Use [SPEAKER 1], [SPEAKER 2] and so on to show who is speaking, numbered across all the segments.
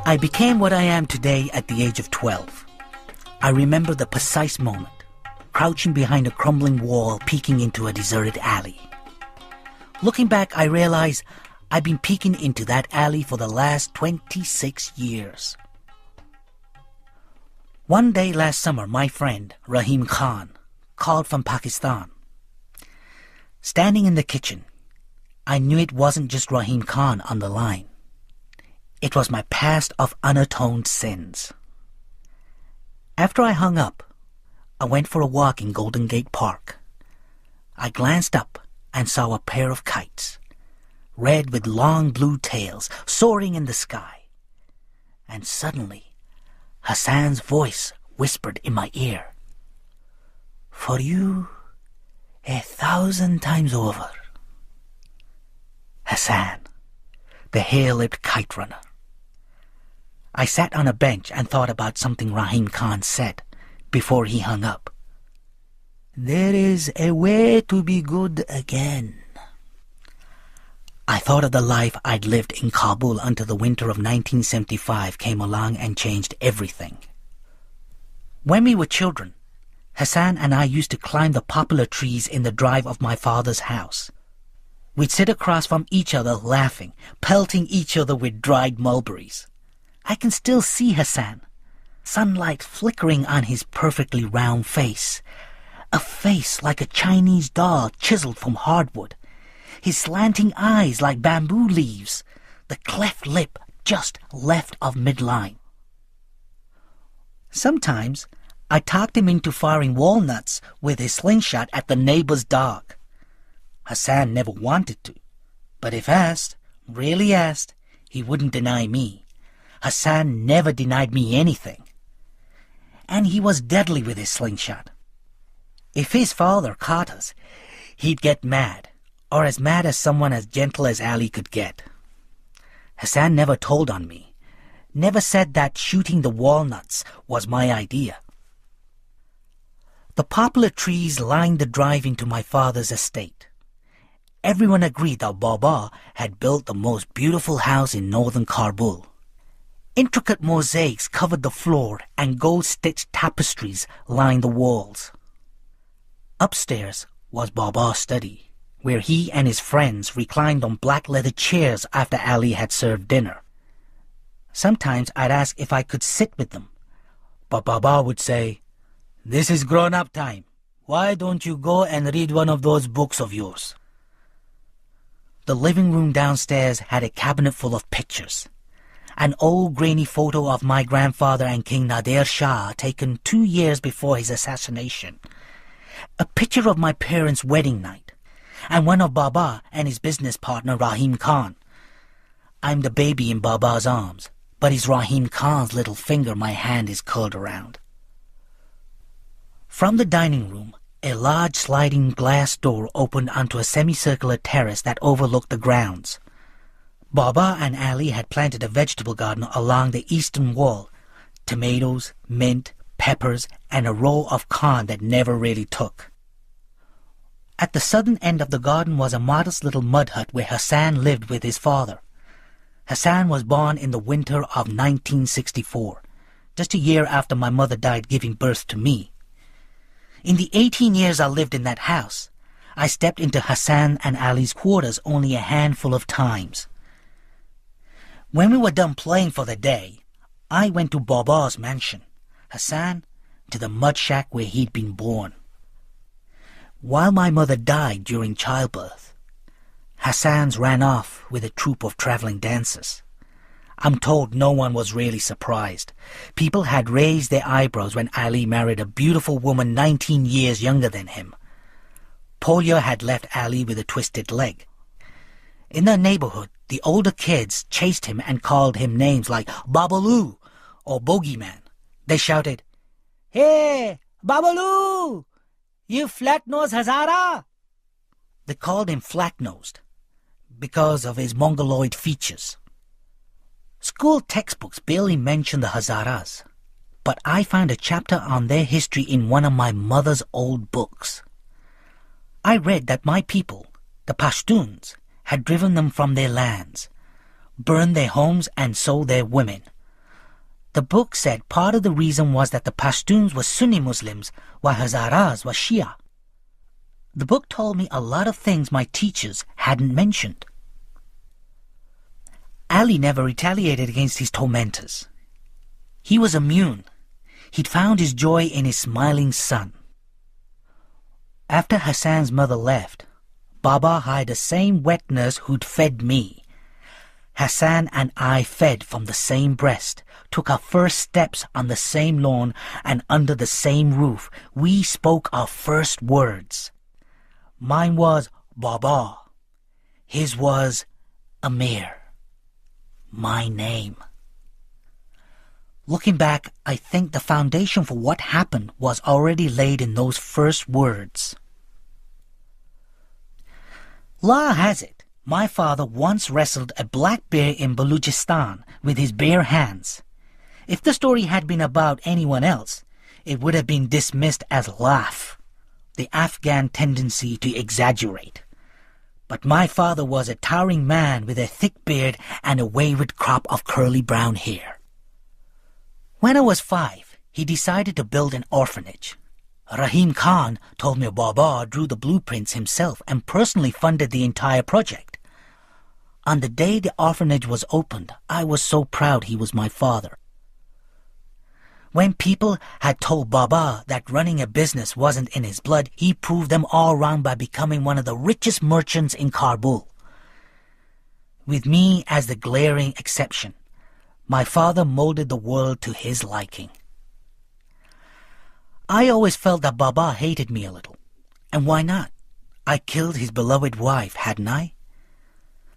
[SPEAKER 1] I became what I am today at the age of 12. I remember the precise moment, crouching behind a crumbling wall, peeking into a deserted alley. Looking back, I realize I've been peeking into that alley for the last 26 years. One day last summer, my friend, Rahim Khan, called from Pakistan. Standing in the kitchen, I knew it wasn't just Rahim Khan on the line. It was my past of unatoned sins. After I hung up, I went for a walk in Golden Gate Park. I glanced up and saw a pair of kites, red with long blue tails, soaring in the sky. And suddenly, Hassan's voice whispered in my ear, "For you, 1,000 times over." Hassan, the hare-lipped kite runner. I sat on a bench and thought about something Rahim Khan said before he hung up. "There is a way to be good again." I thought of the life I'd lived in Kabul until the winter of 1975 came along and changed everything. When we were children, Hassan and I used to climb the poplar trees in the drive of my father's house. We'd sit across from each other laughing, pelting each other with dried mulberries. I can still see Hassan, sunlight flickering on his perfectly round face, a face like a Chinese doll chiseled from hardwood, his slanting eyes like bamboo leaves, the cleft lip just left of midline. Sometimes I talked him into firing walnuts with his slingshot at the neighbor's dog. Hassan never wanted to, but if asked, really asked, he wouldn't deny me. Hassan never denied me anything. And he was deadly with his slingshot. If his father caught us, he'd get mad, or as mad as someone as gentle as Ali could get. Hassan never told on me, never said that shooting the walnuts was my idea. The poplar trees lined the drive into my father's estate. Everyone agreed that Baba had built the most beautiful house in northern Kabul. Intricate mosaics covered the floor and gold-stitched tapestries lined the walls. Upstairs was Baba's study, where he and his friends reclined on black leather chairs after Ali had served dinner. Sometimes I'd ask if I could sit with them, but Baba would say, "This is grown-up time. Why don't you go and read one of those books of yours?" The living room downstairs had a cabinet full of pictures. An old grainy photo of my grandfather and King Nader Shah taken 2 years before his assassination. A picture of my parents' wedding night, and one of Baba and his business partner Rahim Khan. I'm the baby in Baba's arms, but it's Rahim Khan's little finger my hand is curled around. From the dining room, a large sliding glass door opened onto a semicircular terrace that overlooked the grounds. Baba and Ali had planted a vegetable garden along the eastern wall, tomatoes, mint, peppers, and a row of corn that never really took. At the southern end of the garden was a modest little mud hut where Hassan lived with his father. Hassan was born in the winter of 1964, just a year after my mother died giving birth to me. In the 18 years I lived in that house, I stepped into Hassan and Ali's quarters only a handful of times. When we were done playing for the day, I went to Baba's mansion, Hassan to the mud shack where he'd been born. While my mother died during childbirth, Hassan's ran off with a troupe of traveling dancers. I'm told no one was really surprised. People had raised their eyebrows when Ali married a beautiful woman 19 years younger than him. Polio had left Ali with a twisted leg. In the neighborhood, the older kids chased him and called him names like Babaloo or Bogeyman. They shouted, "Hey, Babaloo! You flat-nosed Hazara!" They called him flat-nosed because of his mongoloid features. School textbooks barely mention the Hazaras, but I found a chapter on their history in one of my mother's old books. I read that my people, the Pashtuns, had driven them from their lands, burned their homes and sold their women, The book said part of the reason was that the Pashtuns were Sunni Muslims while Hazaras were Shia. The book told me a lot of things my teachers hadn't mentioned. Ali never retaliated against his tormentors. He was immune. He'd found his joy in his smiling son. After Hassan's mother left, Baba hired the same wet nurse who'd fed me. Hassan and I fed from the same breast, took our first steps on the same lawn, and under the same roof, we spoke our first words. Mine was Baba. His was Amir. My name. Looking back, I think the foundation for what happened was already laid in those first words. Law has it, my father once wrestled a black bear in Balochistan with his bare hands. If the story had been about anyone else, it would have been dismissed as laugh, the Afghan tendency to exaggerate. But my father was a towering man with a thick beard and a wayward crop of curly brown hair. When I was 5, he decided to build an orphanage. Rahim Khan told me Baba drew the blueprints himself and personally funded the entire project. On the day the orphanage was opened, I was so proud he was my father. When people had told Baba that running a business wasn't in his blood, he proved them all wrong by becoming one of the richest merchants in Kabul. With me as the glaring exception, my father molded the world to his liking. I always felt that Baba hated me a little. And why not? I killed his beloved wife, hadn't I?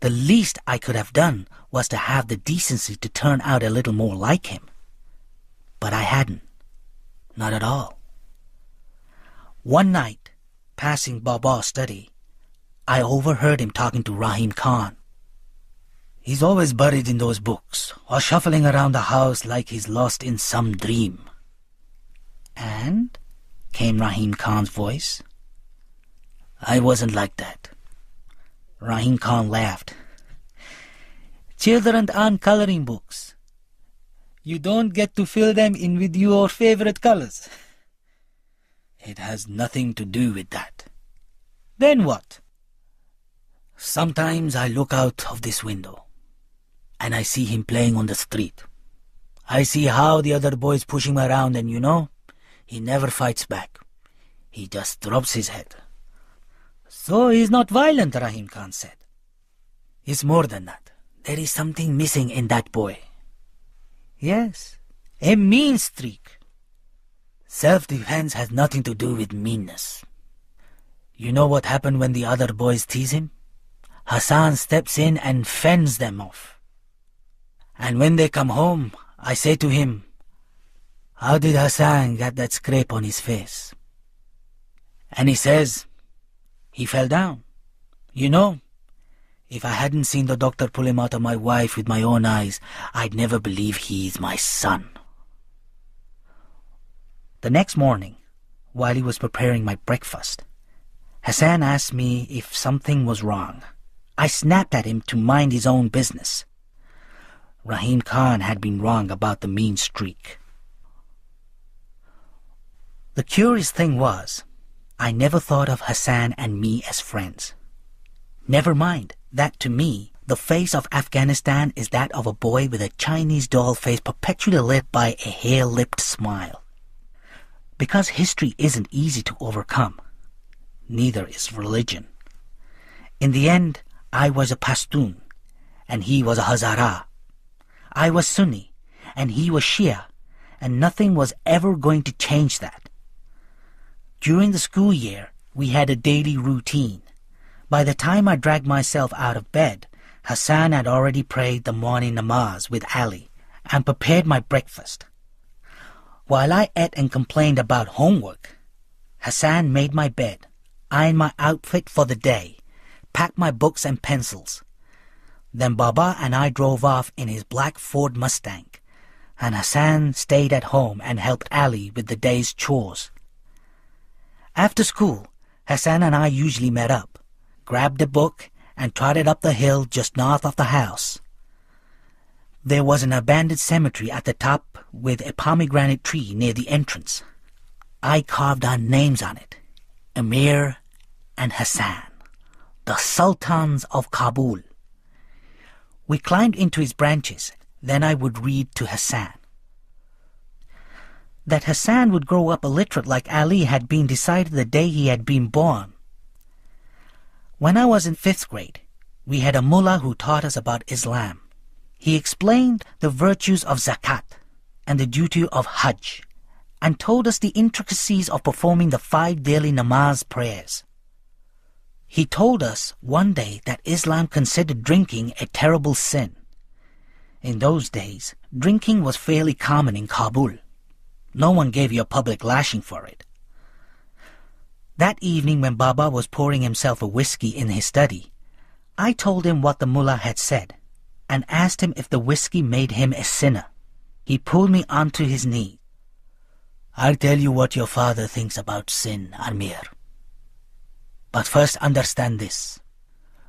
[SPEAKER 1] The least I could have done was to have the decency to turn out a little more like him. But I hadn't. Not at all. One night, passing Baba's study, I overheard him talking to Rahim Khan. He's always buried in those books, or shuffling around the house like he's lost in some dream. And? Came Rahim Khan's voice. I wasn't like that. Rahim Khan laughed. Children aren't coloring books. You don't get to fill them in with your favorite colors. It has nothing to do with that. Then what? Sometimes I look out of this window, and I see him playing on the street. I see how the other boys push him around, and he never fights back. He just drops his head. So he's not violent, Rahim Khan said. It's more than that. There is something missing in that boy. Yes, a mean streak. Self-defense has nothing to do with meanness. You know what happened when the other boys tease him? Hassan steps in and fends them off. And when they come home, I say to him, how did Hassan get that scrape on his face? And he says, he fell down. If I hadn't seen the doctor pull him out of my wife with my own eyes, I'd never believe he's my son. The next morning, while he was preparing my breakfast, Hassan asked me if something was wrong. I snapped at him to mind his own business. Rahim Khan had been wrong about the mean streak. The curious thing was, I never thought of Hassan and me as friends. Never mind that to me, the face of Afghanistan is that of a boy with a Chinese doll face perpetually lit by a hair-lipped smile. Because history isn't easy to overcome, neither is religion. In the end, I was a Pashtun, and he was a Hazara. I was Sunni, and he was Shia, and nothing was ever going to change that. During the school year, we had a daily routine. By the time I dragged myself out of bed, Hassan had already prayed the morning namaz with Ali and prepared my breakfast. While I ate and complained about homework, Hassan made my bed, ironed my outfit for the day, packed my books and pencils. Then Baba and I drove off in his black Ford Mustang, and Hassan stayed at home and helped Ali with the day's chores. After school, Hassan and I usually met up, grabbed a book, and trotted up the hill just north of the house. There was an abandoned cemetery at the top with a pomegranate tree near the entrance. I carved our names on it, Amir and Hassan, the Sultans of Kabul. We climbed into his branches, then I would read to Hassan. That Hassan would grow up illiterate like Ali had been decided the day he had been born. When I was in 5th grade, we had a mullah who taught us about Islam. He explained the virtues of zakat and the duty of hajj, and told us the intricacies of performing the 5 daily namaz prayers. He told us one day that Islam considered drinking a terrible sin. In those days, drinking was fairly common in Kabul. No one gave you a public lashing for it. That evening when Baba was pouring himself a whiskey in his study, I told him what the mullah had said, and asked him if the whiskey made him a sinner. He pulled me onto his knee. "I'll tell you what your father thinks about sin, Amir. But first understand this.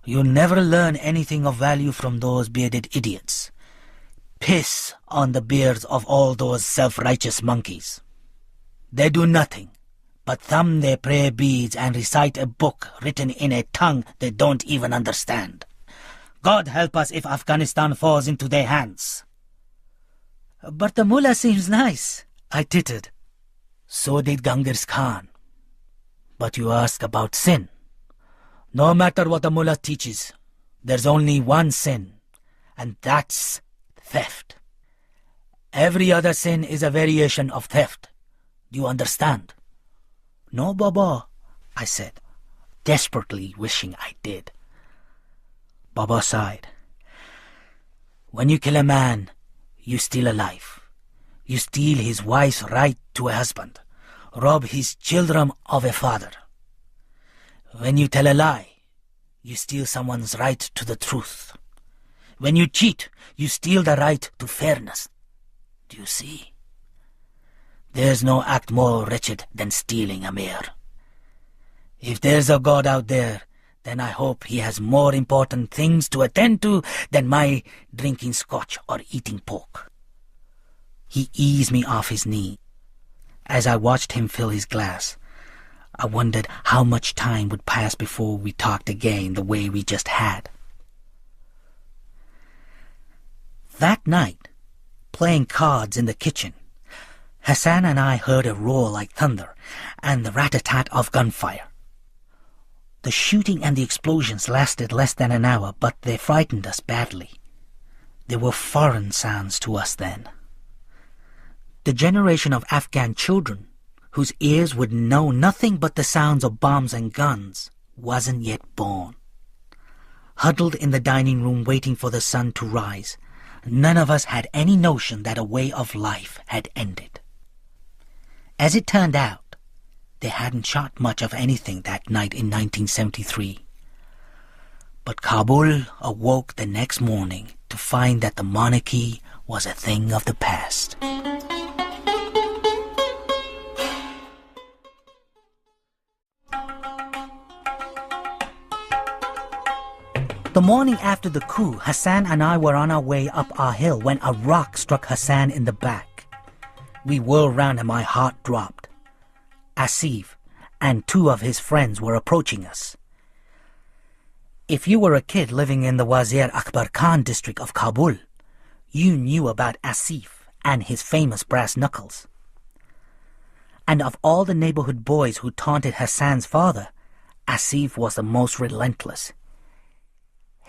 [SPEAKER 1] You'll never learn anything of value from those bearded idiots. Piss on the beards of all those self-righteous monkeys. They do nothing but thumb their prayer beads and recite a book written in a tongue they don't even understand. God help us if Afghanistan falls into their hands." "But the mullah seems nice," I tittered. "So did Genghis Khan. But you ask about sin. No matter what the mullah teaches, there's only one sin, and that's theft. Every other sin is a variation of theft. Do you understand?" "No, Baba," I said, desperately wishing I did. Baba sighed. "When you kill a man, you steal a life. You steal his wife's right to a husband, rob his children of a father. When you tell a lie, you steal someone's right to the truth. When you cheat, you steal the right to fairness. Do you see? There's no act more wretched than stealing, Amir. If there's a God out there, then I hope he has more important things to attend to than my drinking scotch or eating pork." He eased me off his knee. As I watched him fill his glass, I wondered how much time would pass before we talked again the way we just had. That night, playing cards in the kitchen, Hassan and I heard a roar like thunder and the rat-a-tat of gunfire. The shooting and the explosions lasted less than an hour, but they frightened us badly. They were foreign sounds to us then. The generation of Afghan children, whose ears would know nothing but the sounds of bombs and guns, wasn't yet born. Huddled in the dining room waiting for the sun to rise, none of us had any notion that a way of life had ended. As it turned out, they hadn't shot much of anything that night in 1973. But Kabul awoke the next morning to find that the monarchy was a thing of the past. The morning after the coup, Hassan and I were on our way up our hill when a rock struck Hassan in the back. We whirled round and my heart dropped. Asif and 2 of his friends were approaching us. If you were a kid living in the Wazir Akbar Khan district of Kabul, you knew about Asif and his famous brass knuckles. And of all the neighborhood boys who taunted Hassan's father, Asif was the most relentless.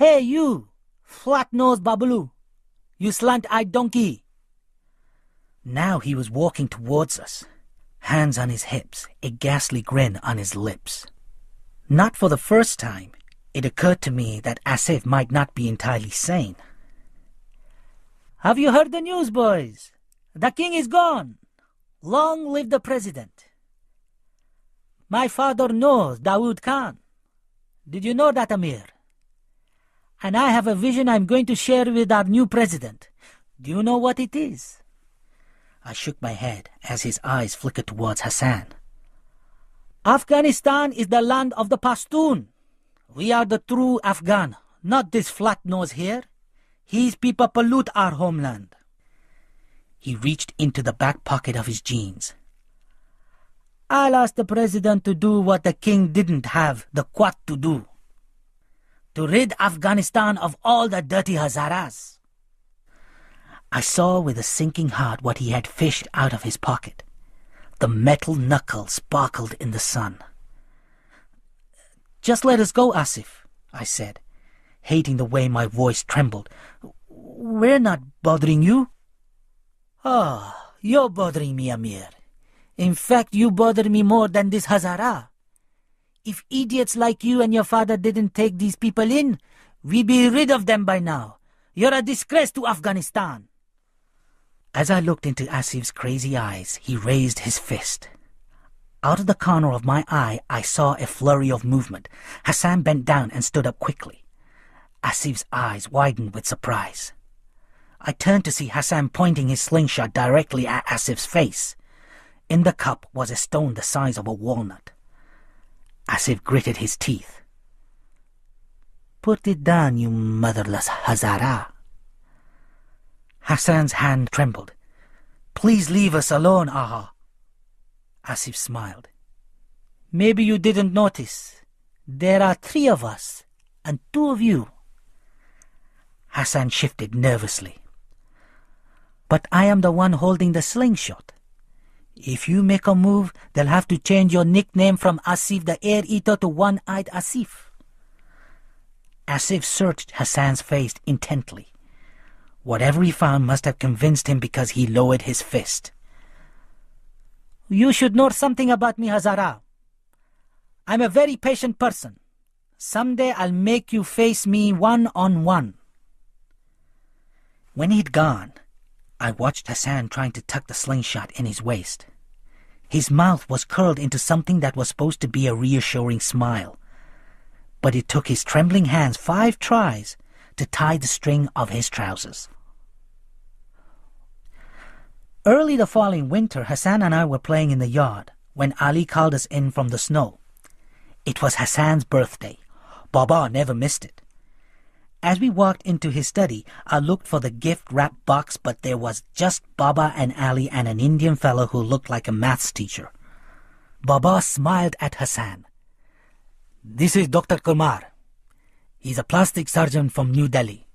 [SPEAKER 1] "Hey you, flat-nosed babaloo, you slant-eyed donkey." Now he was walking towards us, hands on his hips, a ghastly grin on his lips. Not for the first time, it occurred to me that Asif might not be entirely sane. "Have you heard the news, boys? The king is gone. Long live the president. My father knows Dawood Khan. Did you know that, Amir? And I have a vision I'm going to share with our new president. Do you know what it is?" I shook my head as his eyes flickered towards Hassan. "Afghanistan is the land of the Pashtun. We are the true Afghan, not this flat nose here. His people pollute our homeland. He reached into the back pocket of his jeans. I'll ask the president to do what the king didn't have the Quat to do. To rid Afghanistan of all the dirty Hazaras. I saw with a sinking heart what he had fished out of his pocket. The metal knuckle sparkled in the sun. Just let us go, Asif, I said, hating the way my voice trembled. We're not bothering you. Ah, you're bothering me, Amir. In fact, you bother me more than this Hazara. If idiots like you and your father didn't take these people in, we'd be rid of them by now. You're a disgrace to Afghanistan. As I looked into Asif's crazy eyes, he raised his fist. Out of the corner of my eye, I saw a flurry of movement. Hassan bent down and stood up quickly. Asif's eyes widened with surprise. I turned to see Hassan pointing his slingshot directly at Asif's face. In the cup was a stone the size of a walnut. Asif gritted his teeth. Put it down, you motherless Hazara. Hassan's hand trembled. Please leave us alone, Aha. Asif smiled. Maybe you didn't notice. There are 3 of us, and 2 of you. Hassan shifted nervously. But I am the one holding the slingshot. If you make a move, they'll have to change your nickname from Asif the Air Eater to One-Eyed Asif. Asif searched Hassan's face intently. Whatever he found must have convinced him because he lowered his fist. You should know something about me, Hazara. I'm a very patient person. Someday I'll make you face me one-on-one. When he'd gone, I watched Hassan trying to tuck the slingshot in his waist. His mouth was curled into something that was supposed to be a reassuring smile. But it took his trembling hands 5 tries to tie the string of his trousers. Early the following winter, Hassan and I were playing in the yard when Ali called us in from the snow. It was Hassan's birthday. Baba never missed it. As we walked into his study, I looked for the gift-wrapped box, but there was just Baba and Ali and an Indian fellow who looked like a maths teacher. Baba smiled at Hassan. This is Dr. Kumar. He's a plastic surgeon from New Delhi.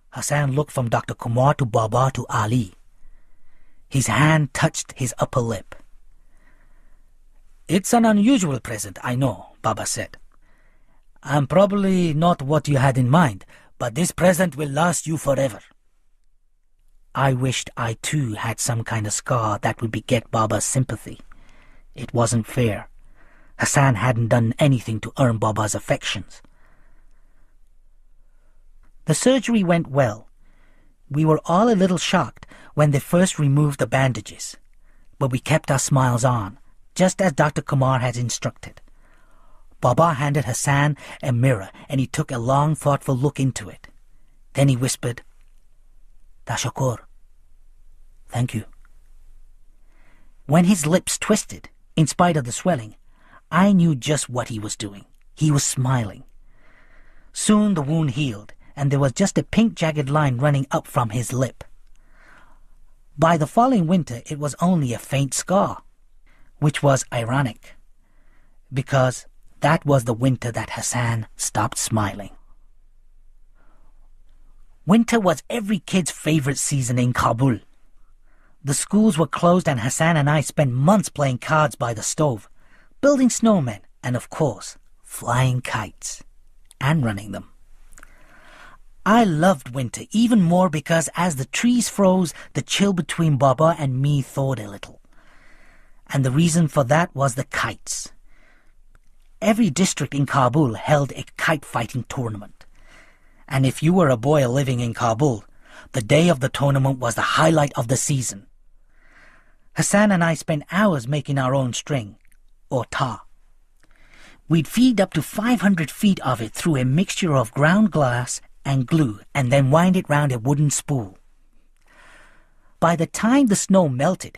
[SPEAKER 1] Hassan looked from Dr. Kumar to Baba to Ali. His hand touched his upper lip. It's an unusual present, I know, Baba said. I'm probably not what you had in mind, but this present will last you forever. I wished I too had some kind of scar that would beget Baba's sympathy. It wasn't fair. Hassan hadn't done anything to earn Baba's affections. The surgery went well. We were all a little shocked when they first removed the bandages, but we kept our smiles on, just as Dr. Kumar had instructed. Baba handed Hassan a mirror, and he took a long, thoughtful look into it. Then he whispered, Tashakur. Thank you. When his lips twisted, in spite of the swelling, I knew just what he was doing. He was smiling. Soon the wound healed, and there was just a pink jagged line running up from his lip. By the following winter, it was only a faint scar, which was ironic, because that was the winter that Hassan stopped smiling. Winter was every kid's favorite season in Kabul. The schools were closed, and Hassan and I spent months playing cards by the stove, building snowmen, and of course, flying kites, and running them. I loved winter even more because as the trees froze, the chill between Baba and me thawed a little. And the reason for that was the kites. Every district in Kabul held a kite fighting tournament. And if you were a boy living in Kabul, the day of the tournament was the highlight of the season. Hassan and I spent hours making our own string, or tar. We'd feed up to 500 feet of it through a mixture of ground glass and glue, and then wind it round a wooden spool. By the time the snow melted,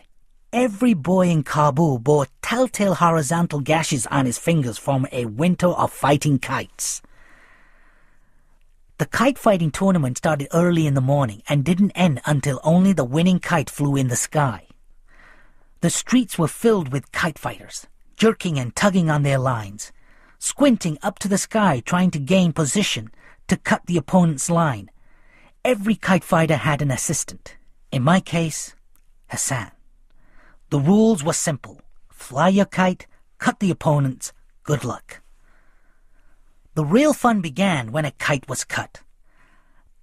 [SPEAKER 1] every boy in Kabul bore telltale horizontal gashes on his fingers from a winter of fighting kites. The kite fighting tournament started early in the morning and didn't end until only the winning kite flew in the sky. The streets were filled with kite fighters, jerking and tugging on their lines, squinting up to the sky trying to gain position to cut the opponent's line. Every kite fighter had an assistant. In my case, Hassan. The rules were simple. Fly your kite, cut the opponent's, good luck. The real fun began when a kite was cut.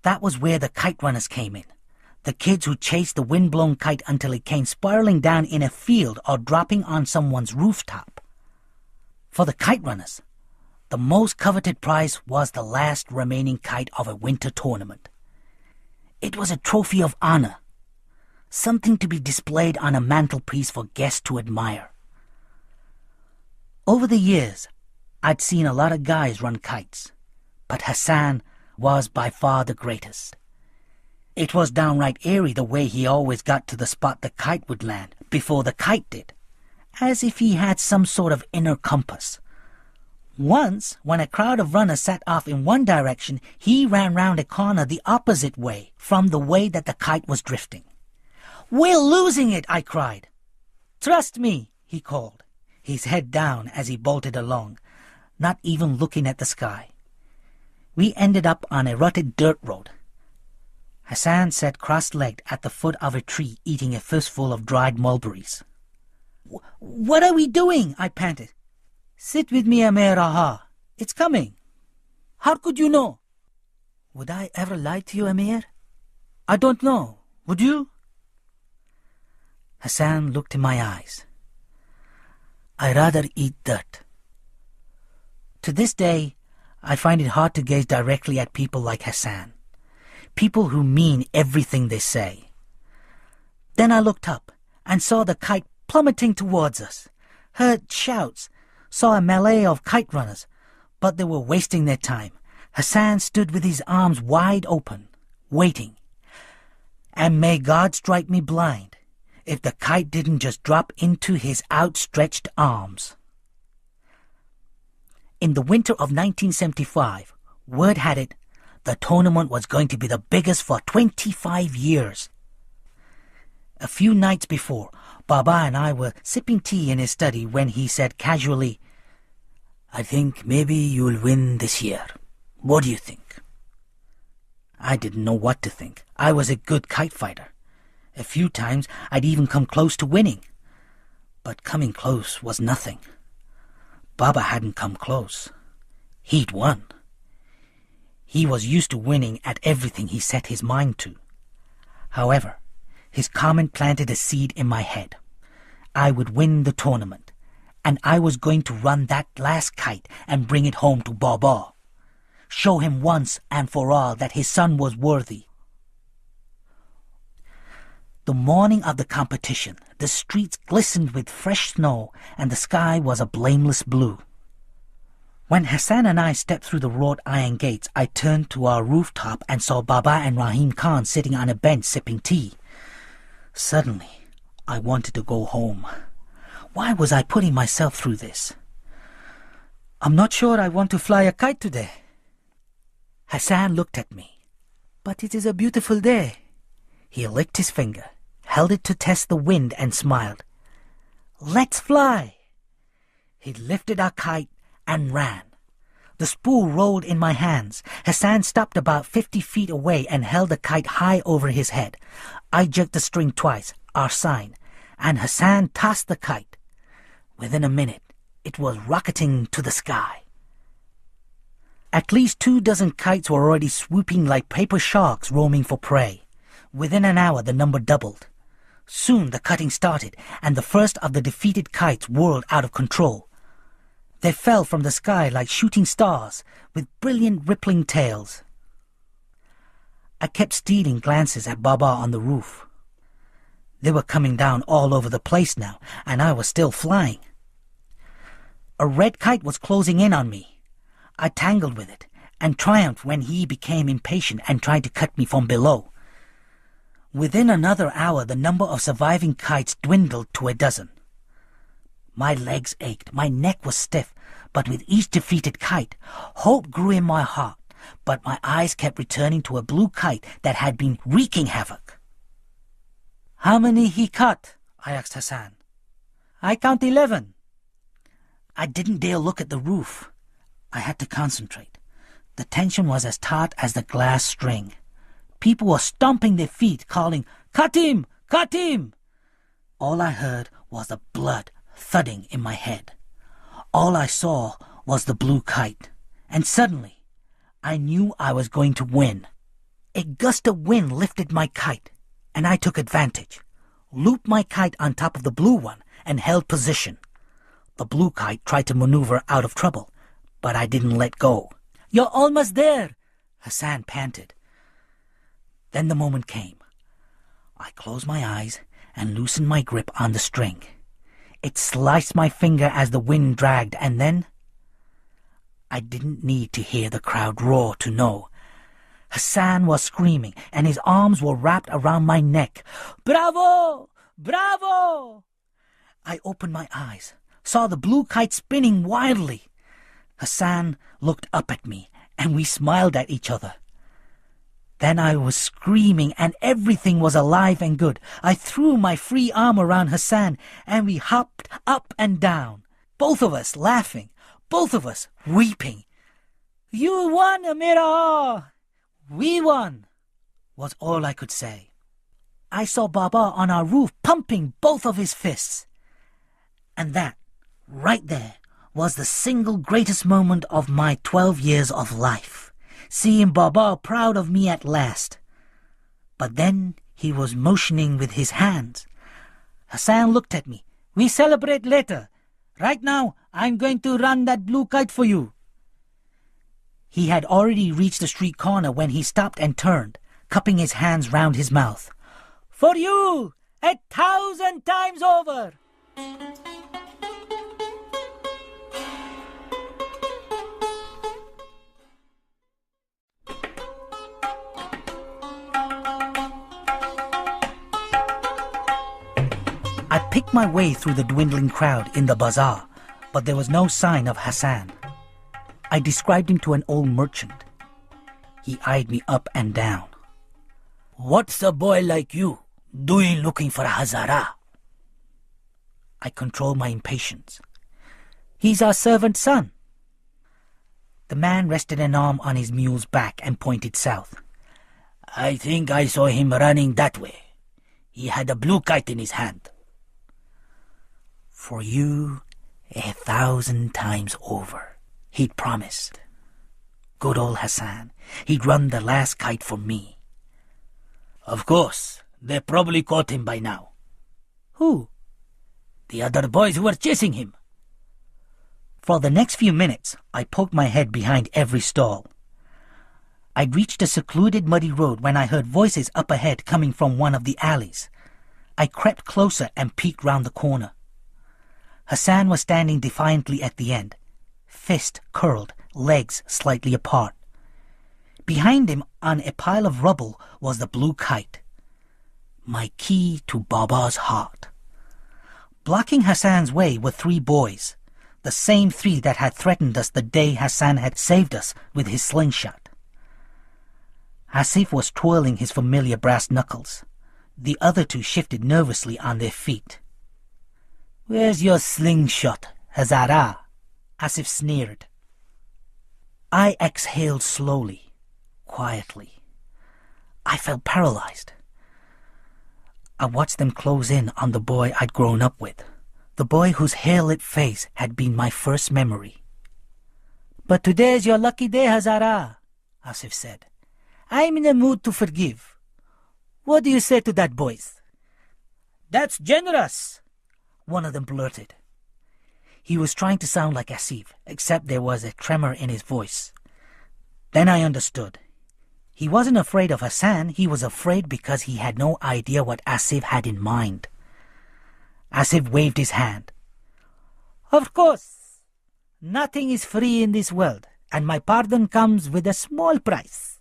[SPEAKER 1] That was where the kite runners came in. The kids who chased the wind-blown kite until it came spiraling down in a field or dropping on someone's rooftop. For the kite runners, the most coveted prize was the last remaining kite of a winter tournament. It was a trophy of honor, something to be displayed on a mantelpiece for guests to admire. Over the years, I'd seen a lot of guys run kites, but Hassan was by far the greatest. It was downright eerie the way he always got to the spot the kite would land before the kite did, as if he had some sort of inner compass. Once, when a crowd of runners set off in one direction, he ran round a corner the opposite way from the way that the kite was drifting. "We're losing it!" I cried. "Trust me," he called, his head down as he bolted along, not even looking at the sky. We ended up on a rutted dirt road. Hassan sat cross-legged at the foot of a tree eating a fistful of dried mulberries. "What are we doing?" I panted. "Sit with me, Amir Aha. It's coming." "How could you know?" "Would I ever lie to you, Amir?" "I don't know. Would you?" Hassan looked in my eyes. "I'd rather eat dirt." To this day, I find it hard to gaze directly at people like Hassan, people who mean everything they say. Then I looked up and saw the kite plummeting towards us, heard shouts, saw a melee of kite runners, but they were wasting their time. Hassan stood with his arms wide open, waiting. And may God strike me blind if the kite didn't just drop into his outstretched arms. In the winter of 1975, word had it the tournament was going to be the biggest for 25 years. A few nights before, Baba and I were sipping tea in his study when he said casually, "I think maybe you'll win this year. What do you think?" I didn't know what to think. I was a good kite fighter. A few times I'd even come close to winning. But coming close was nothing. Baba hadn't come close. He'd won. He was used to winning at everything he set his mind to. However, his comment planted a seed in my head. I would win the tournament, and I was going to run that last kite and bring it home to Baba. Show him once and for all that his son was worthy. The morning of the competition, the streets glistened with fresh snow and the sky was a blameless blue. When Hassan and I stepped through the wrought iron gates, I turned to our rooftop and saw Baba and Rahim Khan sitting on a bench sipping tea. Suddenly, I wanted to go home. Why was I putting myself through this? "I'm not sure I want to fly a kite today." Hassan looked at me. "But it is a beautiful day." He licked his finger, held it to test the wind and smiled. "Let's fly." He lifted our kite and ran. The spool rolled in my hands. Hassan stopped about 50 feet away and held the kite high over his head. I jerked the string twice, our sign, and Hassan tossed the kite. Within a minute, it was rocketing to the sky. At least 24 kites were already swooping like paper sharks roaming for prey. Within an hour, the number doubled. Soon the cutting started, and the first of the defeated kites whirled out of control. They fell from the sky like shooting stars, with brilliant rippling tails. I kept stealing glances at Baba on the roof. They were coming down all over the place now, and I was still flying. A red kite was closing in on me. I tangled with it, and triumphed when he became impatient and tried to cut me from below. Within another hour, the number of surviving kites dwindled to 12. My legs ached, my neck was stiff, but with each defeated kite, hope grew in my heart but my eyes kept returning to a blue kite that had been wreaking havoc. "How many he cut?" I asked Hassan. "I count 11. I didn't dare look at the roof. I had to concentrate. The tension was as taut as the glass string. People were stomping their feet, calling, "Cut him! Cut him!" All I heard was the blood thudding in my head. All I saw was the blue kite, and suddenly I knew I was going to win. A gust of wind lifted my kite, and I took advantage, looped my kite on top of the blue one, and held position. The blue kite tried to maneuver out of trouble, but I didn't let go. "You're almost there," Hassan panted. Then the moment came. I closed my eyes and loosened my grip on the string. It sliced my finger as the wind dragged, and then I didn't need to hear the crowd roar to know. Hassan was screaming, and his arms were wrapped around my neck. "Bravo! Bravo!" I opened my eyes, saw the blue kite spinning wildly. Hassan looked up at me, and we smiled at each other. Then I was screaming, and everything was alive and good. I threw my free arm around Hassan, and we hopped up and down, both of us laughing, both of us weeping. "You won, Amira! We won!" was all I could say. I saw Baba on our roof pumping both of his fists. And that, right there, was the single greatest moment of my 12 years of life, seeing Baba proud of me at last. But then he was motioning with his hands. Hassan looked at me. "We celebrate later. Right now, I'm going to run that blue kite for you." He had already reached the street corner when he stopped and turned, cupping his hands round his mouth. "For you, 1,000 times over!" I picked my way through the dwindling crowd in the bazaar, but there was no sign of Hassan. I described him to an old merchant. He eyed me up and down. "What's a boy like you doing looking for a Hazara?" I controlled my impatience. "He's our servant's son." The man rested an arm on his mule's back and pointed south. "I think I saw him running that way. He had a blue kite in his hand." "For you, 1,000 times over," he'd promised. Good old Hassan. He'd run the last kite for me. "Of course, they probably caught him by now." "Who?" "The other boys who were chasing him." For the next few minutes, I poked my head behind every stall. I'd reached a secluded muddy road when I heard voices up ahead coming from one of the alleys. I crept closer and peeked round the corner. Hassan was standing defiantly at the end, fist curled, legs slightly apart. Behind him, on a pile of rubble, was the blue kite. My key to Baba's heart. Blocking Hassan's way were 3 boys, the same 3 that had threatened us the day Hassan had saved us with his slingshot. Asif was twirling his familiar brass knuckles. The other 2 shifted nervously on their feet. "Where's your slingshot, Hazara?" Asif sneered. I exhaled slowly, quietly. I felt paralyzed. I watched them close in on the boy I'd grown up with, the boy whose hair-lit face had been my first memory. "But today's your lucky day, Hazara," Asif said. "I'm in a mood to forgive. What do you say to that, boys?" "That's generous," one of them blurted. He was trying to sound like Asif, except there was a tremor in his voice. Then I understood. He wasn't afraid of Hassan, he was afraid because he had no idea what Asif had in mind. Asif waved his hand. "Of course, nothing is free in this world, and my pardon comes with a small price.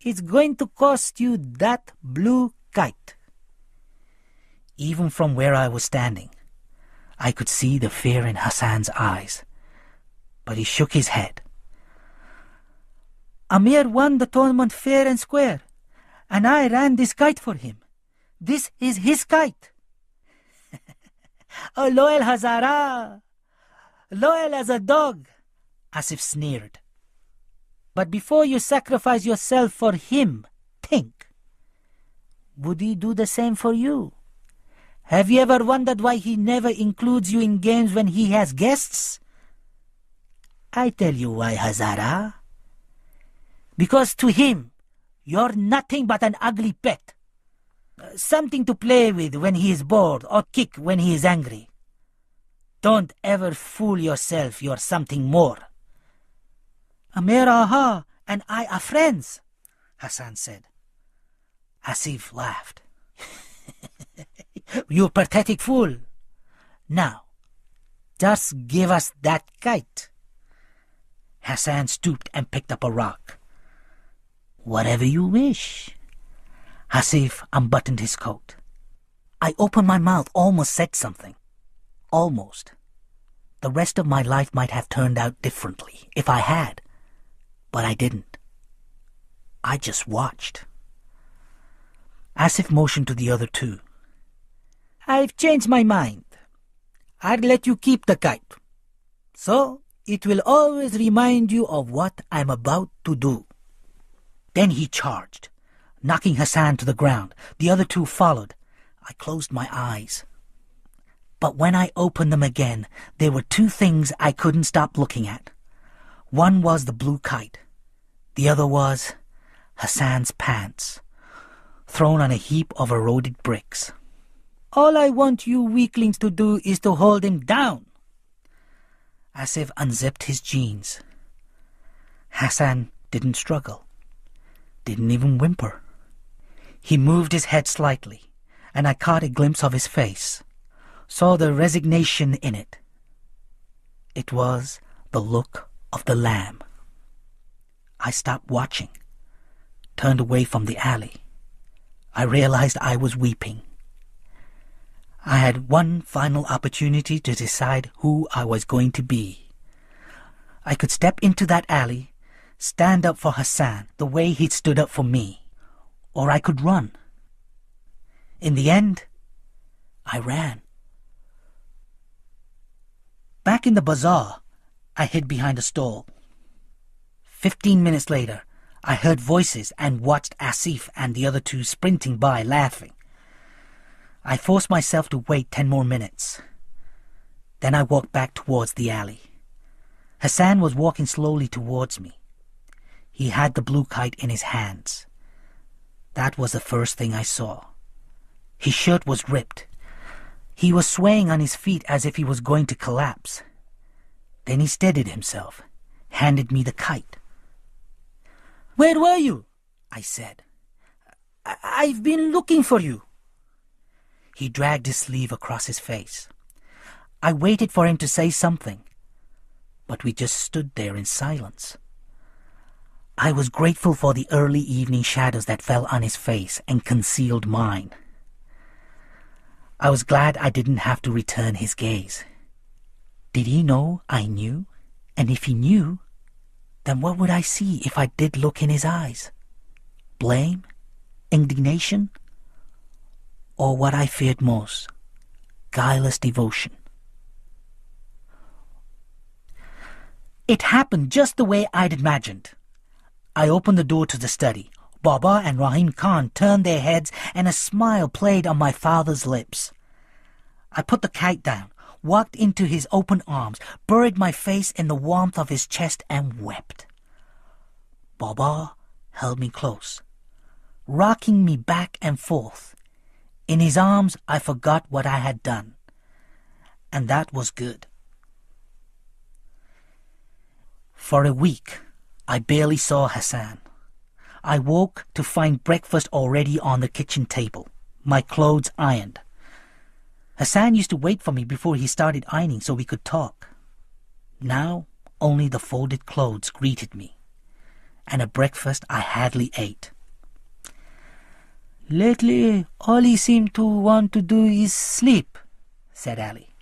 [SPEAKER 1] It's going to cost you that blue kite." Even from where I was standing, I could see the fear in Hassan's eyes, but he shook his head. Amir won the tournament fair and square, and I ran this kite for him. This is his kite. Oh, loyal Hazara! Loyal as a dog, Asif sneered. But before you sacrifice yourself for him, think. Would he do the same for you? Have you ever wondered why he never includes you in games when he has guests? I tell you why, Hazara. Because to him, you're nothing but an ugly pet. Something to play with when he is bored or kick when he is angry. Don't ever fool yourself you're something more. Amir Aha and I are friends, Hassan said. Asif laughed. You pathetic fool. Now, just give us that kite. Hassan stooped and picked up a rock. Whatever you wish. Asif unbuttoned his coat. I opened my mouth, almost said something. Almost. The rest of my life might have turned out differently if I had. But I didn't. I just watched. Asif motioned to the other two. I've changed my mind. I'd let you keep the kite. So, it will always remind you of what I'm about to do. Then he charged, knocking Hassan to the ground. The other two followed. I closed my eyes. But when I opened them again, there were two things I couldn't stop looking at. One was the blue kite. The other was Hassan's pants, thrown on a heap of eroded bricks. All I want you weaklings to do is to hold him down. Asif unzipped his jeans. Hassan didn't struggle, didn't even whimper. He moved his head slightly, and I caught a glimpse of his face, saw the resignation in it. It was the look of the lamb. I stopped watching, turned away from the alley. I realized I was weeping. I had one final opportunity to decide who I was going to be. I could step into that alley, stand up for Hassan the way he'd stood up for me, or I could run. In the end, I ran. Back in the bazaar, I hid behind a stall. 15 minutes later, I heard voices and watched Asif and the other two sprinting by, laughing. I forced myself to wait 10 more minutes. Then I walked back towards the alley. Hassan was walking slowly towards me. He had the blue kite in his hands. That was the first thing I saw. His shirt was ripped. He was swaying on his feet as if he was going to collapse. Then he steadied himself, handed me the kite. "Where were you?" I said. I've been looking for you." He dragged his sleeve across his face. I waited for him to say something, but we just stood there in silence. I was grateful for the early evening shadows that fell on his face and concealed mine. I was glad I didn't have to return his gaze. Did he know I knew? And if he knew, then what would I see if I did look in his eyes? Blame? Indignation? Or what I feared most, guileless devotion? It happened just the way I'd imagined. I opened the door to the study. Baba and Rahim Khan turned their heads and a smile played on my father's lips. I put the kite down, walked into his open arms, buried my face in the warmth of his chest and wept. Baba held me close, rocking me back and forth. In his arms, I forgot what I had done, and that was good. For a week, I barely saw Hassan. I woke to find breakfast already on the kitchen table, my clothes ironed. Hassan used to wait for me before he started ironing so we could talk. Now, only the folded clothes greeted me, and a breakfast I hardly ate. "Lately, all he seemed to want to do is sleep," said Ali.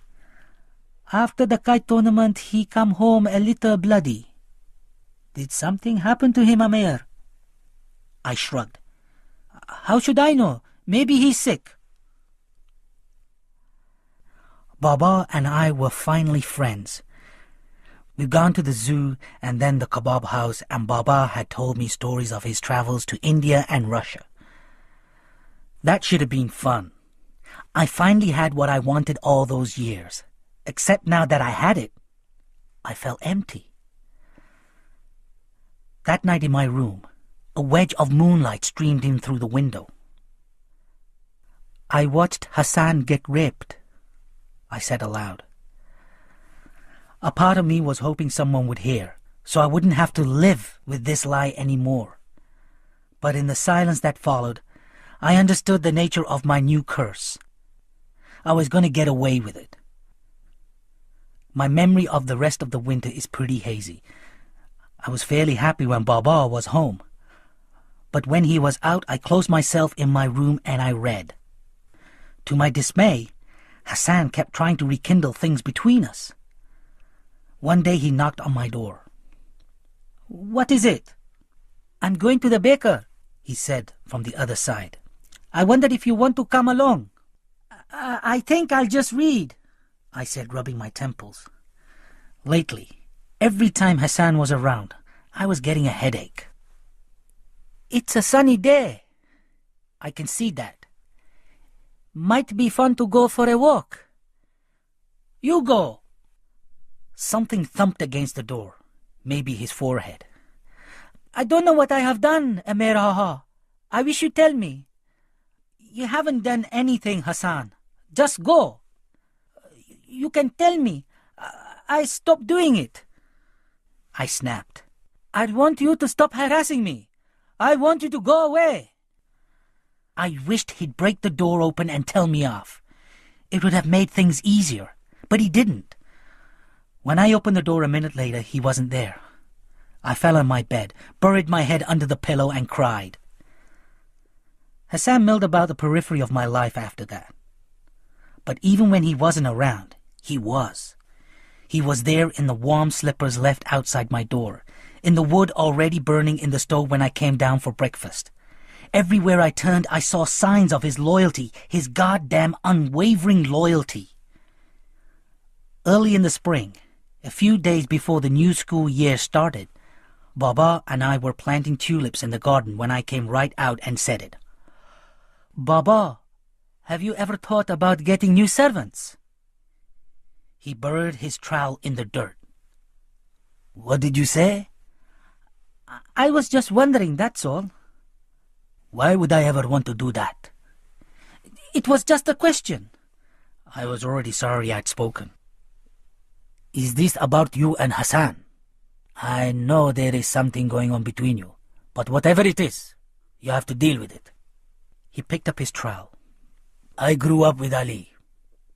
[SPEAKER 1] "After the kite tournament, he come home a little bloody." Did something happen to him, Amir? I shrugged. How should I know? Maybe he's sick. Baba and I were finally friends. We'd gone to the zoo and then the kebab house, and Baba had told me stories of his travels to India and Russia. That should have been fun. I finally had what I wanted all those years. Except now that I had it, I felt empty. That night in my room, a wedge of moonlight streamed in through the window. I watched Hassan get raped, I said aloud. A part of me was hoping someone would hear, so I wouldn't have to live with this lie anymore. But in the silence that followed, I understood the nature of my new curse. I was going to get away with it. My memory of the rest of the winter is pretty hazy. I was fairly happy when Baba was home. But when he was out, I closed myself in my room and I read. To my dismay, Hassan kept trying to rekindle things between us. One day he knocked on my door. "What is it?" "I'm going to the baker," he said from the other side. "I wondered if you want to come along." I think I'll just read," I said, rubbing my temples. Lately, every time Hassan was around, I was getting a headache. "It's a sunny day." "I can see that." "Might be fun to go for a walk." "You go." Something thumped against the door, maybe his forehead. "I don't know what I have done, Amir Haha. I wish you'd tell me." "You haven't done anything, Hassan. Just go." "You can tell me. I stopped doing it." I snapped. "I want you to stop harassing me. I want you to go away." I wished he'd break the door open and tell me off. It would have made things easier, but he didn't. When I opened the door a minute later, he wasn't there. I fell on my bed, buried my head under the pillow, and cried. Hassan milled about the periphery of my life after that. But even when he wasn't around, he was. He was there in the warm slippers left outside my door, in the wood already burning in the stove when I came down for breakfast. Everywhere I turned, I saw signs of his loyalty, his goddamn unwavering loyalty. Early in the spring, a few days before the new school year started, Baba and I were planting tulips in the garden when I came right out and said it. "Baba, have you ever thought about getting new servants?" He buried his trowel in the dirt. "What did you say?" I was just wondering, that's all." "Why would I ever want to do that?" "It was just a question." I was already sorry I'd spoken. "Is this about you and Hassan? I know there is something going on between you, but whatever it is, you have to deal with it." He picked up his trowel. "I grew up with Ali.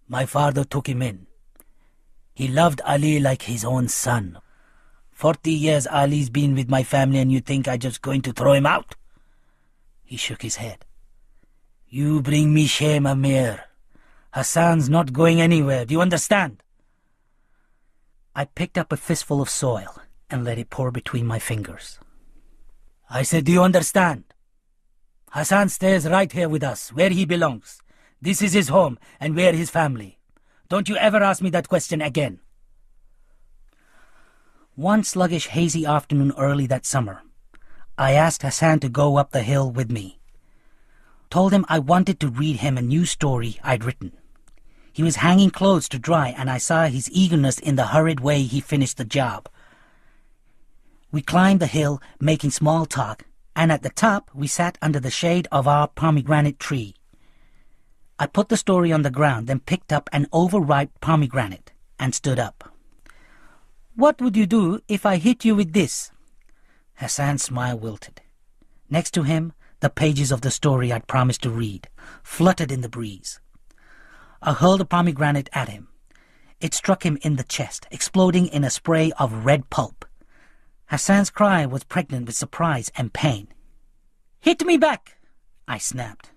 [SPEAKER 1] My father took him in. He loved Ali like his own son. 40 years Ali's been with my family, and you think I'm just going to throw him out?" He shook his head. "You bring me shame, Amir. Hassan's not going anywhere. Do you understand?" I picked up a fistful of soil and let it pour between my fingers. I said, "Do you understand? Hassan stays right here with us, where he belongs. This is his home, and we're his family. Don't you ever ask me that question again." One sluggish, hazy afternoon early that summer, I asked Hassan to go up the hill with me. Told him I wanted to read him a new story I'd written. He was hanging clothes to dry, and I saw his eagerness in the hurried way he finished the job. We climbed the hill, making small talk, and at the top we sat under the shade of our pomegranate tree. I put the story on the ground, then picked up an overripe pomegranate and stood up. "What would you do if I hit you with this?" Hassan's smile wilted. Next to him, the pages of the story I'd promised to read fluttered in the breeze. I hurled a pomegranate at him. It struck him in the chest, exploding in a spray of red pulp. Hassan's cry was pregnant with surprise and pain. "Hit me back!" I snapped.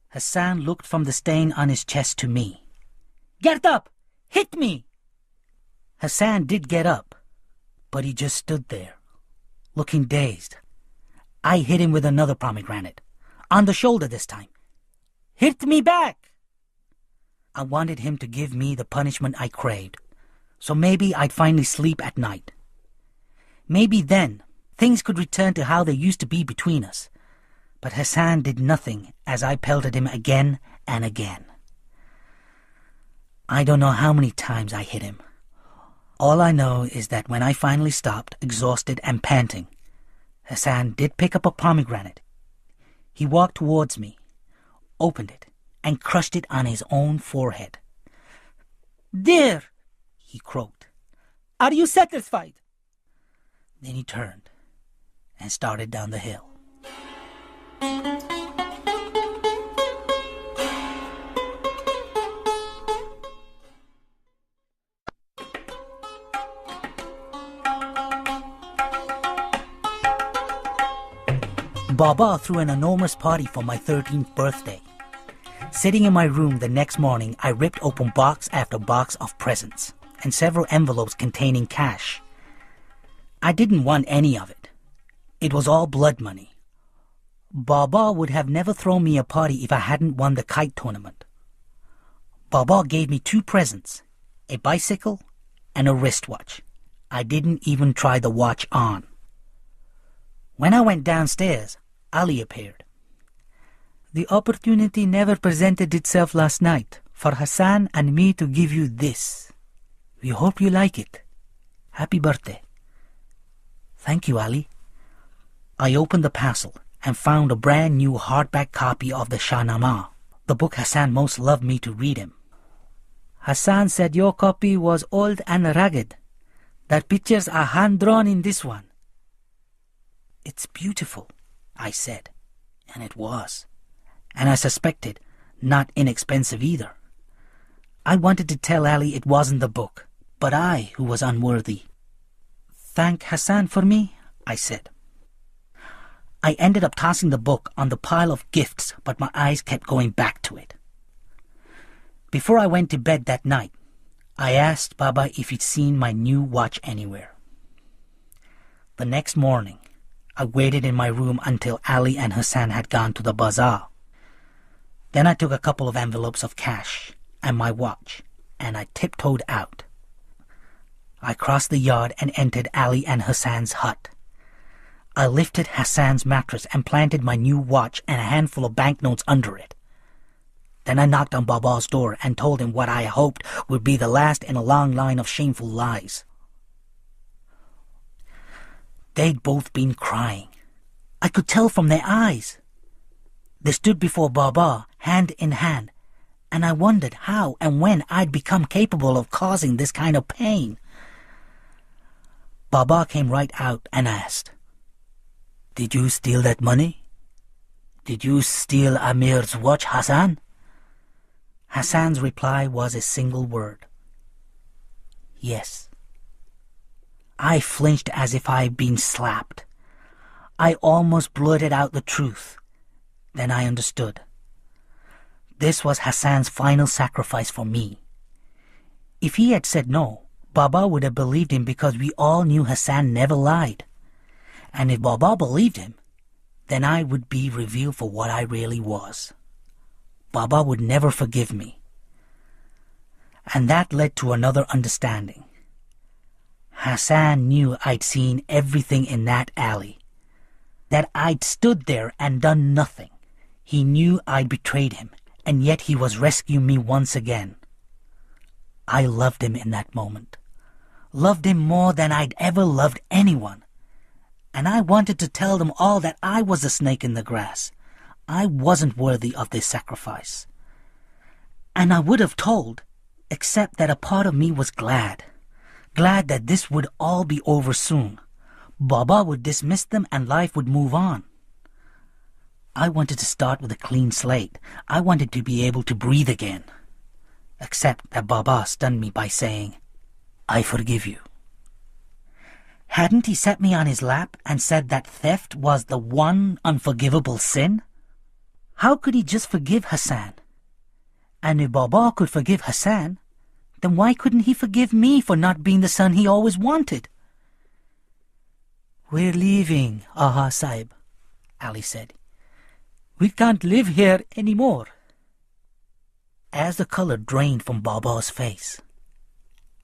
[SPEAKER 1] Hassan looked from the stain on his chest to me. "Get up! Hit me!" Hassan did get up, but he just stood there, looking dazed. I hit him with another pomegranate, on the shoulder this time. "Hit me back!" I wanted him to give me the punishment I craved, so maybe I'd finally sleep at night. Maybe then things could return to how they used to be between us. But Hassan did nothing as I pelted him again and again. I don't know how many times I hit him. All I know is that when I finally stopped, exhausted and panting, Hassan did pick up a pomegranate. He walked towards me, opened it, and crushed it on his own forehead. "There," he croaked. "Are you satisfied?" Then he turned and started down the hill. Baba threw an enormous party for my 13th birthday. Sitting in my room the next morning, I ripped open box after box of presents and several envelopes containing cash. I didn't want any of it. It was all blood money. Baba would have never thrown me a party if I hadn't won the kite tournament. Baba gave me 2 presents, a bicycle and a wristwatch. I didn't even try the watch on. When I went downstairs, Ali appeared. "The opportunity never presented itself last night for Hassan and me to give you this. We hope you like it. Happy birthday." "Thank you, Ali." I opened the parcel and found a brand new hardback copy of the Shahnameh, the book Hassan most loved me to read him. "Hassan said your copy was old and ragged, that pictures are hand-drawn in this one." "It's beautiful," I said, and it was. And I suspected not inexpensive either. I wanted to tell Ali it wasn't the book, but I who was unworthy. "Thank Hassan for me," I said. I ended up tossing the book on the pile of gifts, but my eyes kept going back to it. Before I went to bed that night, I asked Baba if he'd seen my new watch anywhere. The next morning, I waited in my room until Ali and Hassan had gone to the bazaar. Then I took a couple of envelopes of cash and my watch, and I tiptoed out. I crossed the yard and entered Ali and Hassan's hut. I lifted Hassan's mattress and planted my new watch and a handful of banknotes under it. Then I knocked on Baba's door and told him what I hoped would be the last in a long line of shameful lies. They'd both been crying. I could tell from their eyes. They stood before Baba, hand in hand, and I wondered how and when I'd become capable of causing this kind of pain. Baba came right out and asked, "Did you steal that money? Did you steal Amir's watch, Hassan?" Hassan's reply was a single word. "Yes." I flinched as if I'd been slapped. I almost blurted out the truth. Then I understood. This was Hassan's final sacrifice for me. If he had said no, Baba would have believed him because we all knew Hassan never lied. And if Baba believed him, then I would be revealed for what I really was. Baba would never forgive me. And that led to another understanding. Hassan knew I'd seen everything in that alley, that I'd stood there and done nothing. He knew I'd betrayed him, and yet he was rescuing me once again. I loved him in that moment, loved him more than I'd ever loved anyone. And I wanted to tell them all that I was a snake in the grass. I wasn't worthy of this sacrifice. And I would have told, except that a part of me was glad that this would all be over soon. Baba would dismiss them and life would move on. I wanted to start with a clean slate. I wanted to be able to breathe again. Except that Baba stunned me by saying, "I forgive you." Hadn't he set me on his lap and said that theft was the one unforgivable sin? How could he just forgive Hassan? And if Baba could forgive Hassan, then why couldn't he forgive me for not being the son he always wanted? "We're leaving, Aha Sahib," Ali said. "We can't live here anymore." As the color drained from Baba's face,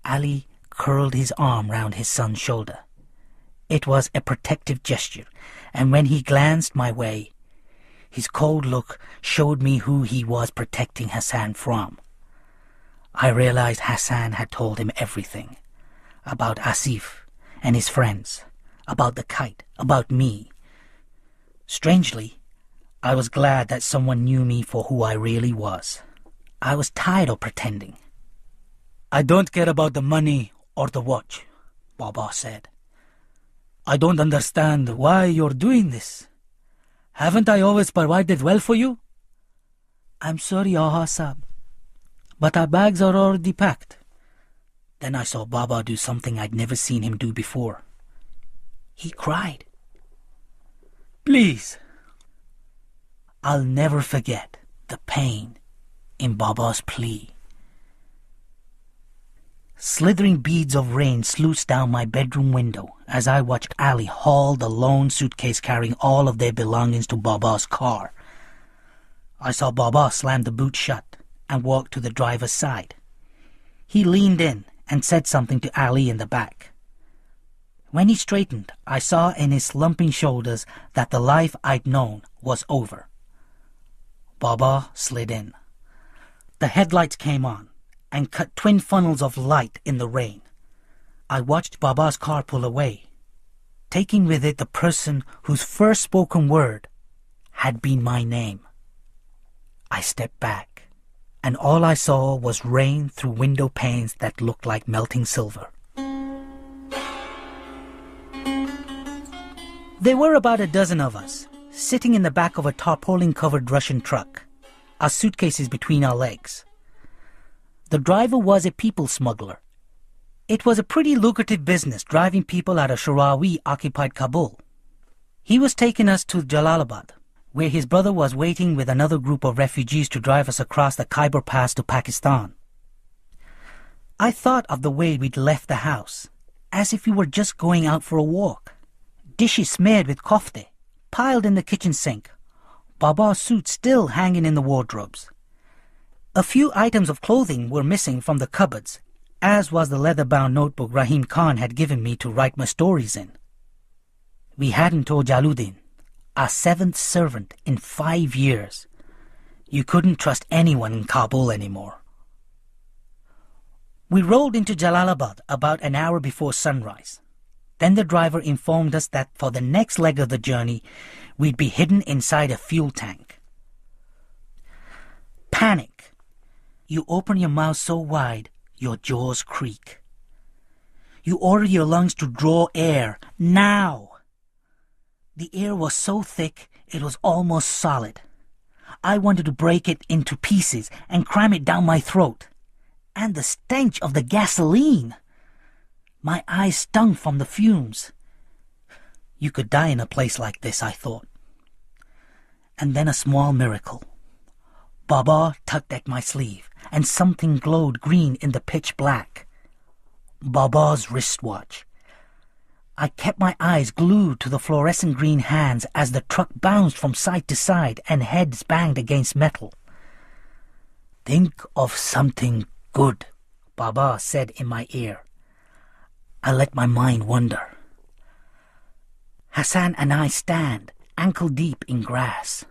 [SPEAKER 1] Ali curled his arm round his son's shoulder. It was a protective gesture, and when he glanced my way, his cold look showed me who he was protecting Hassan from. I realized Hassan had told him everything. About Asif and his friends, about the kite, about me. Strangely, I was glad that someone knew me for who I really was. I was tired of pretending. "I don't care about the money or the watch," Baba said. "I don't understand why you're doing this. Haven't I always provided well for you?" "I'm sorry, Aha Sahib, but our bags are already packed." Then I saw Baba do something I'd never seen him do before. He cried. "Please." I'll never forget the pain in Baba's plea. Slithering beads of rain sluiced down my bedroom window as I watched Ali haul the lone suitcase carrying all of their belongings to Baba's car. I saw Baba slam the boot shut and walk to the driver's side. He leaned in and said something to Ali in the back. When he straightened, I saw in his slumping shoulders that the life I'd known was over. Baba slid in. The headlights came on and cut twin funnels of light in the rain. I watched Baba's car pull away, taking with it the person whose first spoken word had been my name. I stepped back, and all I saw was rain through window panes that looked like melting silver. There were about a dozen of us, sitting in the back of a tarpaulin-covered Russian truck, our suitcases between our legs. The driver was a people smuggler. It was a pretty lucrative business driving people out of Shirawi-occupied Kabul. He was taking us to Jalalabad, where his brother was waiting with another group of refugees to drive us across the Khyber Pass to Pakistan. I thought of the way we'd left the house, as if we were just going out for a walk. Dishes smeared with kofte, piled in the kitchen sink, Baba's suit still hanging in the wardrobes. A few items of clothing were missing from the cupboards, as was the leather-bound notebook Rahim Khan had given me to write my stories in. We hadn't told Jaluddin, our 7th servant in 5 years. You couldn't trust anyone in Kabul anymore. We rolled into Jalalabad about an hour before sunrise. Then the driver informed us that for the next leg of the journey, we'd be hidden inside a fuel tank. Panic. You open your mouth so wide, your jaws creak. You order your lungs to draw air, now! The air was so thick, it was almost solid. I wanted to break it into pieces and cram it down my throat. And the stench of the gasoline! My eyes stung from the fumes. You could die in a place like this, I thought. And then a small miracle. Baba tugged at my sleeve, and something glowed green in the pitch black. Baba's wristwatch. I kept my eyes glued to the fluorescent green hands as the truck bounced from side to side and heads banged against metal. "Think of something good," Baba said in my ear. I let my mind wander. Hassan and I stand, ankle-deep in grass.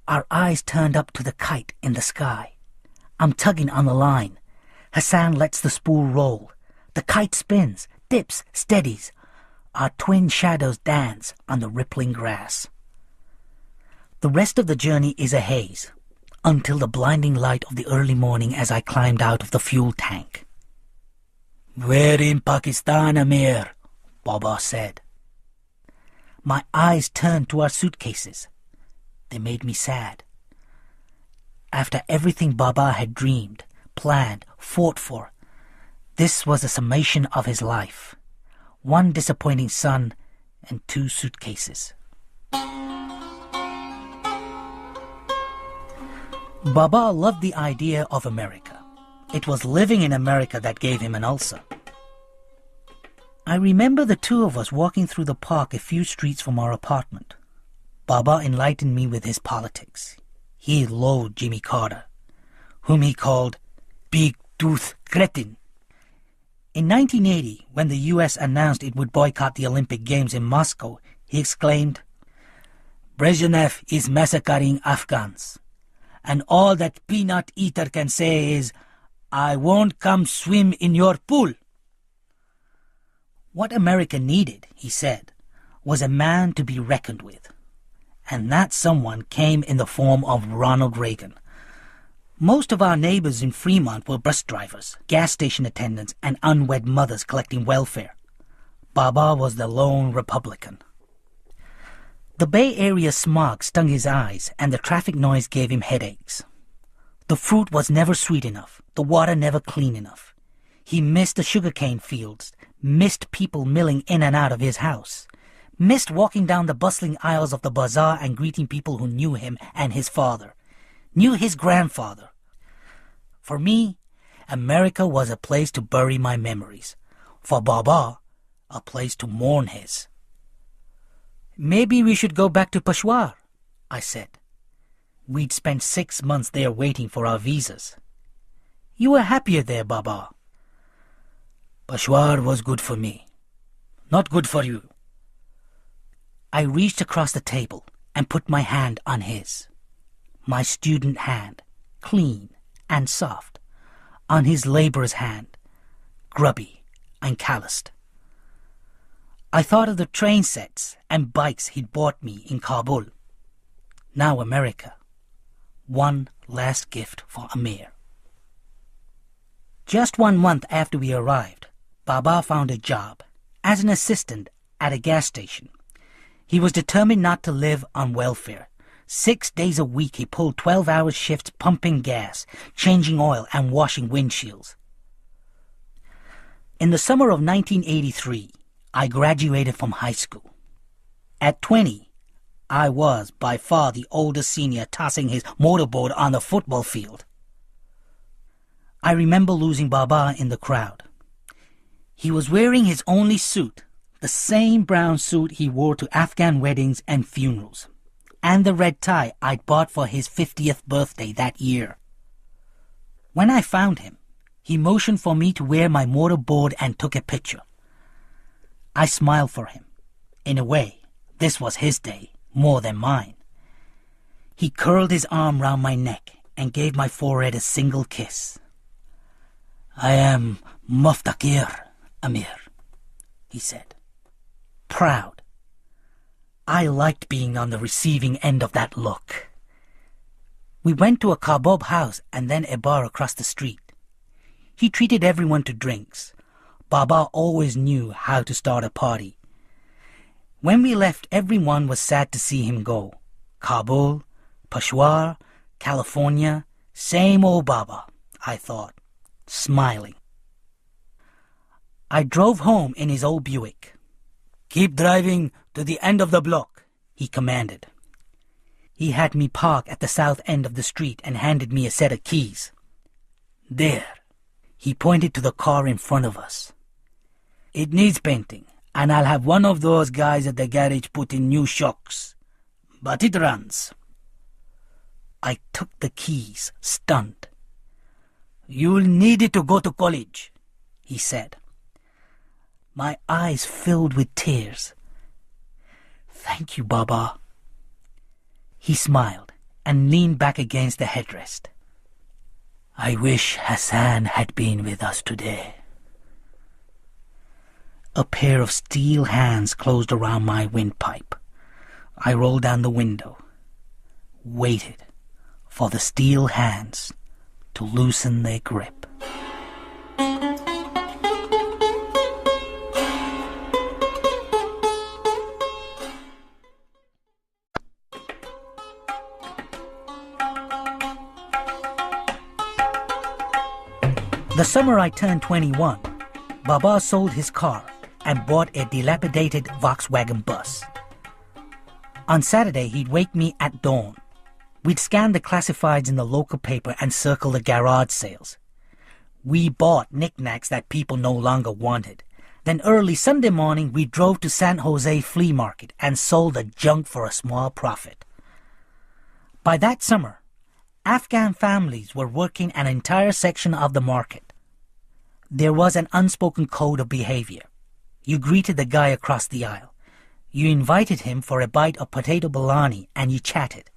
[SPEAKER 1] Our eyes turned up to the kite in the sky. I'm tugging on the line. Hassan lets the spool roll. The kite spins, dips, steadies. Our twin shadows dance on the rippling grass. The rest of the journey is a haze, until the blinding light of the early morning as I climbed out of the fuel tank. "We're in Pakistan, Amir," Baba said. My eyes turned to our suitcases. They made me sad. After everything Baba had dreamed, planned, fought for, this was a summation of his life. 1 disappointing son and 2 suitcases. Baba loved the idea of America. It was living in America that gave him an ulcer. I remember the two of us walking through the park a few streets from our apartment. Baba enlightened me with his politics. He loathed Jimmy Carter, whom he called Big Tooth Cretin. In 1980, when the U.S. announced it would boycott the Olympic Games in Moscow, he exclaimed, "Brezhnev is massacring Afghans, and all that peanut eater can say is, 'I won't come swim in your pool.'" What America needed, he said, was a man to be reckoned with. And that someone came in the form of Ronald Reagan. Most of our neighbors in Fremont were bus drivers, gas station attendants, and unwed mothers collecting welfare. Baba was the lone Republican. The Bay Area smog stung his eyes, and the traffic noise gave him headaches. The fruit was never sweet enough, the water never clean enough. He missed the sugarcane fields, missed people milling in and out of his house, missed walking down the bustling aisles of the bazaar and greeting people who knew him and his father, knew his grandfather. For me, America was a place to bury my memories. For Baba, a place to mourn his. "Maybe we should go back to Peshawar," I said. We'd spent 6 months there waiting for our visas. "You were happier there, Baba." "Peshawar was good for me. Not good for you." I reached across the table and put my hand on his. My student hand, clean and soft, on his laborer's hand, grubby and calloused. I thought of the train sets and bikes he'd bought me in Kabul. Now America. One last gift for Amir. Just 1 month after we arrived, Baba found a job as an assistant at a gas station. He was determined not to live on welfare. 6 days a week he pulled 12-hour shifts pumping gas, changing oil, and washing windshields. In the summer of 1983, I graduated from high school. At 20, I was by far the oldest senior tossing his motorboard on the football field. I remember losing Baba in the crowd. He was wearing his only suit, the same brown suit he wore to Afghan weddings and funerals, and the red tie I'd bought for his 50th birthday that year. When I found him, he motioned for me to wear my motorboard and took a picture. I smiled for him. In a way, this was his day, more than mine. He curled his arm round my neck and gave my forehead a single kiss. "I am Muftakir, Amir," he said. Proud. I liked being on the receiving end of that look. We went to a kabob house and then a bar across the street. He treated everyone to drinks. Baba always knew how to start a party. When we left, everyone was sad to see him go. Kabul, Peshawar, California, same old Baba, I thought, smiling. I drove home in his old Buick. "Keep driving to the end of the block," he commanded. He had me park at the south end of the street and handed me a set of keys. "There," he pointed to the car in front of us. "It needs painting, and I'll have one of those guys at the garage put in new shocks. But it runs." I took the keys, stunned. "You'll need it to go to college," he said. My eyes filled with tears. "Thank you, Baba." He smiled and leaned back against the headrest. "I wish Hassan had been with us today." A pair of steel hands closed around my windpipe. I rolled down the window, waited for the steel hands to loosen their grip. The summer I turned 21, Baba sold his car and bought a dilapidated Volkswagen bus. On Saturday, he'd wake me at dawn. We'd scan the classifieds in the local paper and circle the garage sales. We bought knickknacks that people no longer wanted. Then early Sunday morning, we drove to San Jose flea market and sold the junk for a small profit. By that summer, Afghan families were working an entire section of the market. There was an unspoken code of behavior. You greeted the guy across the aisle. You invited him for a bite of potato bologna and you chatted.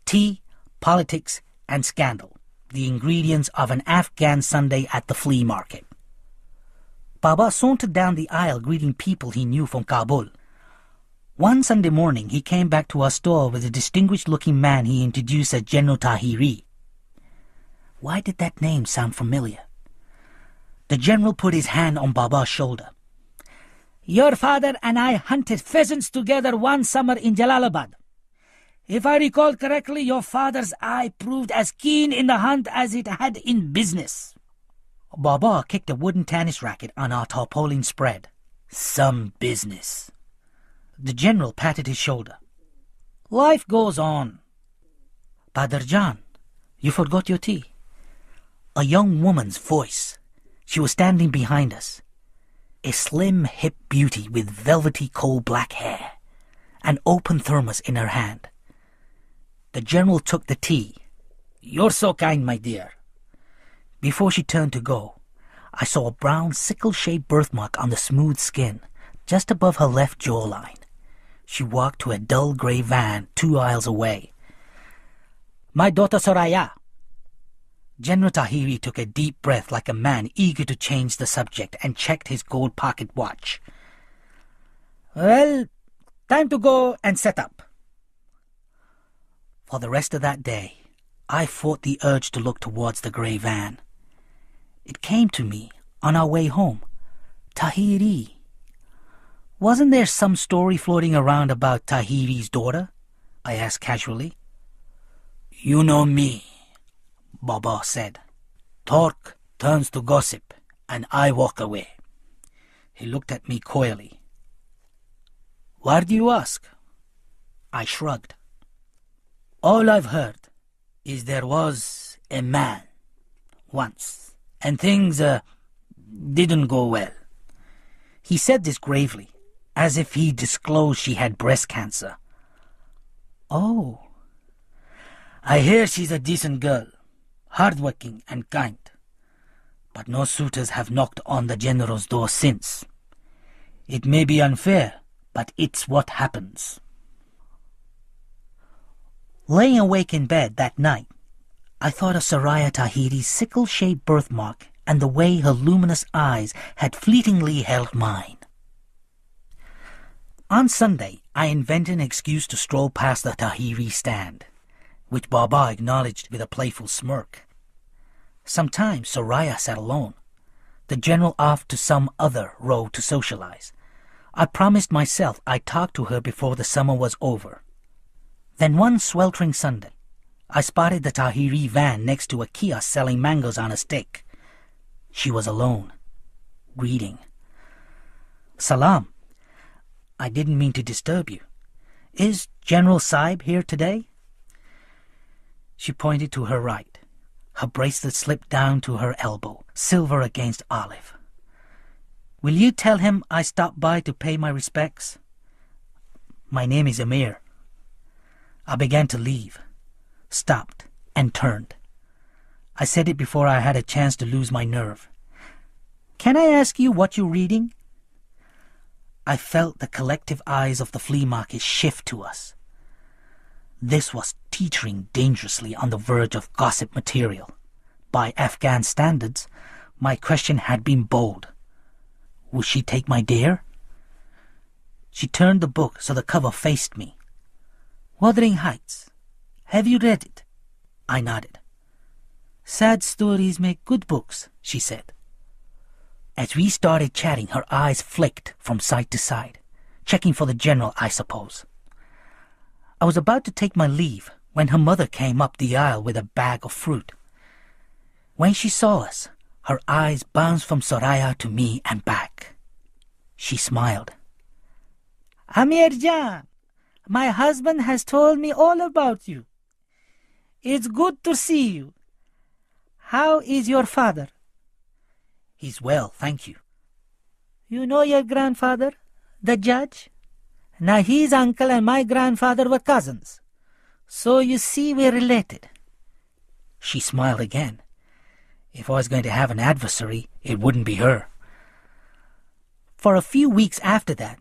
[SPEAKER 1] Tea, politics, and scandal, the ingredients of an Afghan Sunday at the flea market. Baba sauntered down the aisle greeting people he knew from Kabul. One Sunday morning, he came back to our store with a distinguished-looking man he introduced as General Tahiri. Why did that name sound familiar? The general put his hand on Baba's shoulder. Your father and I hunted pheasants together one summer in Jalalabad. If I recall correctly, your father's eye proved as keen in the hunt as it had in business. Baba kicked a wooden tennis racket on our tarpaulin spread. Some business. The general patted his shoulder. Life goes on. Badarjan, you forgot your tea. A young woman's voice. She was standing behind us. A slim, hip beauty with velvety coal-black hair. An open thermos in her hand. The general took the tea. You're so kind, my dear. Before she turned to go, I saw a brown sickle-shaped birthmark on the smooth skin, just above her left jawline. She walked to a dull grey van 2 aisles away. My daughter Soraya. General Tahiri took a deep breath like a man eager to change the subject and checked his gold pocket watch. Well, time to go and set up. For the rest of that day, I fought the urge to look towards the grey van. It came to me on our way home. Tahiri. Wasn't there some story floating around about Tahiri's daughter? I asked casually. You know me, Baba said. Talk turns to gossip, and I walk away. He looked at me coyly. Why do you ask? I shrugged. All I've heard is there was a man once, and things didn't go well. He said this gravely, as if he disclosed she had breast cancer. Oh. I hear she's a decent girl, hardworking and kind. But no suitors have knocked on the general's door since. It may be unfair, but it's what happens. Laying awake in bed that night, I thought of Soraya Tahiri's sickle-shaped birthmark and the way her luminous eyes had fleetingly held mine. On Sunday, I invented an excuse to stroll past the Tahiri stand, which Baba acknowledged with a playful smirk. Sometimes Soraya sat alone, the general off to some other road to socialize. I promised myself I'd talk to her before the summer was over. Then one sweltering Sunday, I spotted the Tahiri van next to a kiosk selling mangoes on a stick. She was alone, reading. Salam. I didn't mean to disturb you. Is General Saib here today? She pointed to her right. Her bracelet slipped down to her elbow, silver against olive. Will you tell him I stopped by to pay my respects? My name is Amir. I began to leave, stopped, and turned. I said it before I had a chance to lose my nerve. Can I ask you what you're reading? I felt the collective eyes of the flea market shift to us. This was teetering dangerously on the verge of gossip material. By Afghan standards, my question had been bold. Would she take my dare? She turned the book so the cover faced me. Wuthering Heights. Have you read it? I nodded. Sad stories make good books, she said. As we started chatting, her eyes flicked from side to side, checking for the general, I suppose. I was about to take my leave when her mother came up the aisle with a bag of fruit. When she saw us, her eyes bounced from Soraya to me and back. She smiled. Amir Jan, my husband has told me all about you. It's good to see you. How is your father? He's well, thank you. You know your grandfather, the judge? Now his uncle and my grandfather were cousins. So you see we're related. She smiled again. If I was going to have an adversary, it wouldn't be her. For a few weeks after that,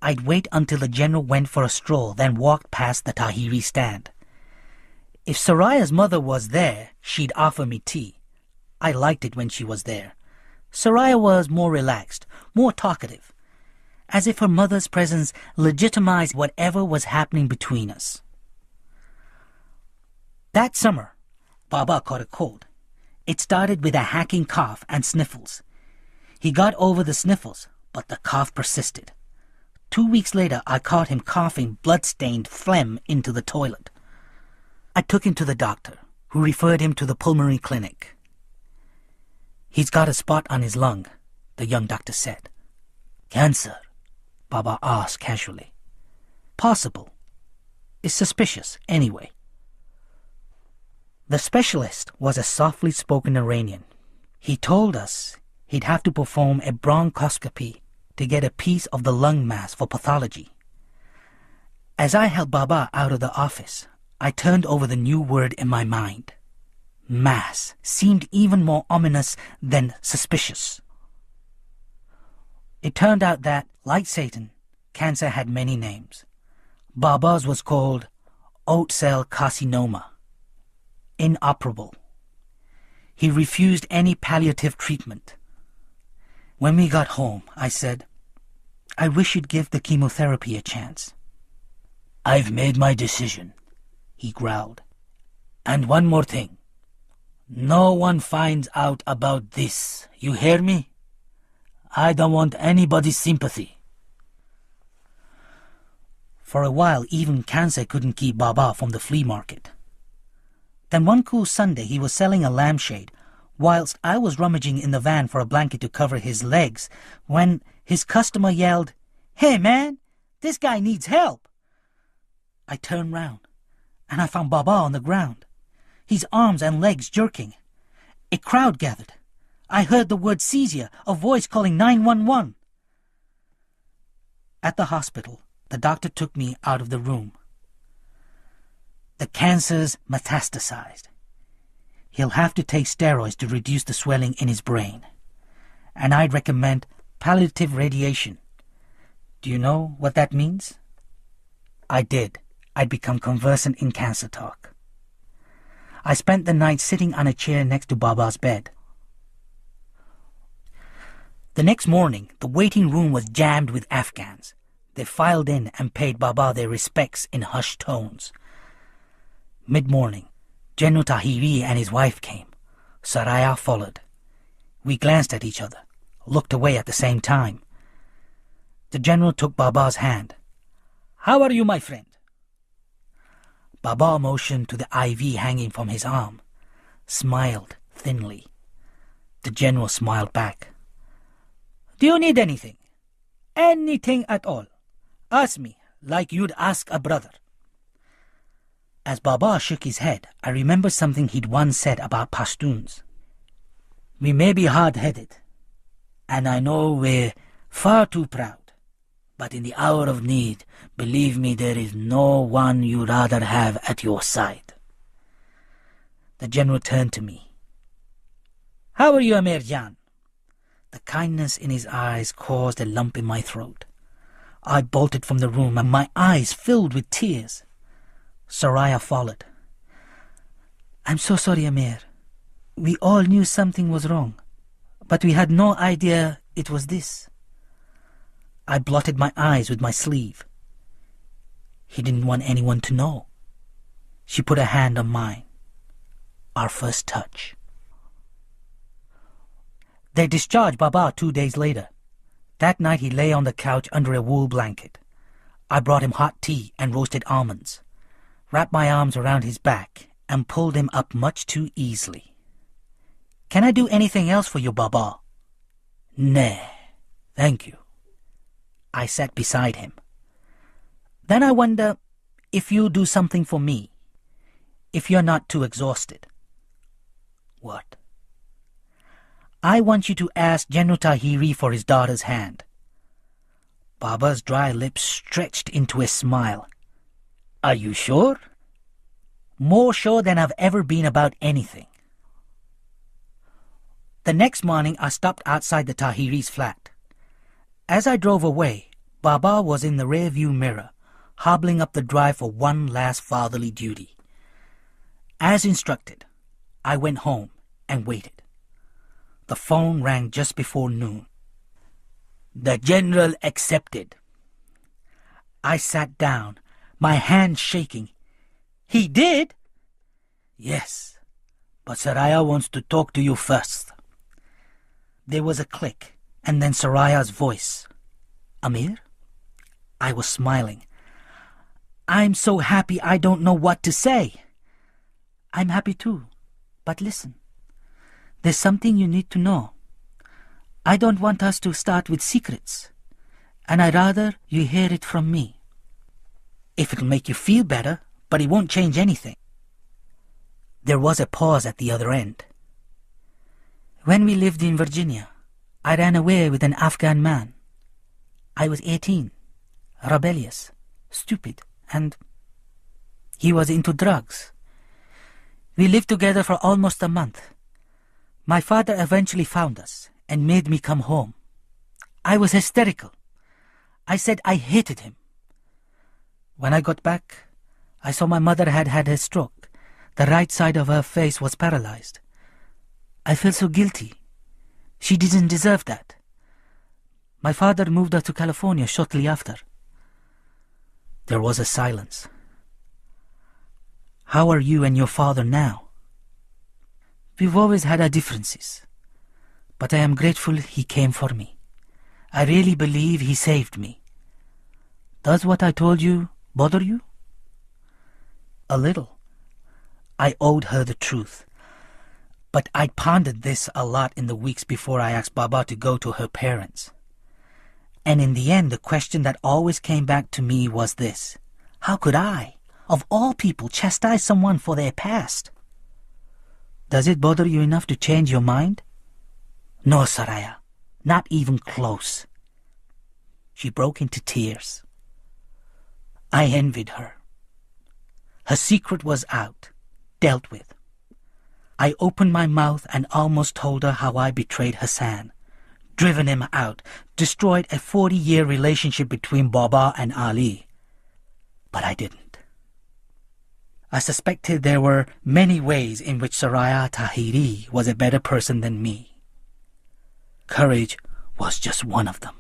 [SPEAKER 1] I'd wait until the general went for a stroll, then walked past the Tahiri stand. If Soraya's mother was there, she'd offer me tea. I liked it when she was there. Soraya was more relaxed, more talkative, as if her mother's presence legitimized whatever was happening between us. That summer, Baba caught a cold. It started with a hacking cough and sniffles. He got over the sniffles, but the cough persisted. 2 weeks later, I caught him coughing blood-stained phlegm into the toilet. I took him to the doctor, who referred him to the pulmonary clinic. He's got a spot on his lung, the young doctor said. Cancer? Baba asked casually. Possible. It's suspicious, anyway. The specialist was a softly spoken Iranian. He told us he'd have to perform a bronchoscopy to get a piece of the lung mass for pathology. As I helped Baba out of the office, I turned over the new word in my mind. Mass seemed even more ominous than suspicious. It turned out that, like Satan, cancer had many names. Baba's was called oat cell carcinoma. Inoperable. He refused any palliative treatment. When we got home, I said, I wish you'd give the chemotherapy a chance. I've made my decision, he growled. And one more thing. No one finds out about this. You hear me? I don't want anybody's sympathy. For a while, even cancer couldn't keep Baba from the flea market. Then one cool Sunday, he was selling a lampshade, whilst I was rummaging in the van for a blanket to cover his legs, when his customer yelled, Hey man, this guy needs help. I turned round, and I found Baba on the ground, his arms and legs jerking. A crowd gathered. I heard the word seizure, a voice calling 911. At the hospital, the doctor took me out of the room. The cancer's metastasized. He'll have to take steroids to reduce the swelling in his brain. And I'd recommend palliative radiation. Do you know what that means? I did. I'd become conversant in cancer talk. I spent the night sitting on a chair next to Baba's bed. The next morning, the waiting room was jammed with Afghans. They filed in and paid Baba their respects in hushed tones. Mid-morning, General Tahiri and his wife came. Soraya followed. We glanced at each other, looked away at the same time. The general took Baba's hand. How are you, my friend? Baba motioned to the IV hanging from his arm, smiled thinly. The general smiled back. Do you need anything? Anything at all. Ask me, like you'd ask a brother. As Baba shook his head, I remembered something he'd once said about Pashtuns. We may be hard-headed, and I know we're far too proud, but in the hour of need, believe me, there is no one you'd rather have at your side. The general turned to me. How are you, Amir Jan? The kindness in his eyes caused a lump in my throat. I bolted from the room, and my eyes filled with tears. Soraya followed. I'm so sorry, Amir. We all knew something was wrong, but we had no idea it was this. I blotted my eyes with my sleeve. He didn't want anyone to know. She put a hand on mine. Our first touch. They discharged Baba 2 days later. That night he lay on the couch under a wool blanket. I brought him hot tea and roasted almonds, wrapped my arms around his back, and pulled him up much too easily. Can I do anything else for you, Baba? Nah, thank you. I sat beside him. Then I wonder if you'll do something for me, if you're not too exhausted. What? I want you to ask General Tahiri for his daughter's hand. Baba's dry lips stretched into a smile. Are you sure? More sure than I've ever been about anything. The next morning, I stopped outside the Tahiri's flat. As I drove away, Baba was in the rearview mirror, hobbling up the drive for one last fatherly duty. As instructed, I went home and waited. The phone rang just before noon. The general accepted. I sat down, my hand shaking. He did? Yes, but Saraya wants to talk to you first. There was a click, and then Saraya's voice. Amir? I was smiling. I'm so happy I don't know what to say. I'm happy too, but listen. There's something you need to know. I don't want us to start with secrets, and I'd rather you hear it from me. If it'll make you feel better, but it won't change anything. There was a pause at the other end. When we lived in Virginia, I ran away with an Afghan man. I was 18, rebellious, stupid, and he was into drugs. We lived together for almost a month. My father eventually found us and made me come home. I was hysterical. I said I hated him. When I got back, I saw my mother had had a stroke. The right side of her face was paralyzed. I felt so guilty. She didn't deserve that. My father moved her to California shortly after. There was a silence. How are you and your father now? We've always had our differences, but I am grateful he came for me. I really believe he saved me. Does what I told you bother you? A little. I owed her the truth. But I'd pondered this a lot in the weeks before I asked Baba to go to her parents. And in the end, the question that always came back to me was this. How could I, of all people, chastise someone for their past? Does it bother you enough to change your mind? No, Saraya, not even close. She broke into tears. I envied her. Her secret was out, dealt with. I opened my mouth and almost told her how I betrayed Hassan, driven him out, destroyed a 40-year relationship between Baba and Ali. But I didn't. I suspected there were many ways in which Saraya Tahiri was a better person than me. Courage was just one of them.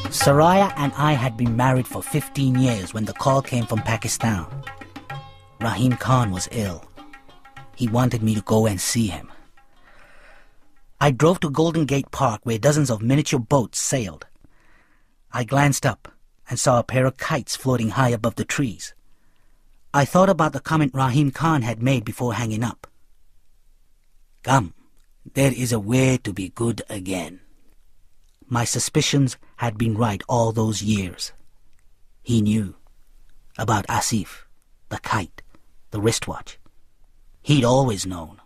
[SPEAKER 1] Saraya and I had been married for 15 years when the call came from Pakistan. Rahim Khan was ill. He wanted me to go and see him. I drove to Golden Gate Park where dozens of miniature boats sailed. I glanced up and saw a pair of kites floating high above the trees. I thought about the comment Rahim Khan had made before hanging up. Come, there is a way to be good again. My suspicions had been right all those years. He knew about Asif, the kite, the wristwatch. He'd always known.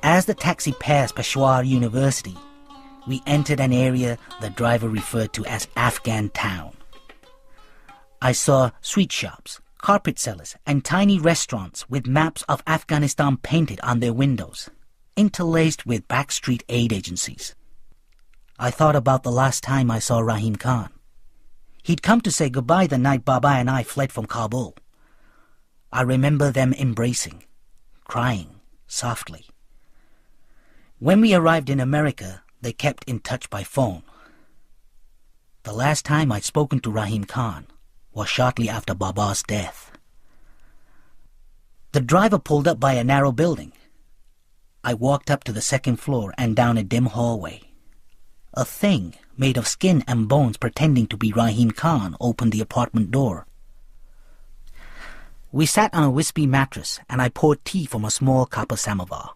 [SPEAKER 1] As the taxi passed Peshawar University, we entered an area the driver referred to as Afghan Town. I saw sweet shops, carpet sellers, and tiny restaurants with maps of Afghanistan painted on their windows, interlaced with backstreet aid agencies. I thought about the last time I saw Rahim Khan. He'd come to say goodbye the night Baba and I fled from Kabul. I remember them embracing, crying softly. When we arrived in America, they kept in touch by phone. The last time I'd spoken to Rahim Khan was shortly after Baba's death. The driver pulled up by a narrow building. I walked up to the second floor and down a dim hallway. A thing made of skin and bones pretending to be Rahim Khan opened the apartment door. We sat on a wispy mattress, and I poured tea from a small copper samovar.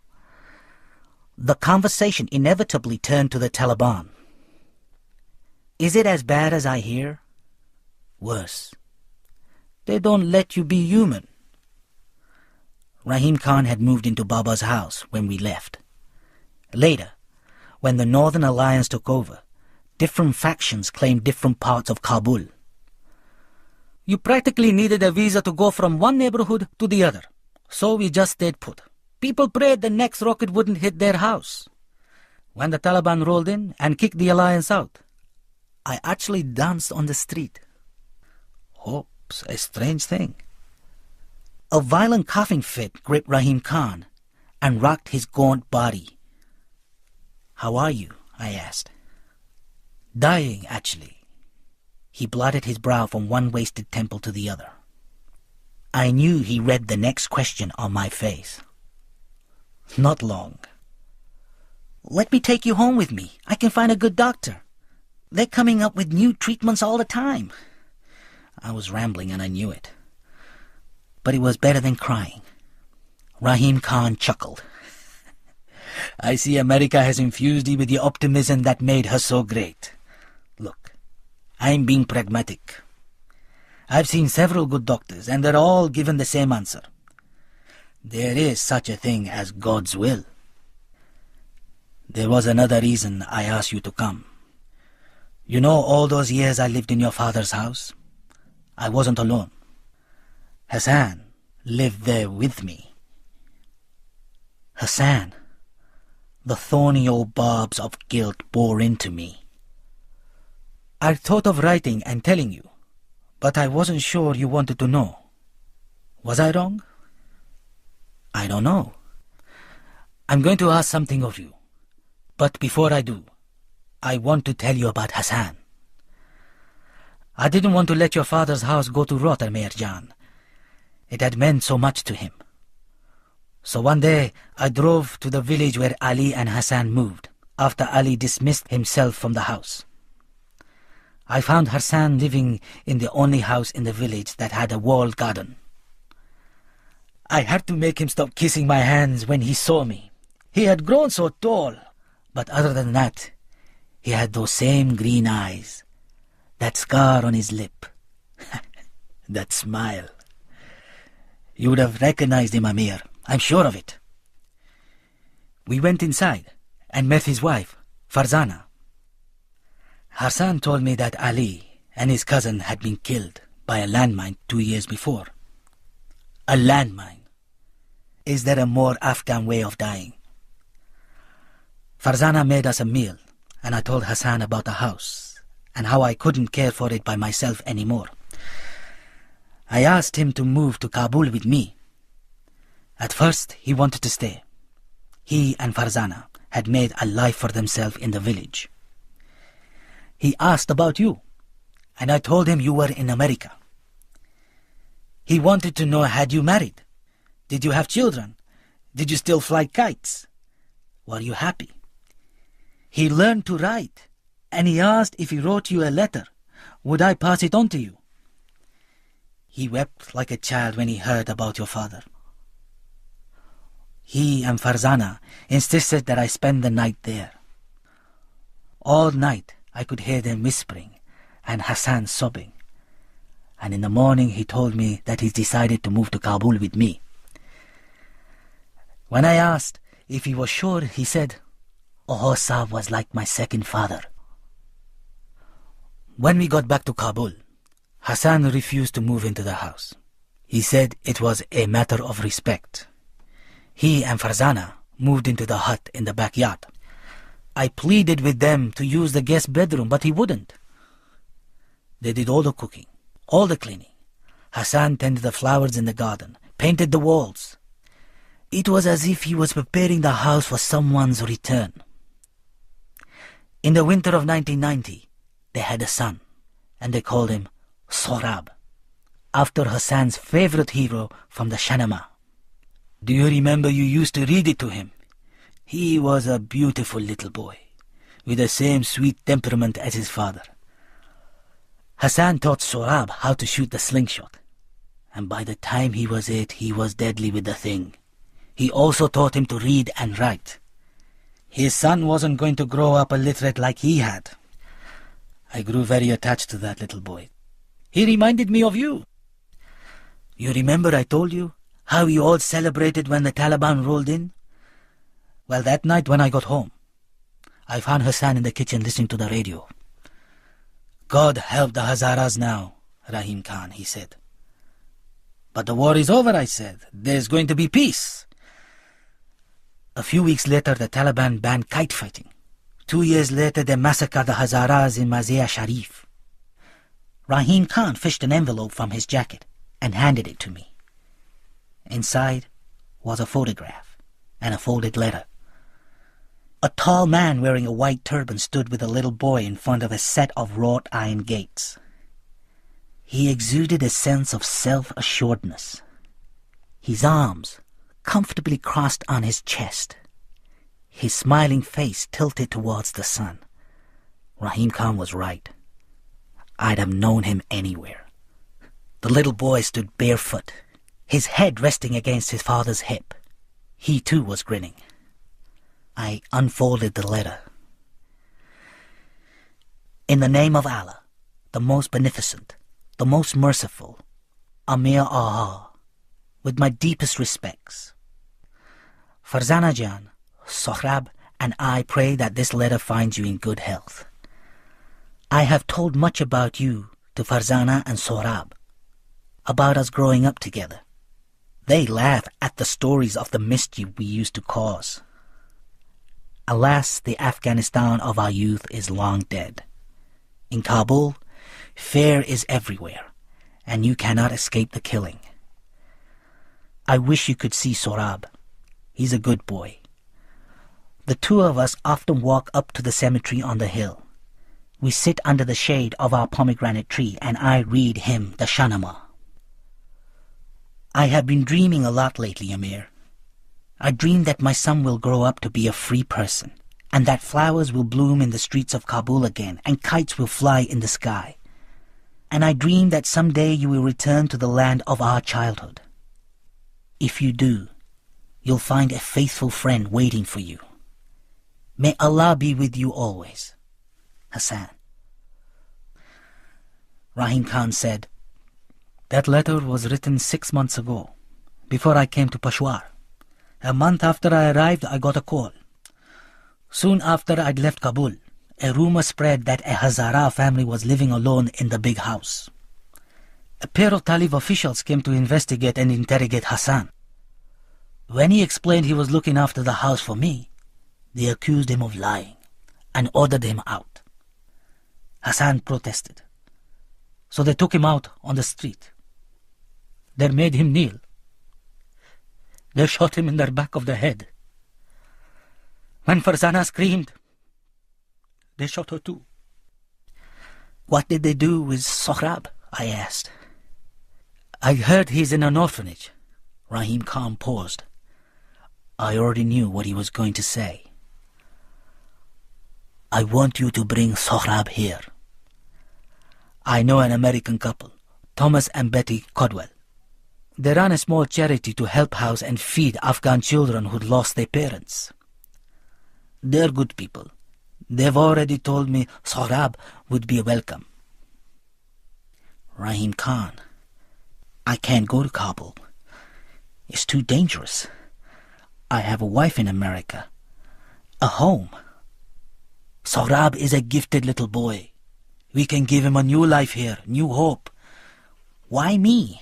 [SPEAKER 1] The conversation inevitably turned to the Taliban. Is it as bad as I hear? Worse. They don't let you be human. Rahim Khan had moved into Baba's house when we left. Later, when the Northern Alliance took over, different factions claimed different parts of Kabul. You practically needed a visa to go from one neighborhood to the other, so we just stayed put. People prayed the next rocket wouldn't hit their house. When the Taliban rolled in and kicked the alliance out, I actually danced on the street. Hope's a strange thing. A violent coughing fit gripped Rahim Khan and rocked his gaunt body. How are you? I asked. Dying, actually. He blotted his brow from one wasted temple to the other. I knew he read the next question on my face. Not long. Let me take you home with me. I can find a good doctor. They're coming up with new treatments all the time. I was rambling and I knew it. But it was better than crying. Rahim Khan chuckled. I see America has infused you with the optimism that made her so great. Look, I'm being pragmatic. I've seen several good doctors, and they're all given the same answer. There is such a thing as God's will. There was another reason I asked you to come. You know, all those years I lived in your father's house, I wasn't alone. Hassan lived there with me. Hassan, the thorny old barbs of guilt bore into me. I thought of writing and telling you, but I wasn't sure you wanted to know. Was I wrong? I don't know. I'm going to ask something of you. But before I do, I want to tell you about Hassan. I didn't want to let your father's house go to rot, Amir Jan. It had meant so much to him. So one day, I drove to the village where Ali and Hassan moved, after Ali dismissed himself from the house. I found Hassan living in the only house in the village that had a walled garden. I had to make him stop kissing my hands when he saw me. He had grown so tall, but other than that, he had those same green eyes, that scar on his lip, that smile. You would have recognized him, Amir. I'm sure of it. We went inside and met his wife, Farzana. Hassan told me that Ali and his cousin had been killed by a landmine 2 years before. A landmine. Is there a more Afghan way of dying? Farzana made us a meal, and I told Hassan about the house and how I couldn't care for it by myself anymore. I asked him to move to Kabul with me. At first, he wanted to stay. He and Farzana had made a life for themselves in the village. He asked about you, and I told him you were in America. He wanted to know, had you married? Did you have children? Did you still fly kites? Were you happy? He learned to write, and he asked if he wrote you a letter, would I pass it on to you? He wept like a child when he heard about your father. He and Farzana insisted that I spend the night there. All night I could hear them whispering and Hassan sobbing. And in the morning he told me that he decided to move to Kabul with me. When I asked if he was sure, he said, Ohosab was like my second father. When we got back to Kabul, Hassan refused to move into the house. He said it was a matter of respect. He and Farzana moved into the hut in the backyard. I pleaded with them to use the guest bedroom, but he wouldn't. They did all the cooking, all the cleaning. Hassan tended the flowers in the garden, painted the walls. It was as if he was preparing the house for someone's return. In the winter of 1990, they had a son, and they called him Sohrab, after Hassan's favorite hero from the Shahnameh. Do you remember you used to read it to him? He was a beautiful little boy, with the same sweet temperament as his father. Hassan taught Sohrab how to shoot the slingshot, and by the time he was 8, he was deadly with the thing. He also taught him to read and write. His son wasn't going to grow up illiterate like he had. I grew very attached to that little boy. He reminded me of you. You remember I told you how you all celebrated when the Taliban rolled in? Well, that night when I got home, I found Hassan in the kitchen listening to the radio. God help the Hazaras now, Rahim Khan, he said. But the war is over, I said. There's going to be peace. A few weeks later, the Taliban banned kite fighting. 2 years later, they massacred the Hazaras in Mazar Sharif. Rahim Khan fished an envelope from his jacket and handed it to me. Inside was a photograph and a folded letter. A tall man wearing a white turban stood with a little boy in front of a set of wrought iron gates. He exuded a sense of self-assuredness. His arms comfortably crossed on his chest, his smiling face tilted towards the sun. Rahim Khan was right. I'd have known him anywhere. The little boy stood barefoot, his head resting against his father's hip. He too was grinning. I unfolded the letter. In the name of Allah, the most beneficent, the most merciful, Amir Aha, with my deepest respects. Farzana Jan, Sohrab, and I pray that this letter finds you in good health. I have told much about you to Farzana and Sohrab, about us growing up together. They laugh at the stories of the mischief we used to cause. Alas, the Afghanistan of our youth is long dead. In Kabul, fear is everywhere, and you cannot escape the killing. I wish you could see Sohrab. He's a good boy. The two of us often walk up to the cemetery on the hill. We sit under the shade of our pomegranate tree, and I read him the Shahnameh. I have been dreaming a lot lately, Amir. I dream that my son will grow up to be a free person, and that flowers will bloom in the streets of Kabul again, and kites will fly in the sky. And I dream that someday you will return to the land of our childhood. If you do, you'll find a faithful friend waiting for you. May Allah be with you always. Hassan. Rahim Khan said, that letter was written 6 months ago, before I came to Peshawar. A month after I arrived, I got a call. Soon after I'd left Kabul, a rumor spread that a Hazara family was living alone in the big house. A pair of Talib officials came to investigate and interrogate Hassan. When he explained he was looking after the house for me, they accused him of lying and ordered him out. Hassan protested, so they took him out on the street. They made him kneel. They shot him in the back of the head. When Farzana screamed, they shot her too. What did they do with Sohrab? I asked. I heard he's in an orphanage. Rahim Khan paused. I already knew what he was going to say. I want you to bring Sohrab here. I know an American couple, Thomas and Betty Codwell. They run a small charity to help house and feed Afghan children who'd lost their parents. They're good people. They've already told me Sohrab would be welcome. Rahim Khan, I can't go to Kabul. It's too dangerous. I have a wife in America, a home. Sohrab is a gifted little boy. We can give him a new life here, new hope. Why me?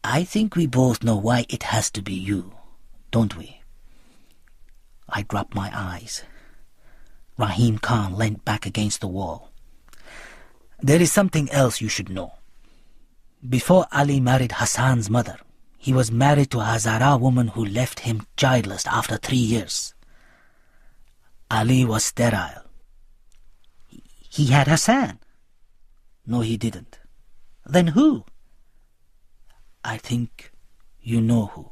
[SPEAKER 1] I think we both know why it has to be you, don't we? I dropped my eyes. Rahim Khan leant back against the wall. There is something else you should know. Before Ali married Hassan's mother, he was married to a Hazara woman who left him childless after 3 years. Ali was sterile. He had Hassan. No, he didn't. Then who? I think you know who.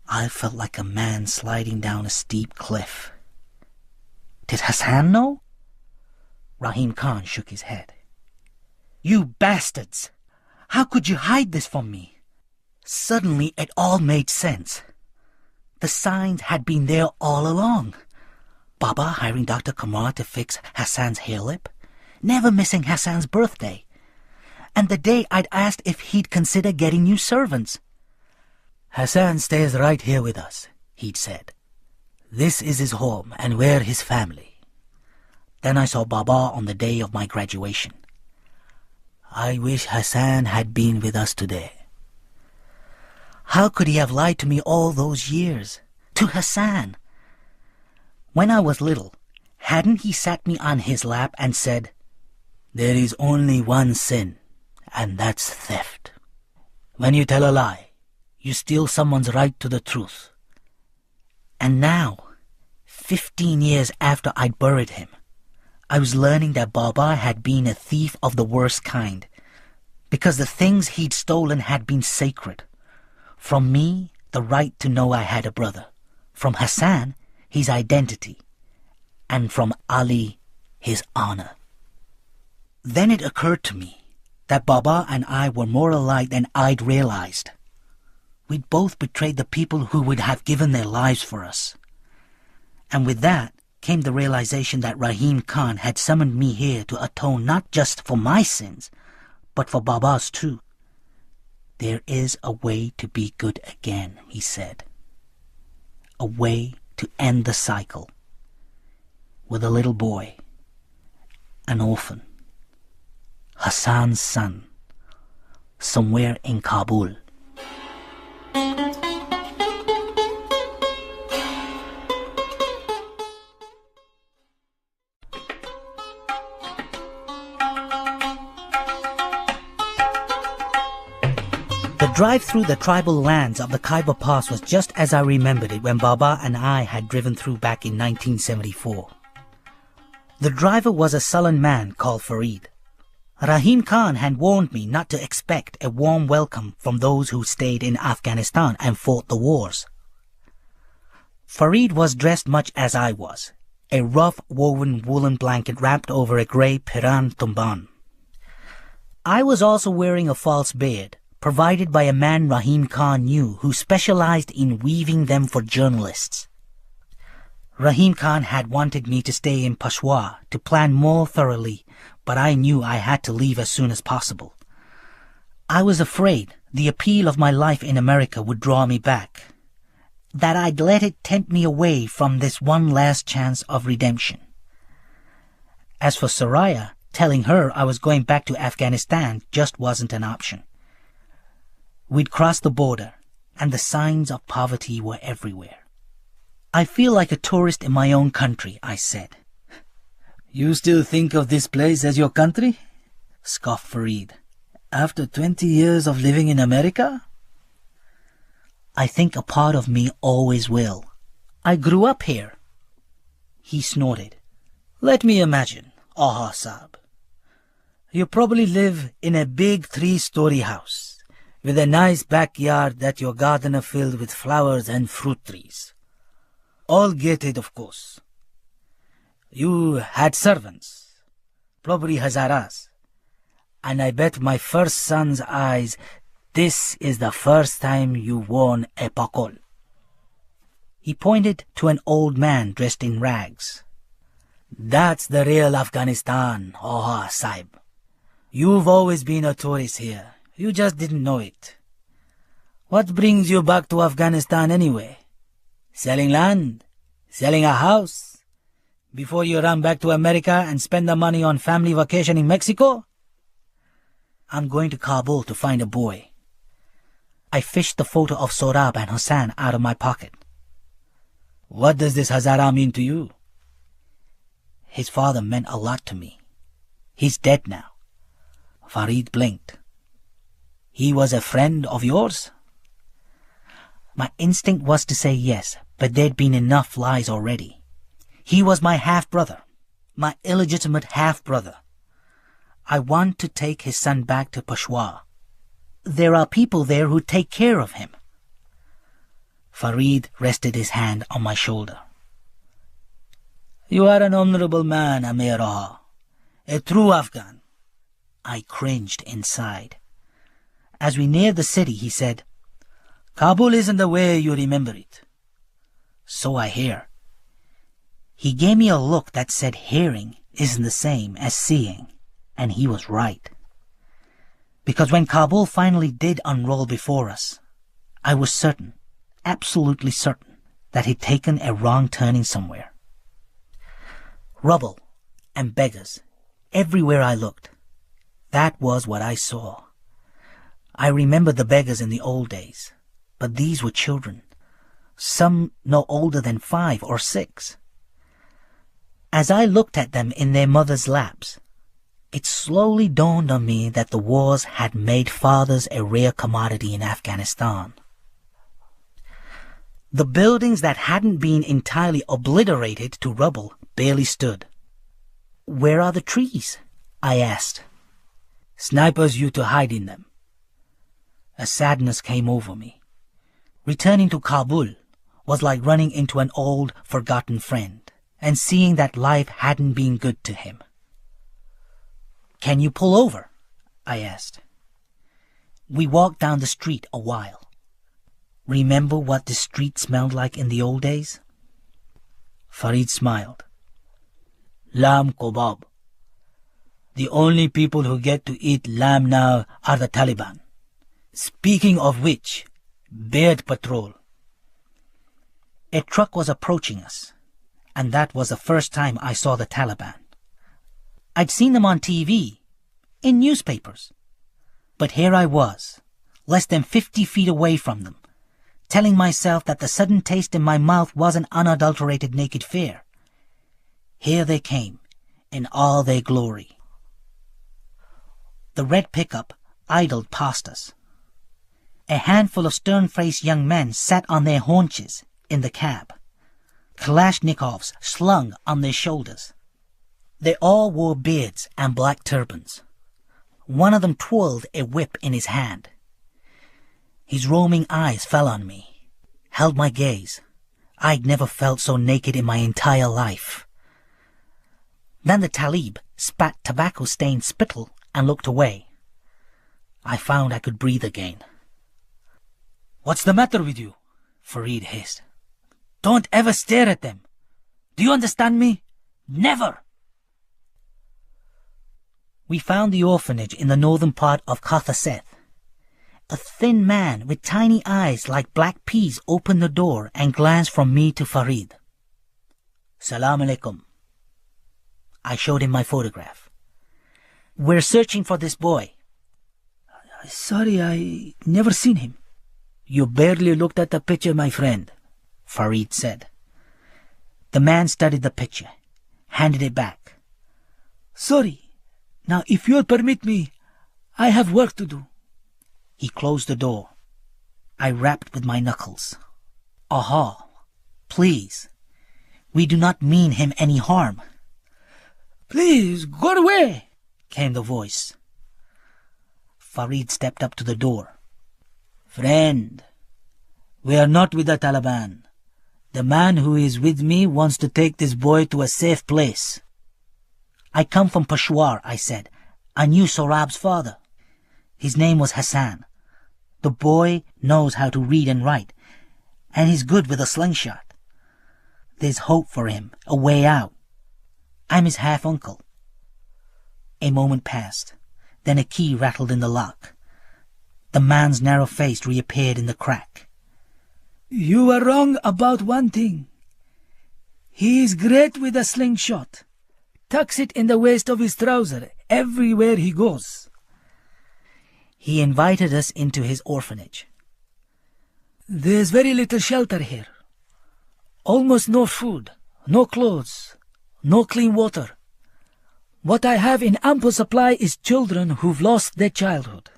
[SPEAKER 1] I felt like a man sliding down a steep cliff. Did Hassan know? Rahim Khan shook his head. You bastards! How could you hide this from me? Suddenly, it all made sense. The signs had been there all along. Baba hiring Dr. Kamar to fix Hassan's hair lip, never missing Hassan's birthday, and the day I'd asked if he'd consider getting new servants. "Hassan stays right here with us," he'd said. "This is his home, and we're his family." Then I saw Baba on the day of my graduation. I wish Hassan had been with us today. How could he have lied to me all those years? To Hassan? When I was little, hadn't he sat me on his lap and said, "There is only one sin, and that's theft. When you tell a lie, you steal someone's right to the truth." And now, 15 years after I'd buried him, I was learning that Baba had been a thief of the worst kind, because the things he'd stolen had been sacred. From me, the right to know I had a brother. From Hassan, his identity. And from Ali, his honor. Then it occurred to me that Baba and I were more alike than I'd realized. We'd both betrayed the people who would have given their lives for us. And with that came the realization that Rahim Khan had summoned me here to atone not just for my sins, but for Baba's too. "There is a way to be good again," he said. A way to end the cycle. With a little boy, an orphan, Hassan's son, somewhere in Kabul. The drive through the tribal lands of the Khyber Pass was just as I remembered it when Baba and I had driven through back in 1974. The driver was a sullen man called Farid. Rahim Khan had warned me not to expect a warm welcome from those who stayed in Afghanistan and fought the wars. Farid was dressed much as I was, a rough woven woolen blanket wrapped over a grey Piran tumban. I was also wearing a false beard, provided by a man Rahim Khan knew who specialized in weaving them for journalists. Rahim Khan had wanted me to stay in Peshawar to plan more thoroughly, but I knew I had to leave as soon as possible. I was afraid the appeal of my life in America would draw me back, that I'd let it tempt me away from this one last chance of redemption. As for Soraya, telling her I was going back to Afghanistan just wasn't an option. We'd crossed the border, and the signs of poverty were everywhere. "I feel like a tourist in my own country," I said. "You still think of this place as your country?" scoffed Farid. "After 20 years of living in America?" "I think a part of me always will. I grew up here." He snorted. "Let me imagine, Aha Saab. You probably live in a big 3-story house, with a nice backyard that your gardener filled with flowers and fruit trees. All gated, of course. You had servants, probably Hazaras, and I bet my first son's eyes this is the first time you worn a pakol." He pointed to an old man dressed in rags. "That's the real Afghanistan, Aha Saib. You've always been a tourist here. You just didn't know it. What brings you back to Afghanistan anyway? Selling land? Selling a house? Before you run back to America and spend the money on family vacation in Mexico?" "I'm going to Kabul to find a boy." I fished the photo of Sorab and Hassan out of my pocket. "What does this Hazara mean to you?" "His father meant a lot to me. He's dead now." Farid blinked. "He was a friend of yours?" My instinct was to say yes, but there'd been enough lies already. He was my half-brother, my illegitimate half-brother. I want to take his son back to Peshawar. There are people there who take care of him. Farid rested his hand on my shoulder. "You are an honorable man, Amir Aha, a true Afghan." I cringed inside. As we neared the city, he said, "Kabul isn't the way you remember it." "So I hear." He gave me a look that said hearing isn't the same as seeing, and he was right. Because when Kabul finally did unroll before us, I was certain, absolutely certain, that he'd taken a wrong turning somewhere. Rubble and beggars everywhere I looked. That was what I saw. I remembered the beggars in the old days, but these were children, some no older than 5 or 6. As I looked at them in their mothers' laps, it slowly dawned on me that the wars had made fathers a rare commodity in Afghanistan. The buildings that hadn't been entirely obliterated to rubble barely stood. "Where are the trees?" I asked. "Snipers used to hide in them." A sadness came over me. Returning to Kabul was like running into an old, forgotten friend and seeing that life hadn't been good to him. "Can you pull over?" I asked. We walked down the street a while. "Remember what the street smelled like in the old days?" Farid smiled. "Lamb kebab. The only people who get to eat lamb now are the Taliban. Speaking of which, Beard Patrol." A truck was approaching us, and that was the first time I saw the Taliban. I'd seen them on TV, in newspapers. But here I was, less than 50 feet away from them, telling myself that the sudden taste in my mouth wasn't unadulterated naked fear. Here they came, in all their glory. The red pickup idled past us. A handful of stern-faced young men sat on their haunches in the cab, Kalashnikovs slung on their shoulders. They all wore beards and black turbans. One of them twirled a whip in his hand. His roaming eyes fell on me, held my gaze. I'd never felt so naked in my entire life. Then the Talib spat tobacco-stained spittle and looked away. I found I could breathe again. "What's the matter with you?" Farid hissed. "Don't ever stare at them. Do you understand me? Never!" We found the orphanage in the northern part of Khathaseth. A thin man with tiny eyes like black peas opened the door and glanced from me to Farid. "Salam alaikum." I showed him my photograph. "We're searching for this boy." "Sorry, I never seen him." "You barely looked at the picture, my friend," Farid said. The man studied the picture, handed it back. "Sorry. Now, if you'll permit me, I have work to do." He closed the door. I rapped with my knuckles. "Aha, please. We do not mean him any harm." "Please, go away," came the voice. Farid stepped up to the door. "Friend, we are not with the Taliban. The man who is with me wants to take this boy to a safe place." "I come from Peshawar," I said. "I knew Sorab's father. His name was Hassan. The boy knows how to read and write, and he's good with a slingshot. There's hope for him, a way out. I'm his half-uncle." A moment passed. Then a key rattled in the lock. The man's narrow face reappeared in the crack. "You are wrong about one thing. He is great with a slingshot. Tucks it in the waist of his trouser everywhere he goes." He invited us into his orphanage. "There's very little shelter here. Almost no food, no clothes, no clean water. What I have in ample supply is children who've lost their childhood.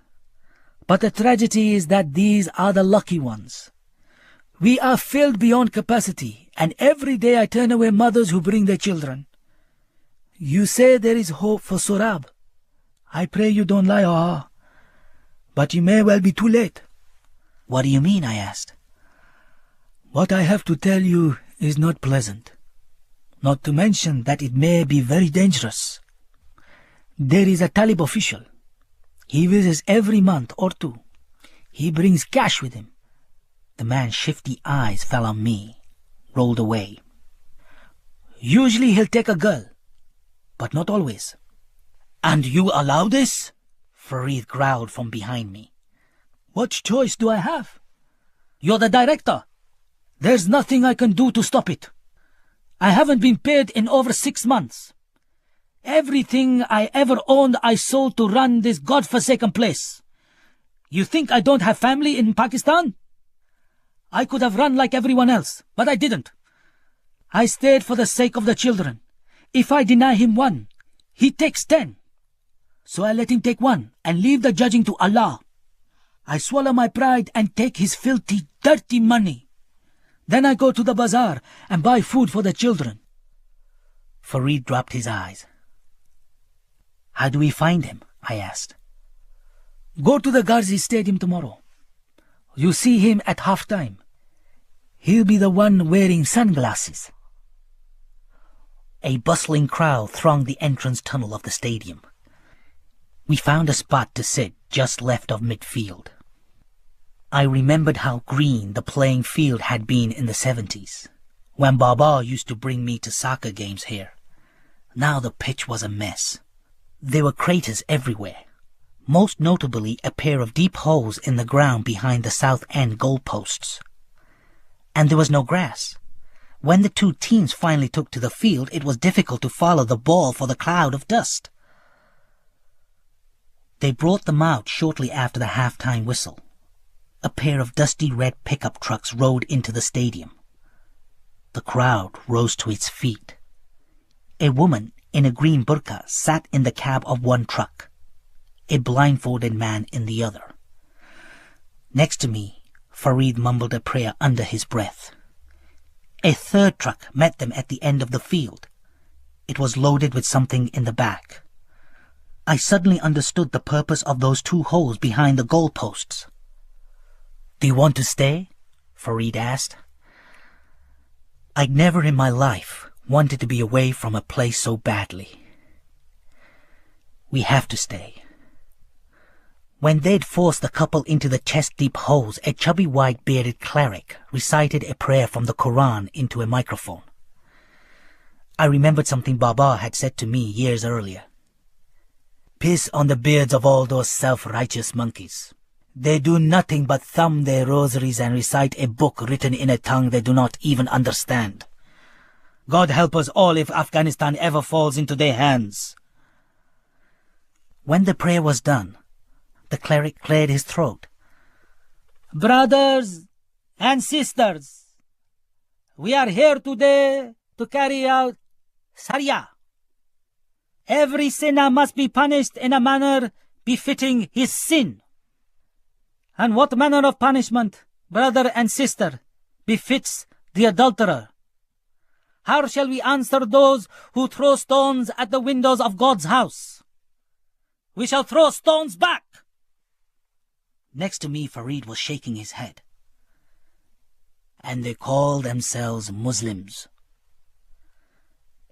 [SPEAKER 1] But the tragedy is that these are the lucky ones. We are filled beyond capacity, and every day I turn away mothers who bring their children. You say there is hope for Sorab. I pray you don't lie, but you may well be too late." "What do you mean?" I asked. "What I have to tell you is not pleasant, not to mention that it may be very dangerous. There is a Talib official. He visits every month or two He brings cash with him. The man's shifty eyes fell on me, rolled away. Usually he'll take a girl, but not always. And you allow this? Farid growled from behind me. What choice do I have? You're the director. There's nothing I can do to stop it. I haven't been paid in over 6 months. Everything I ever owned I sold to run this godforsaken place. You think I don't have family in Pakistan? I could have run like everyone else, but I didn't. I stayed for the sake of the children. If I deny him 1, he takes 10. So I let him take 1 and leave the judging to Allah. I swallow my pride and take his filthy, dirty money. Then I go to the bazaar and buy food for the children. Farid dropped his eyes. How do we find him? I asked. Go to the Ghazi Stadium tomorrow. You see him at half-time. He'll be the one wearing sunglasses. A bustling crowd thronged the entrance tunnel of the stadium. We found a spot to sit just left of midfield. I remembered how green the playing field had been in the 70s, when Baba used to bring me to soccer games here. Now the pitch was a mess. There were craters everywhere, most notably a pair of deep holes in the ground behind the south end goalposts. And there was no grass. When the 2 teams finally took to the field, it was difficult to follow the ball for the cloud of dust. They brought them out shortly after the half-time whistle. A pair of dusty red pickup trucks rode into the stadium. The crowd rose to its feet. A woman in a green burqa sat in the cab of one truck, a blindfolded man in the other. Next to me, Farid mumbled a prayer under his breath. A third truck met them at the end of the field. It was loaded with something in the back. I suddenly understood the purpose of those 2 holes behind the goalposts. Do you want to stay? Farid asked. I'd never in my life wanted to be away from a place so badly. We have to stay. When they'd forced the couple into the chest-deep holes, a chubby white-bearded cleric recited a prayer from the Quran into a microphone. I remembered something Baba had said to me years earlier. Piss on the beards of all those self-righteous monkeys. They do nothing but thumb their rosaries and recite a book written in a tongue they do not even understand. God help us all if Afghanistan ever falls into their hands. When the prayer was done, the cleric cleared his throat. Brothers and sisters, we are here today to carry out Sharia. Every sinner must be punished in a manner befitting his sin. And what manner of punishment, brother and sister, befits the adulterer? How shall we answer those who throw stones at the windows of God's house? We shall throw stones back. Next to me, Farid was shaking his head. And they call themselves Muslims.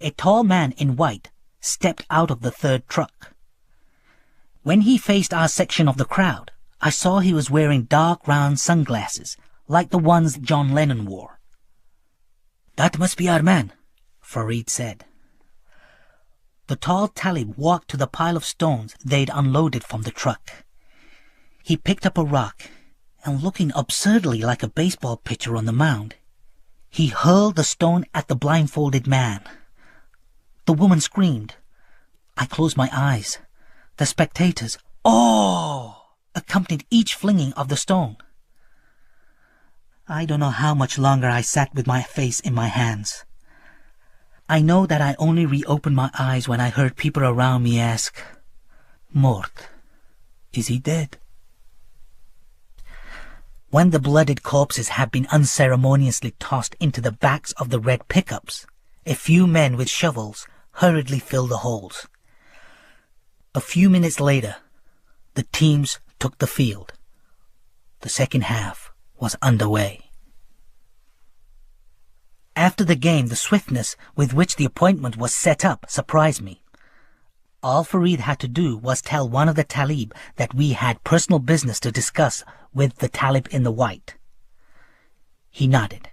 [SPEAKER 1] A tall man in white stepped out of the third truck. When he faced our section of the crowd, I saw he was wearing dark round sunglasses, like the ones John Lennon wore. That must be our man, Farid said. The tall talib walked to the pile of stones they'd unloaded from the truck. He picked up a rock, and looking absurdly like a baseball pitcher on the mound, he hurled the stone at the blindfolded man. The woman screamed. I closed my eyes. The spectators, "Oh!" accompanied each flinging of the stone. I don't know how much longer I sat with my face in my hands. I know that I only reopened my eyes when I heard people around me ask, "Mort, is he dead?" When the blooded corpses had been unceremoniously tossed into the backs of the red pickups, a few men with shovels hurriedly filled the holes. A few minutes later, the teams took the field. The second half was underway. After the game, the swiftness with which the appointment was set up surprised me. All Farid had to do was tell one of the Talib that we had personal business to discuss with the Talib in the white. He nodded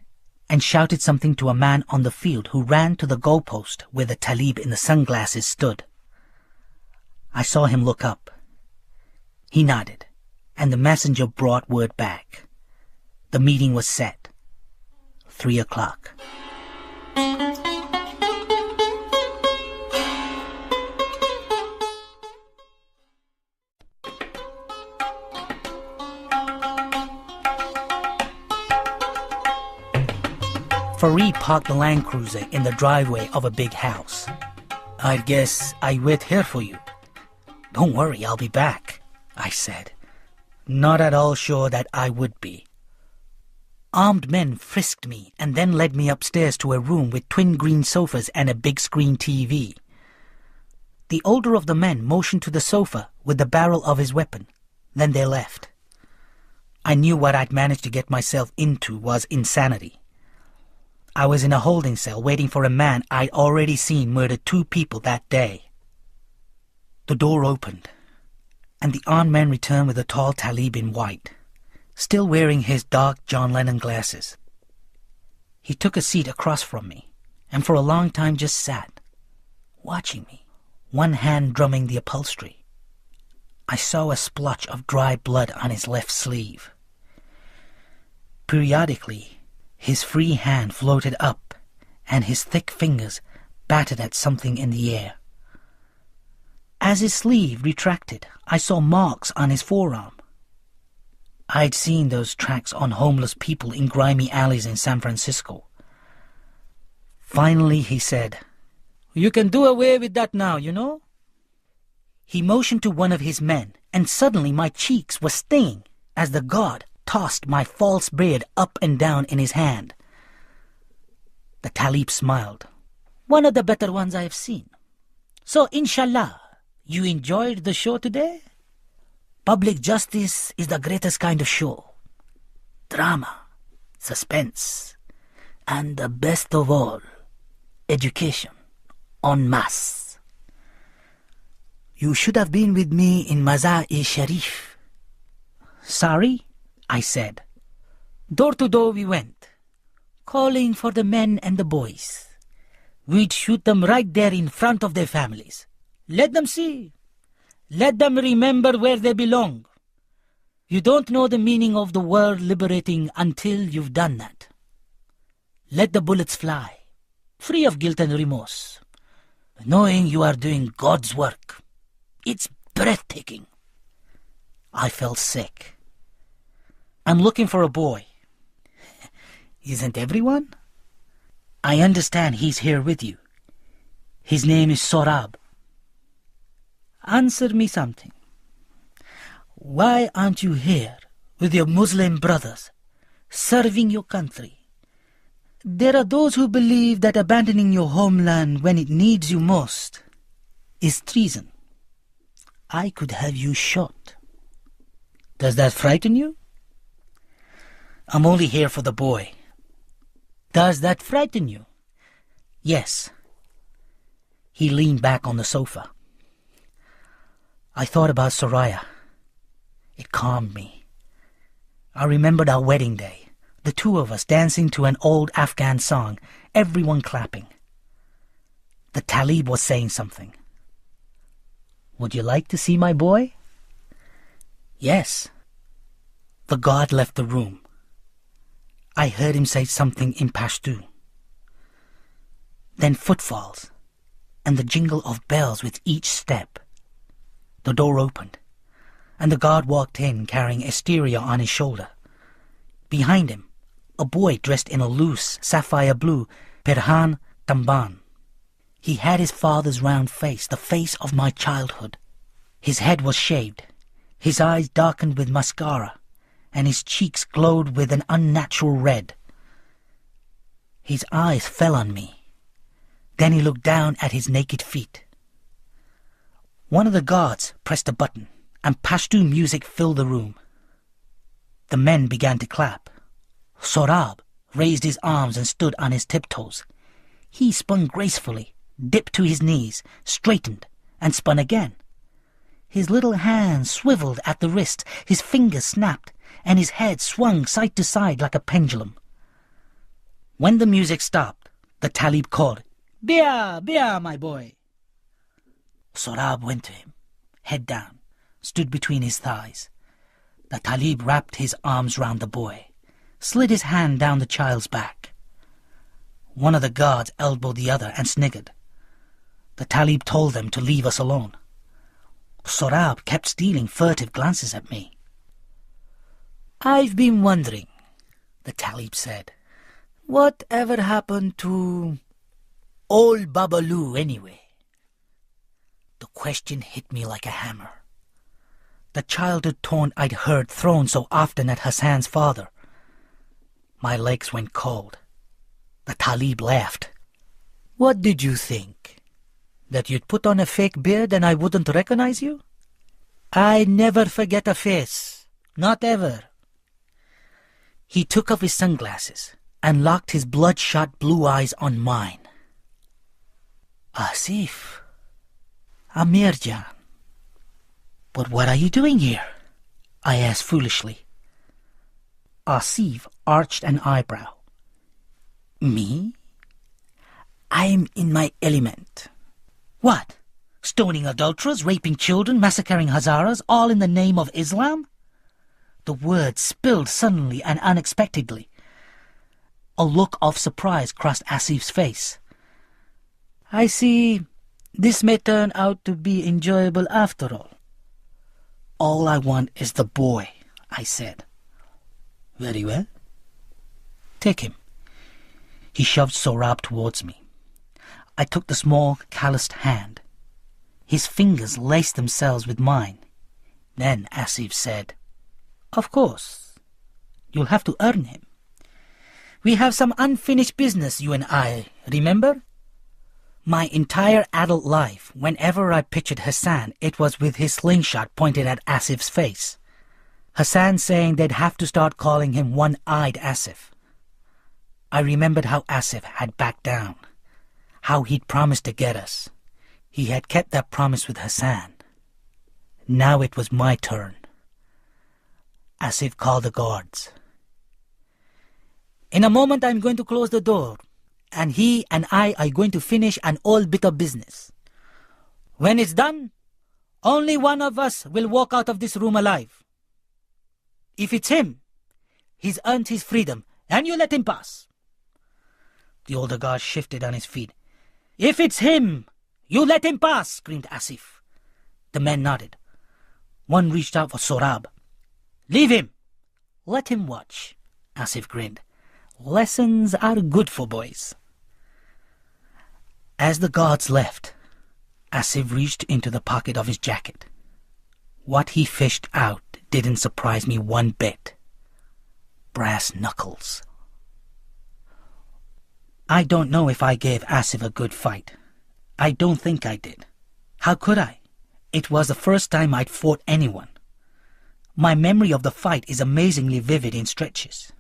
[SPEAKER 1] and shouted something to a man on the field who ran to the goalpost where the Talib in the sunglasses stood. I saw him look up. He nodded, and the messenger brought word back. The meeting was set. 3 o'clock. Farid parked the Land Cruiser in the driveway of a big house. "I guess I wait here for you." "Don't worry, I'll be back," I said, not at all sure that I would be. Armed men frisked me and then led me upstairs to a room with twin green sofas and a big screen TV. The older of the men motioned to the sofa with the barrel of his weapon. Then they left. I knew what I'd managed to get myself into was insanity. I was in a holding cell waiting for a man I'd already seen murder 2 people that day. The door opened, and the armed man returned with a tall Talib in white, still wearing his dark John Lennon glasses. He took a seat across from me, and for a long time just sat, watching me, one hand drumming the upholstery. I saw a splotch of dry blood on his left sleeve. Periodically, his free hand floated up, and his thick fingers battered at something in the air. As his sleeve retracted, I saw marks on his forearm. I'd seen those tracks on homeless people in grimy alleys in San Francisco. Finally, he said, "You can do away with that now, you know." He motioned to one of his men, and suddenly my cheeks were stinging as the guard tossed my false beard up and down in his hand. The Talib smiled. "One of the better ones I have seen. So, inshallah, you enjoyed the show today? Public justice is the greatest kind of show. Drama, suspense, and the best of all, education, en masse. You should have been with me in Mazar-e-Sharif." "Sorry?" I said. Door to door we went, calling for the men and the boys. We'd shoot them right there in front of their families. Let them see. Let them remember where they belong. You don't know the meaning of the word liberating until you've done that. Let the bullets fly, free of guilt and remorse, knowing you are doing God's work. It's breathtaking." I felt sick. "I'm looking for a boy." "Isn't everyone?" "I understand he's here with you. His name is Sorab." "Answer me something. Why aren't you here with your Muslim brothers, serving your country? There are those who believe that abandoning your homeland when it needs you most is treason. I could have you shot. Does that frighten you?" "I'm only here for the boy." "Does that frighten you?" "Yes." He leaned back on the sofa. I thought about Soraya. It calmed me. I remembered our wedding day, the 2 of us dancing to an old Afghan song, everyone clapping. The Talib was saying something. "Would you like to see my boy?" "Yes." The guard left the room. I heard him say something in Pashto. Then footfalls, and the jingle of bells with each step. The door opened, and the guard walked in carrying a stereo on his shoulder. Behind him, a boy dressed in a loose sapphire blue Pirhan Tamban. He had his father's round face, the face of my childhood. His head was shaved, his eyes darkened with mascara, and his cheeks glowed with an unnatural red. His eyes fell on me. Then he looked down at his naked feet. One of the guards pressed a button, and Pashto music filled the room. The men began to clap. Sorab raised his arms and stood on his tiptoes. He spun gracefully, dipped to his knees, straightened, and spun again. His little hand swiveled at the wrist, his fingers snapped, and his head swung side to side like a pendulum. When the music stopped, the Talib called, "Beer, beer, my boy." Sohrab went to him, head down, stood between his thighs. The Talib wrapped his arms round the boy, slid his hand down the child's back. One of the guards elbowed the other and sniggered. The Talib told them to leave us alone. Sohrab kept stealing furtive glances at me. "I've been wondering," the Talib said, "what ever happened to old Babalu anyway?" The question hit me like a hammer. The childhood taunt I'd heard thrown so often at Hassan's father. My legs went cold. The Talib laughed. "What did you think? That you'd put on a fake beard and I wouldn't recognize you? I never forget a face. Not ever." He took off his sunglasses and locked his bloodshot blue eyes on mine. "Asif, Amirjan. But what are you doing here?" I asked foolishly. Asif arched an eyebrow. "Me? I'm in my element." "What? Stoning adulterers, raping children, massacring Hazaras, all in the name of Islam?" The words spilled suddenly and unexpectedly. A look of surprise crossed Asif's face. "I see this may turn out to be enjoyable after all." "All I want is the boy," I said. "Very well. Take him." He shoved Sohrab towards me. I took the small, calloused hand. His fingers laced themselves with mine. Then Asif said, "Of course, you'll have to earn him. We have some unfinished business, you and I, remember?" My entire adult life, whenever I pictured Hassan, it was with his slingshot pointed at Asif's face. Hassan saying they'd have to start calling him One-Eyed Asif. I remembered how Asif had backed down, how he'd promised to get us. He had kept that promise with Hassan. Now it was my turn. Asif called the guards. "In a moment I'm going to close the door, and he and I are going to finish an old bit of business. When it's done, only one of us will walk out of this room alive. If it's him, he's earned his freedom, and you let him pass." The older guard shifted on his feet. "If it's him, you let him pass," screamed Asif. The men nodded. One reached out for Sohrab. "Leave him. Let him watch." Asif grinned. "Lessons are good for boys." As the guards left, Asif reached into the pocket of his jacket. What he fished out didn't surprise me one bit. Brass knuckles. I don't know if I gave Asif a good fight. I don't think I did. How could I? It was the first time I'd fought anyone. My memory of the fight is amazingly vivid in stretches.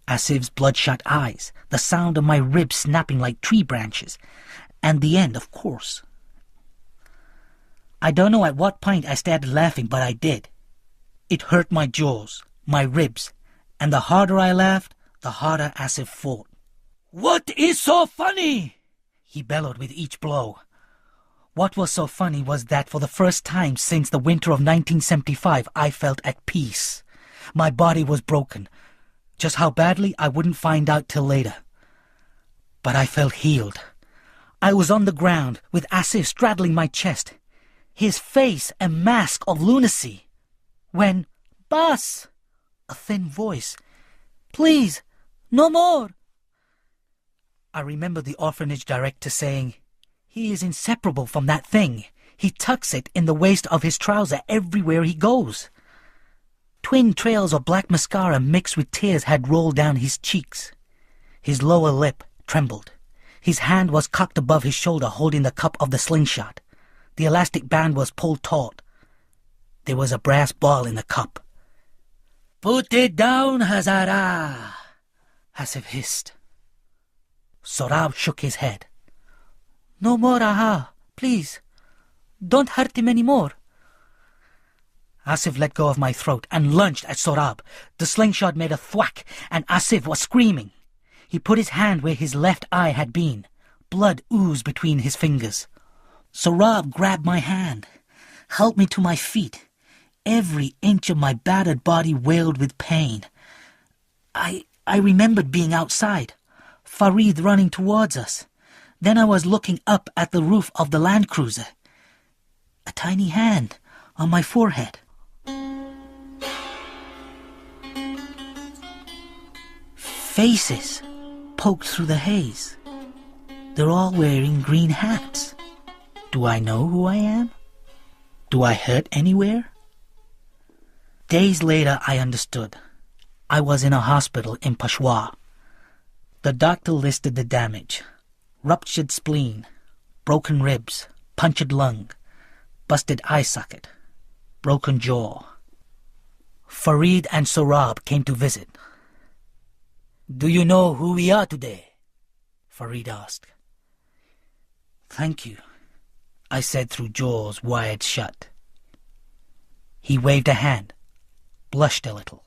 [SPEAKER 1] Asif's bloodshot eyes, the sound of my ribs snapping like tree branches, and the end, of course. I don't know at what point I started laughing, but I did. It hurt my jaws, my ribs, and the harder I laughed, the harder Asif fought. "What is so funny?" he bellowed with each blow. What was so funny was that for the first time since the winter of 1975, I felt at peace. My body was broken. Just how badly, I wouldn't find out till later. But I felt healed. I was on the ground, with Asif straddling my chest, his face a mask of lunacy. When, "Bas!" a thin voice, "Please, no more!" I remember the orphanage director saying, "He is inseparable from that thing. He tucks it in the waist of his trouser everywhere he goes." Twin trails of black mascara mixed with tears had rolled down his cheeks. His lower lip trembled. His hand was cocked above his shoulder holding the cup of the slingshot. The elastic band was pulled taut. There was a brass ball in the cup. "Put it down, Hazara!" Asif hissed. Sohrab shook his head. "No more, Aha, please. Don't hurt him anymore. Asif let go of my throat and lunged at Sorab. The slingshot made a thwack, and Asif was screaming. He put his hand where his left eye had been. Blood oozed between his fingers. Sorab grabbed my hand, helped me to my feet. Every inch of my battered body wailed with pain. I remembered being outside, Farid running towards us. Then I was looking up at the roof of the Land Cruiser. A tiny hand on my forehead. Faces poked through the haze. They're all wearing green hats. Do I know who I am? Do I hurt anywhere? Days later, I understood. I was in a hospital in Peshawar. The doctor listed the damage. Ruptured spleen, broken ribs, punctured lung, busted eye socket, broken jaw. Farid and Sorab came to visit. "Do you know who we are today?" Farid asked. "Thank you," I said through jaws wired shut. He waved a hand, blushed a little.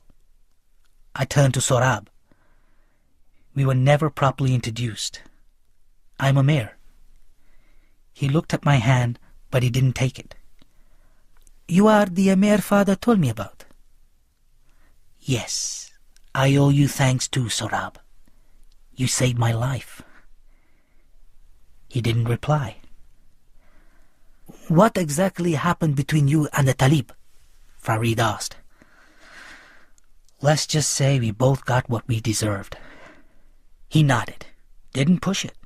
[SPEAKER 1] I turned to Sorab. We were never properly introduced. "I'm Amir." He looked at my hand, but he didn't take it. "You are the Amir father told me about." "Yes, I owe you thanks too, Sorab. You saved my life." He didn't reply. "What exactly happened between you and the Talib?" Farid asked. "Let's just say we both got what we deserved." He nodded, didn't push it.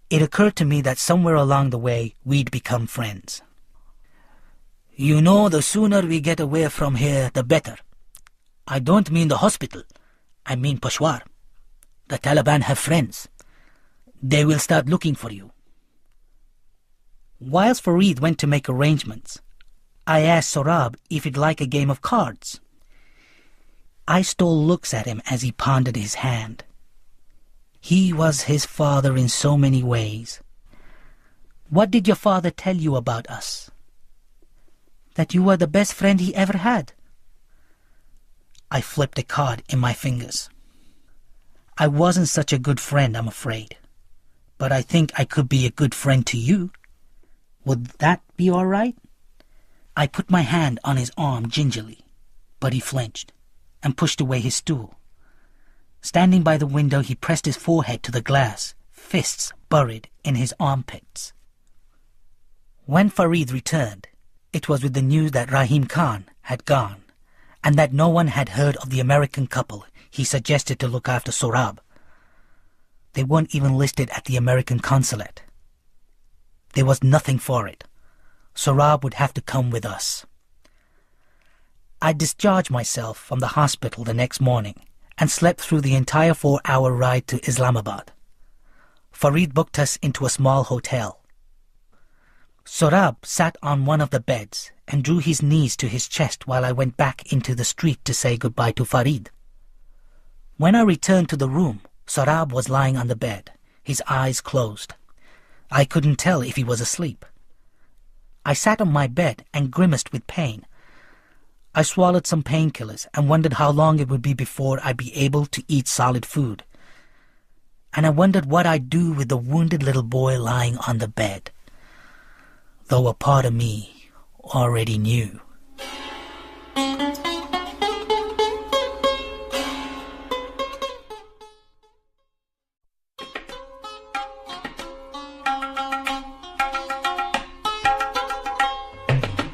[SPEAKER 1] It occurred to me that somewhere along the way we'd become friends. "You know, the sooner we get away from here, the better. I don't mean the hospital. I mean Peshawar. The Taliban have friends. They will start looking for you." Whilst Farid went to make arrangements, I asked Sorab if he'd like a game of cards. I stole looks at him as he pondered his hand. He was his father in so many ways. "What did your father tell you about us?" "That you were the best friend he ever had." I flipped a card in my fingers. "I wasn't such a good friend, I'm afraid. But I think I could be a good friend to you. Would that be all right?" I put my hand on his arm gingerly, but he flinched and pushed away his stool. Standing by the window, he pressed his forehead to the glass, fists buried in his armpits. When Farid returned, it was with the news that Rahim Khan had gone, and that no one had heard of the American couple he suggested to look after Sorab. They weren't even listed at the American consulate. There was nothing for it. Sorab would have to come with us. I discharged myself from the hospital the next morning and slept through the entire 4-hour ride to Islamabad. Farid booked us into a small hotel. Sorab sat on one of the beds and drew his knees to his chest while I went back into the street to say goodbye to Farid. When I returned to the room, Sorab was lying on the bed, his eyes closed. I couldn't tell if he was asleep. I sat on my bed and grimaced with pain. I swallowed some painkillers and wondered how long it would be before I'd be able to eat solid food. And I wondered what I'd do with the wounded little boy lying on the bed, though a part of me already knew.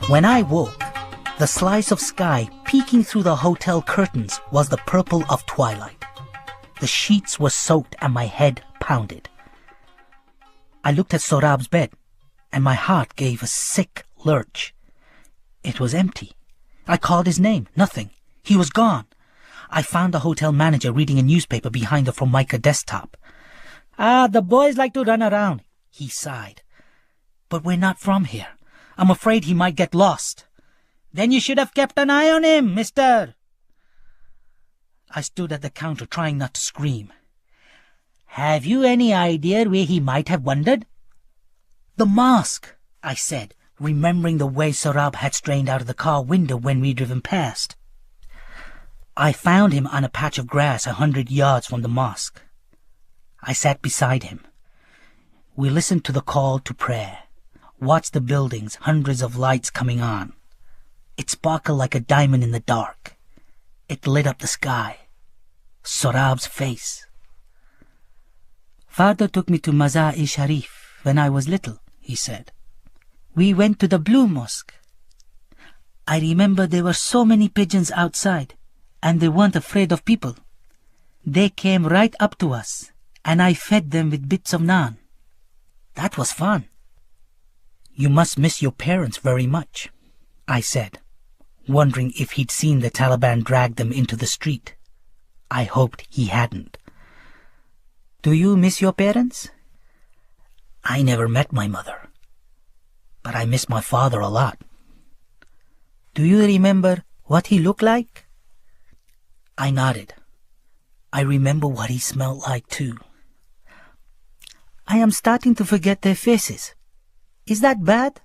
[SPEAKER 1] When I woke, the slice of sky peeking through the hotel curtains was the purple of twilight. The sheets were soaked and my head pounded. I looked at Sorab's bed, and my heart gave a sick lurch. It was empty. I called his name. Nothing. He was gone. I found the hotel manager reading a newspaper behind the Formica desktop. The boys like to run around," he sighed. "But we're not from here. I'm afraid he might get lost." "Then you should have kept an eye on him, mister." I stood at the counter trying not to scream. "Have you any idea where he might have wandered?" "The mosque," I said, remembering the way Sorab had strained out of the car window when we'd driven past. I found him on a patch of grass 100 yards from the mosque. I sat beside him. We listened to the call to prayer, watched the buildings, hundreds of lights coming on. It sparkled like a diamond in the dark. It lit up the sky. Sorab's face. "Father took me to Mazar-e-Sharif when I was little," he said. "We went to the Blue Mosque. I remember there were so many pigeons outside, and they weren't afraid of people. They came right up to us, and I fed them with bits of naan. That was fun." "You must miss your parents very much," I said, wondering if he'd seen the Taliban drag them into the street. I hoped he hadn't. "Do you miss your parents?" "I never met my mother, but I miss my father a lot." "Do you remember what he looked like?" I nodded. I remember what he smelled like, too. "I am starting to forget their faces. Is that bad?"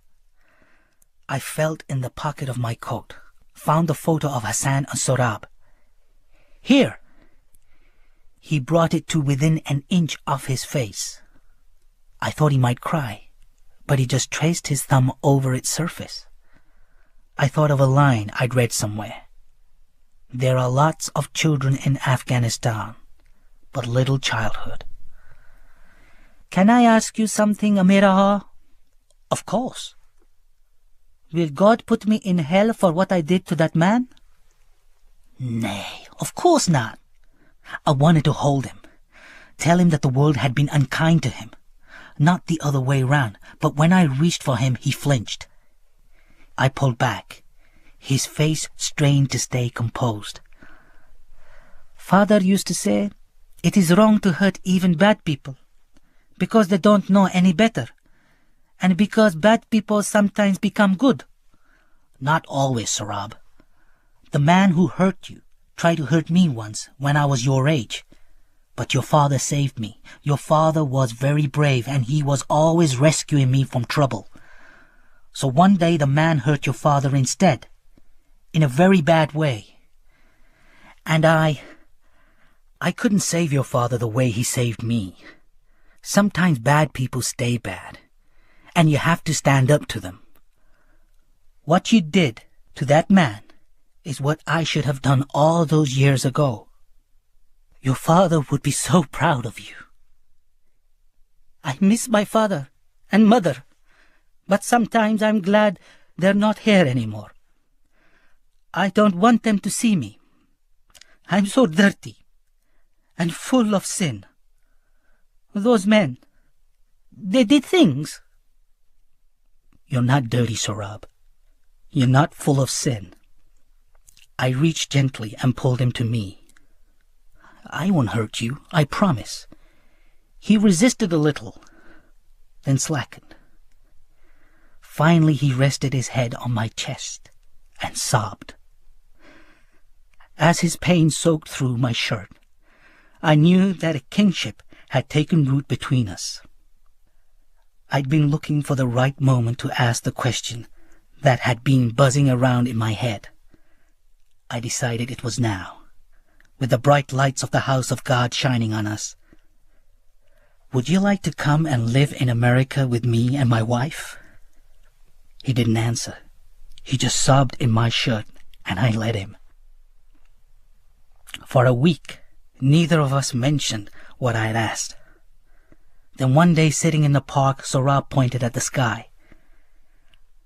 [SPEAKER 1] I felt in the pocket of my coat, found the photo of Hassan and Sorab. "Here!" He brought it to within an inch of his face. I thought he might cry, but he just traced his thumb over its surface. I thought of a line I'd read somewhere. "There are lots of children in Afghanistan, but little childhood." "Can I ask you something, Amiraha?" "Of course." "Will God put me in hell for what I did to that man?" "Nay, of course not." I wanted to hold him, tell him that the world had been unkind to him, not the other way round, but when I reached for him, he flinched. I pulled back. His face strained to stay composed. "Father used to say, it is wrong to hurt even bad people, because they don't know any better, and because bad people sometimes become good." "Not always, Sorab. The man who hurt you tried to hurt me once when I was your age. But your father saved me. Your father was very brave, and he was always rescuing me from trouble. So one day the man hurt your father instead, in a very bad way. And I couldn't save your father the way he saved me. Sometimes bad people stay bad, and you have to stand up to them. What you did to that man is what I should have done all those years ago. Your father would be so proud of you." "I miss my father and mother, but sometimes I'm glad they're not here anymore. I don't want them to see me. I'm so dirty and full of sin. Those men, they did things." "You're not dirty, Sorab. You're not full of sin." I reached gently and pulled him to me. "I won't hurt you, I promise." He resisted a little, then slackened. Finally he rested his head on my chest and sobbed. As his pain soaked through my shirt, I knew that a kinship had taken root between us. I'd been looking for the right moment to ask the question that had been buzzing around in my head. I decided it was now, with the bright lights of the house of God shining on us. "Would you like to come and live in America with me and my wife?" He didn't answer. He just sobbed in my shirt, and I let him. For a week, neither of us mentioned what I had asked. Then one day, sitting in the park, Sorab pointed at the sky.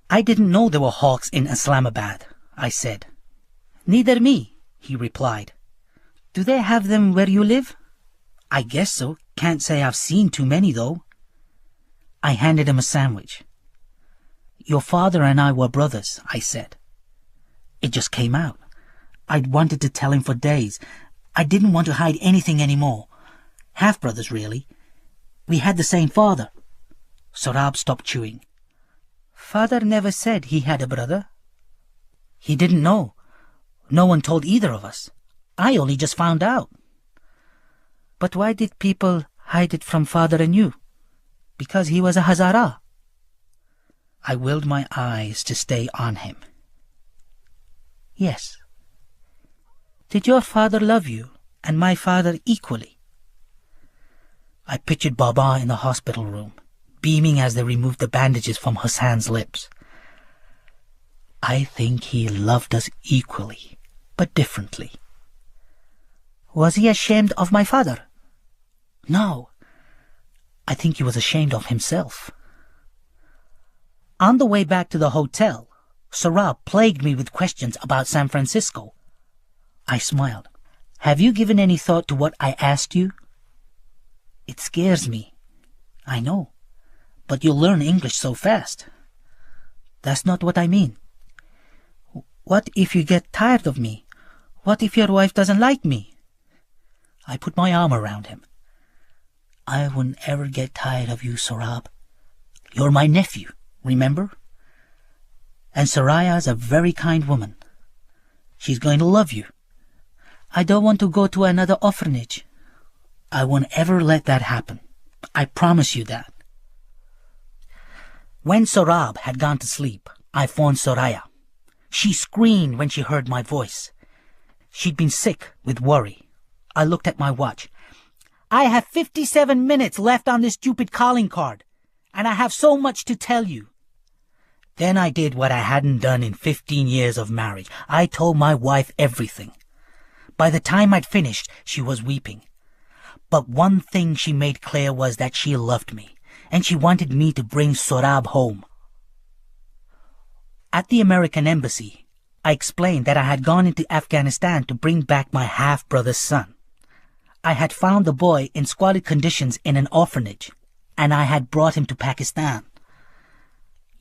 [SPEAKER 1] "I didn't know there were hawks in Islamabad," I said. "Neither me," he replied. "Do they have them where you live?" "I guess so. Can't say I've seen too many, though." I handed him a sandwich. "Your father and I were brothers," I said. It just came out. I'd wanted to tell him for days. I didn't want to hide anything anymore. Half-brothers, really. We had the same father. Sorab stopped chewing. "Father never said he had a brother." "He didn't know. No one told either of us. I only just found out." "But why did people hide it from father and you? Because he was a Hazara." I willed my eyes to stay on him. Yes. Did your father love you and my father equally? I pictured Baba in the hospital room, beaming as they removed the bandages from Hassan's lips. I think he loved us equally, but differently. Was he ashamed of my father? No. I think he was ashamed of himself. On the way back to the hotel, Sarab plagued me with questions about San Francisco. I smiled. Have you given any thought to what I asked you? It scares me. I know. But you'll learn English so fast. That's not what I mean. What if you get tired of me? What if your wife doesn't like me? I put my arm around him. I wouldn't ever get tired of you, Sarab. You're my nephew, remember? And Soraya's a very kind woman. She's going to love you. I don't want to go to another orphanage. I won't ever let that happen. I promise you that. When Sarab had gone to sleep, I phoned Soraya. She screamed when she heard my voice. She'd been sick with worry. I looked at my watch. I have 57 minutes left on this stupid calling card, and I have so much to tell you. Then I did what I hadn't done in 15 years of marriage. I told my wife everything. By the time I'd finished, she was weeping. But one thing she made clear was that she loved me, and she wanted me to bring Sorab home. At the American embassy, I explained that I had gone into Afghanistan to bring back my half-brother's son. I had found the boy in squalid conditions in an orphanage, and I had brought him to Pakistan.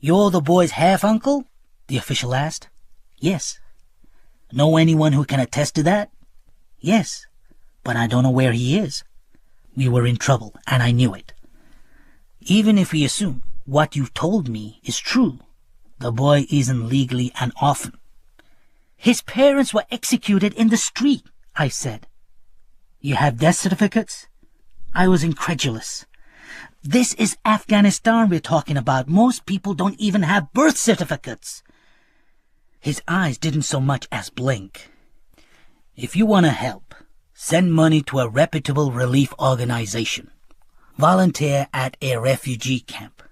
[SPEAKER 1] You're the boy's half-uncle? The official asked. Yes. Know anyone who can attest to that? Yes, but I don't know where he is. We were in trouble, and I knew it. Even if we assume what you've told me is true, the boy isn't legally an orphan. His parents were executed in the street, I said. You have death certificates? I was incredulous. This is Afghanistan we're talking about. Most people don't even have birth certificates. His eyes didn't so much as blink. If you want to help, send money to a reputable relief organization. Volunteer at a refugee camp.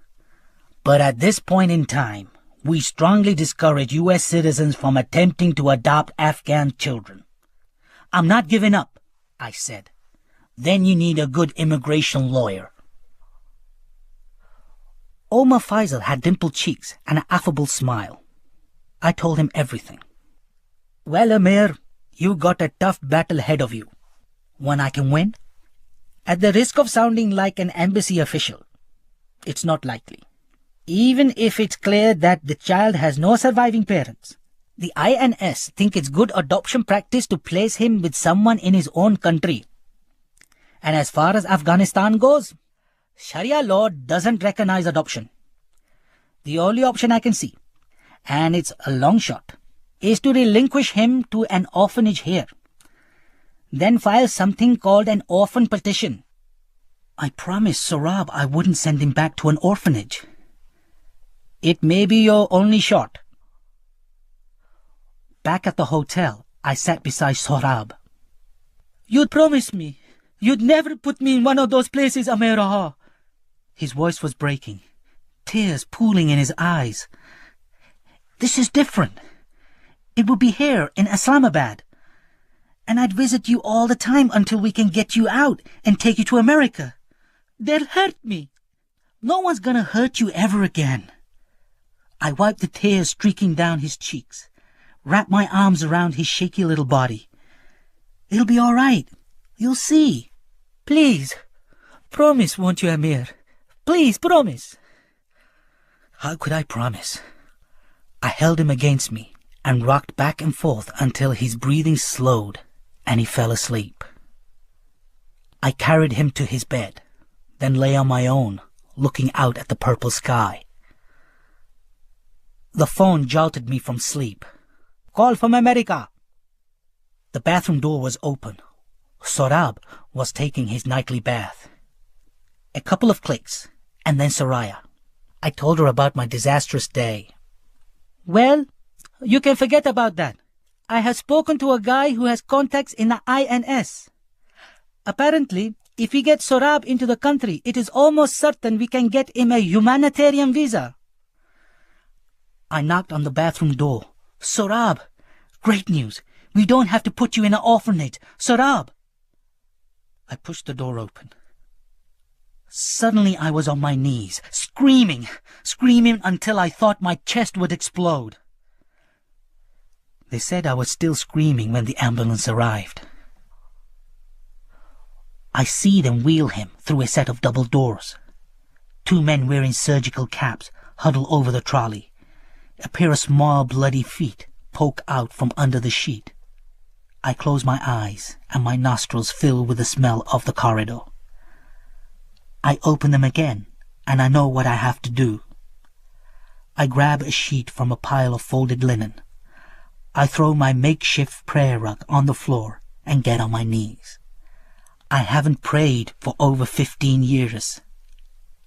[SPEAKER 1] But at this point in time, we strongly discourage U.S. citizens from attempting to adopt Afghan children. I'm not giving up, I said. Then you need a good immigration lawyer. Omar Faisal had dimpled cheeks and an affable smile. I told him everything. Well, Amir, you got a tough battle ahead of you. One I can win? At the risk of sounding like an embassy official, it's not likely. Even if it's clear that the child has no surviving parents, the INS think it's good adoption practice to place him with someone in his own country. And as far as Afghanistan goes, Sharia law doesn't recognize adoption. The only option I can see, and it's a long shot, is to relinquish him to an orphanage here. Then file something called an orphan petition. I promised Sorab I wouldn't send him back to an orphanage. It may be your only shot. Back at the hotel, I sat beside Sorab. You'd promised me. You'd never put me in one of those places, Amir Aha. His voice was breaking, tears pooling in his eyes. This is different. It would be here in Islamabad. And I'd visit you all the time until we can get you out and take you to America. They'll hurt me. No one's gonna hurt you ever again. I wiped the tears streaking down his cheeks, wrapped my arms around his shaky little body. It'll be all right. You'll see. Please, promise, won't you, Amir? Please, promise. How could I promise? I held him against me and rocked back and forth until his breathing slowed and he fell asleep. I carried him to his bed, then lay on my own, looking out at the purple sky. The phone jolted me from sleep. Call from America. The bathroom door was open. Sorab was taking his nightly bath. A couple of clicks, and then Soraya. I told her about my disastrous day. Well, you can forget about that. I have spoken to a guy who has contacts in the INS. Apparently, if we get Sorab into the country, it is almost certain we can get him a humanitarian visa. I knocked on the bathroom door. Sorab! Great news! We don't have to put you in an orphanage. Sorab! I pushed the door open. Suddenly I was on my knees, screaming until I thought my chest would explode. They said I was still screaming when the ambulance arrived. I see them wheel him through a set of double doors. 2 men wearing surgical caps huddle over the trolley. A pair of small bloody feet poke out from under the sheet. I close my eyes and my nostrils fill with the smell of the corridor. I open them again and I know what I have to do. I grab a sheet from a pile of folded linen. I throw my makeshift prayer rug on the floor and get on my knees. I haven't prayed for over 15 years.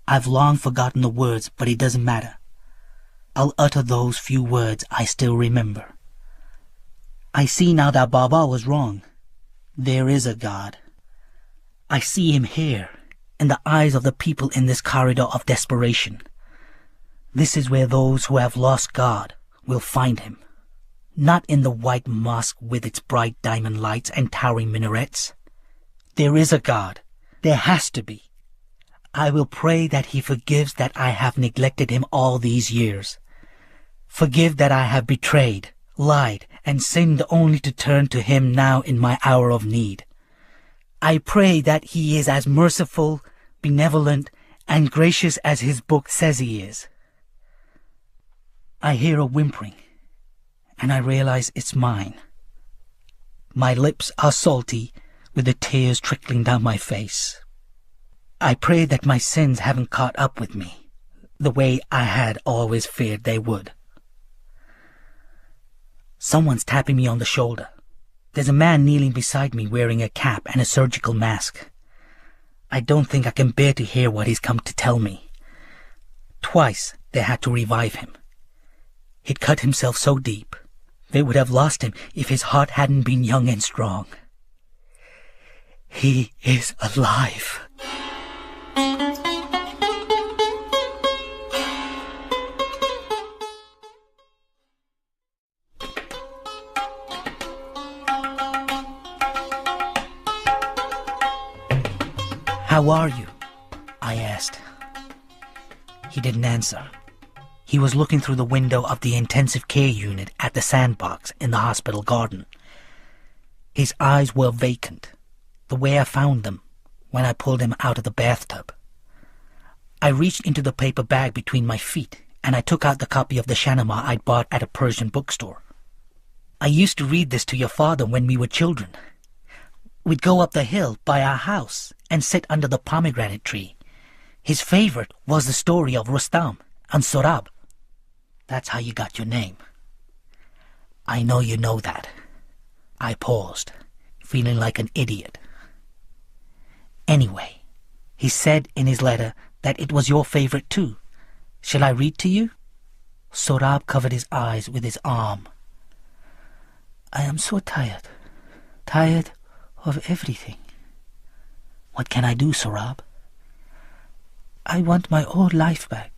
[SPEAKER 1] I've long forgotten the words, but it doesn't matter. I'll utter those few words I still remember. I see now that Baba was wrong. There is a God. I see him here, in the eyes of the people in this corridor of desperation. This is where those who have lost God will find him. Not in the white mosque with its bright diamond lights and towering minarets. There is a God. There has to be. I will pray that he forgives that I have neglected him all these years. Forgive that I have betrayed, lied, and sinned only to turn to him now in my hour of need. I pray that he is as merciful, benevolent, and gracious as his book says he is. I hear a whimpering, and I realize it's mine. My lips are salty, with the tears trickling down my face. I pray that my sins haven't caught up with me, the way I had always feared they would. Someone's tapping me on the shoulder. There's a man kneeling beside me wearing a cap and a surgical mask. I don't think I can bear to hear what he's come to tell me. Twice they had to revive him. He'd cut himself so deep, they would have lost him if his heart hadn't been young and strong. He is alive. How are you? I asked. He didn't answer. He was looking through the window of the intensive care unit at the sandbox in the hospital garden. His eyes were vacant, the way I found them when I pulled him out of the bathtub. I reached into the paper bag between my feet and I took out the copy of the Shahnameh I'd bought at a Persian bookstore. I used to read this to your father when we were children. We'd go up the hill by our house and sit under the pomegranate tree. His favorite was the story of Rustam and Sorab. That's how you got your name. I know you know that. I paused, feeling like an idiot. Anyway, he said in his letter that it was your favorite too. Shall I read to you? Sorab covered his eyes with his arm. I am so tired. Tired of everything. What can I do, Sorab? I want my old life back.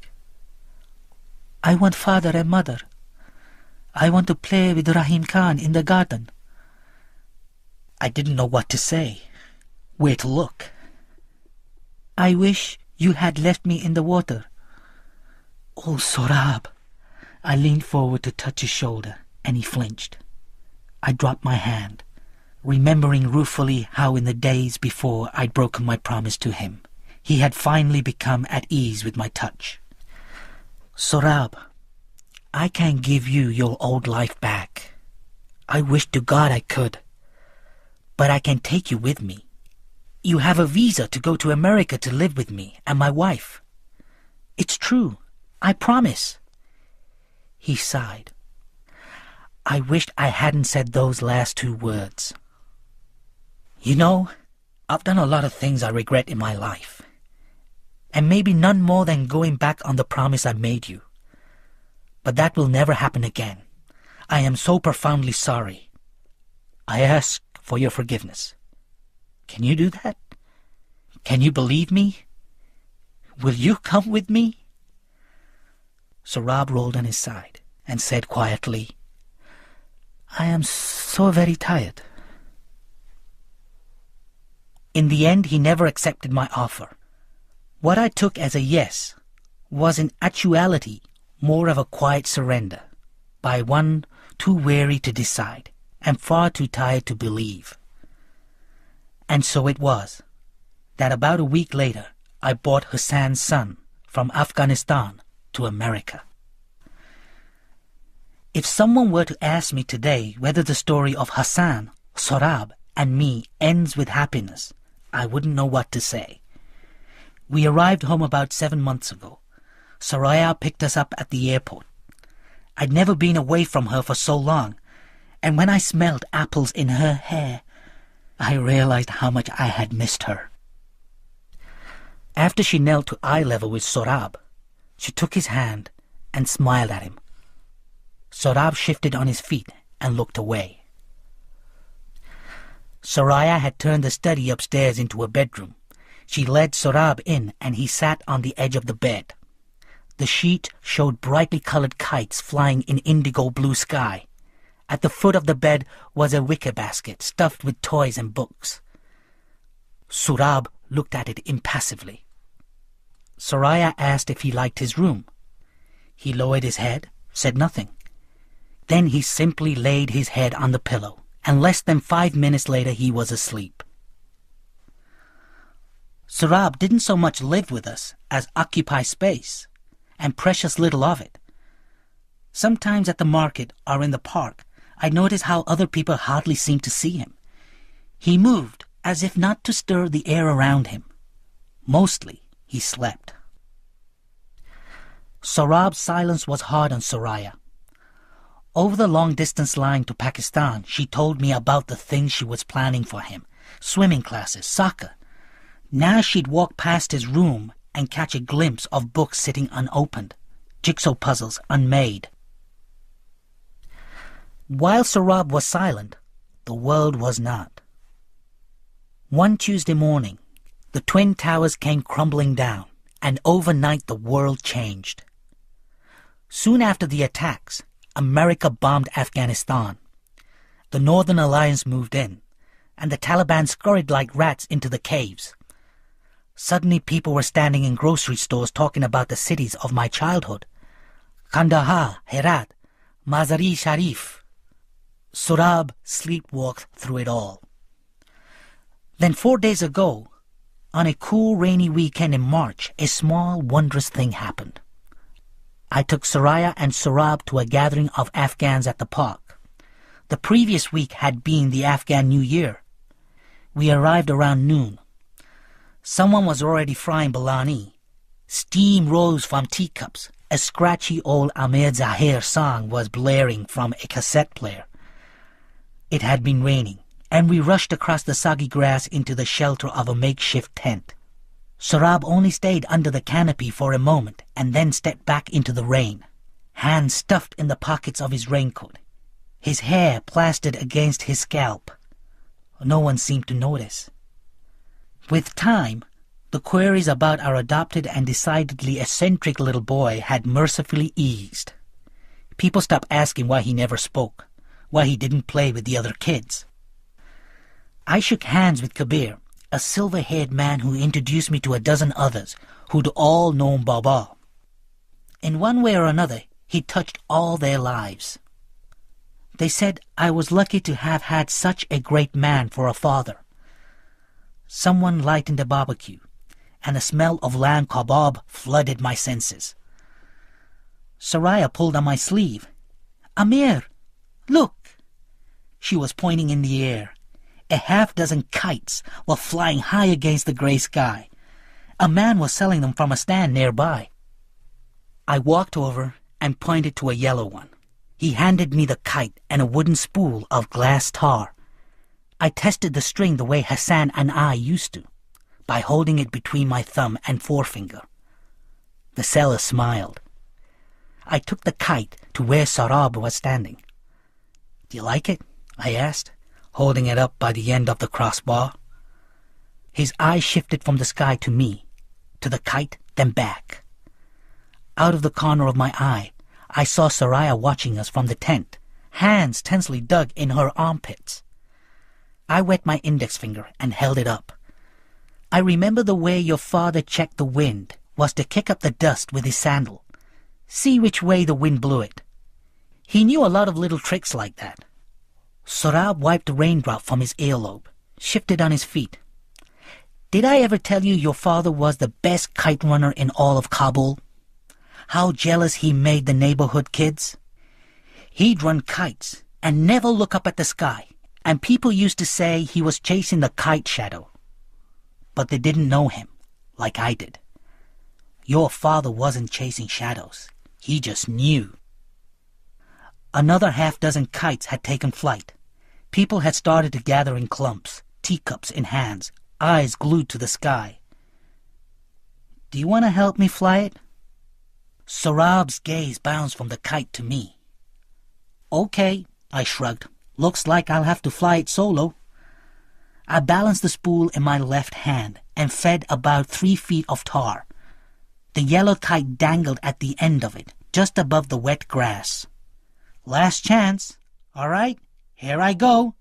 [SPEAKER 1] I want father and mother. I want to play with Rahim Khan in the garden. I didn't know what to say, where to look. I wish you had left me in the water. Oh, Sorab. I leaned forward to touch his shoulder, and he flinched. I dropped my hand, remembering ruefully how in the days before I'd broken my promise to him, he had finally become at ease with my touch. Sorab, I can't give you your old life back. I wish to God I could. But I can take you with me. You have a visa to go to America to live with me and my wife. It's true. I promise. He sighed. I wished I hadn't said those last 2 words. You know, I've done a lot of things I regret in my life. and maybe none more than going back on the promise I made you. But that will never happen again. I am so profoundly sorry. I ask for your forgiveness. Can you do that? Can you believe me? Will you come with me?" Sohrab rolled on his side and said quietly, "I am so very tired." In the end, he never accepted my offer. What I took as a yes was in actuality more of a quiet surrender by one too weary to decide and far too tired to believe. And so it was that about a week later I brought Hassan's son from Afghanistan to America. If someone were to ask me today whether the story of Hassan, Sohrab, and me ends with happiness, I wouldn't know what to say. We arrived home about 7 months ago. Soraya picked us up at the airport. I'd never been away from her for so long, and when I smelled apples in her hair, I realized how much I had missed her. After she knelt to eye level with Sohrab, she took his hand and smiled at him. Sohrab shifted on his feet and looked away. Soraya had turned the study upstairs into a bedroom. She led Sohrab in, and he sat on the edge of the bed. The sheet showed brightly colored kites flying in indigo blue sky. At the foot of the bed was a wicker basket stuffed with toys and books. Sohrab looked at it impassively. Soraya asked if he liked his room. He lowered his head, said nothing. Then he simply laid his head on the pillow, and less than 5 minutes later he was asleep. Sohrab didn't so much live with us as occupy space, and precious little of it. Sometimes at the market or in the park, I noticed how other people hardly seemed to see him. He moved as if not to stir the air around him. Mostly, he slept. Sohrab's silence was hard on Soraya. Over the long-distance line to Pakistan, she told me about the things she was planning for him. Swimming classes, soccer. Now she'd walk past his room and catch a glimpse of books sitting unopened, jigsaw puzzles unmade. While Sohrab was silent, the world was not. One Tuesday morning, the Twin Towers came crumbling down, and overnight the world changed. Soon after the attacks, America bombed Afghanistan. The Northern Alliance moved in, and the Taliban scurried like rats into the caves. Suddenly people were standing in grocery stores talking about the cities of my childhood. Kandahar, Herat, Mazar-e Sharif. Sohrab sleepwalked through it all. Then 4 days ago, on a cool rainy weekend in March, a small wondrous thing happened. I took Soraya and Sohrab to a gathering of Afghans at the park. The previous week had been the Afghan New Year. We arrived around noon. Someone was already frying biryani. Steam rose from teacups. A scratchy old Amir Zahir song was blaring from a cassette player. It had been raining, and we rushed across the soggy grass into the shelter of a makeshift tent. Sohrab only stayed under the canopy for a moment and then stepped back into the rain, hands stuffed in the pockets of his raincoat, his hair plastered against his scalp. No one seemed to notice. With time, the queries about our adopted and decidedly eccentric little boy had mercifully eased. People stopped asking why he never spoke, why he didn't play with the other kids. I shook hands with Kabir, a silver-haired man who introduced me to a dozen others who'd all known Baba. In one way or another, he touched all their lives. They said I was lucky to have had such a great man for a father. Someone lightened a barbecue, and the smell of lamb kebab flooded my senses. Soraya pulled on my sleeve. "Amir, look!" She was pointing in the air. A half-dozen kites were flying high against the gray sky. A man was selling them from a stand nearby. I walked over and pointed to a yellow one. He handed me the kite and a wooden spool of glass tar. I tested the string the way Hassan and I used to. by holding it between my thumb and forefinger. The sailor smiled. I took the kite to where Sarab was standing. "Do you like it?" I asked, holding it up by the end of the crossbar. His eyes shifted from the sky to me, to the kite, then back. Out of the corner of my eye, I saw Soraya watching us from the tent, hands tensely dug in her armpits. I wet my index finger and held it up. "I remember the way your father checked the wind was to kick up the dust with his sandal. See which way the wind blew it. He knew a lot of little tricks like that." Sorab wiped a raindrop from his earlobe, shifted on his feet. "Did I ever tell you your father was the best kite runner in all of Kabul? How jealous he made the neighborhood kids? He'd run kites and never look up at the sky, and people used to say he was chasing the kite shadow. But they didn't know him, like I did. Your father wasn't chasing shadows. He just knew." Another half-dozen kites had taken flight. People had started to gather in clumps, teacups in hands, eyes glued to the sky. "Do you want to help me fly it?" Sorab's gaze bounced from the kite to me. "Okay," I shrugged. "Looks like I'll have to fly it solo." I balanced the spool in my left hand and fed about 3 feet of tar. The yellow kite dangled at the end of it, just above the wet grass. "Last chance. All right, here I go."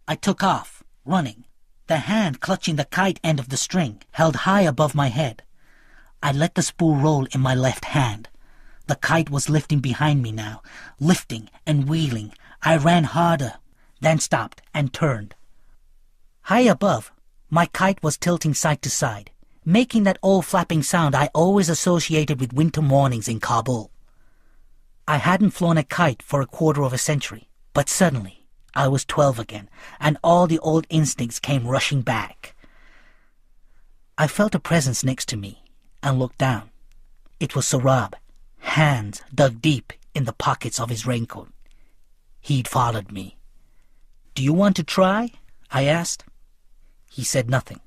[SPEAKER 1] I took off, running, the hand clutching the kite end of the string, held high above my head. I let the spool roll in my left hand. The kite was lifting behind me now, lifting and wheeling. I ran harder, then stopped and turned. High above, my kite was tilting side to side, making that old flapping sound I always associated with winter mornings in Kabul. I hadn't flown a kite for a quarter of a century, but suddenly I was 12 again, and all the old instincts came rushing back. I felt a presence next to me and looked down. It was Sorab, hands dug deep in the pockets of his raincoat. He'd followed me. "Do you want to try?" I asked. He said nothing.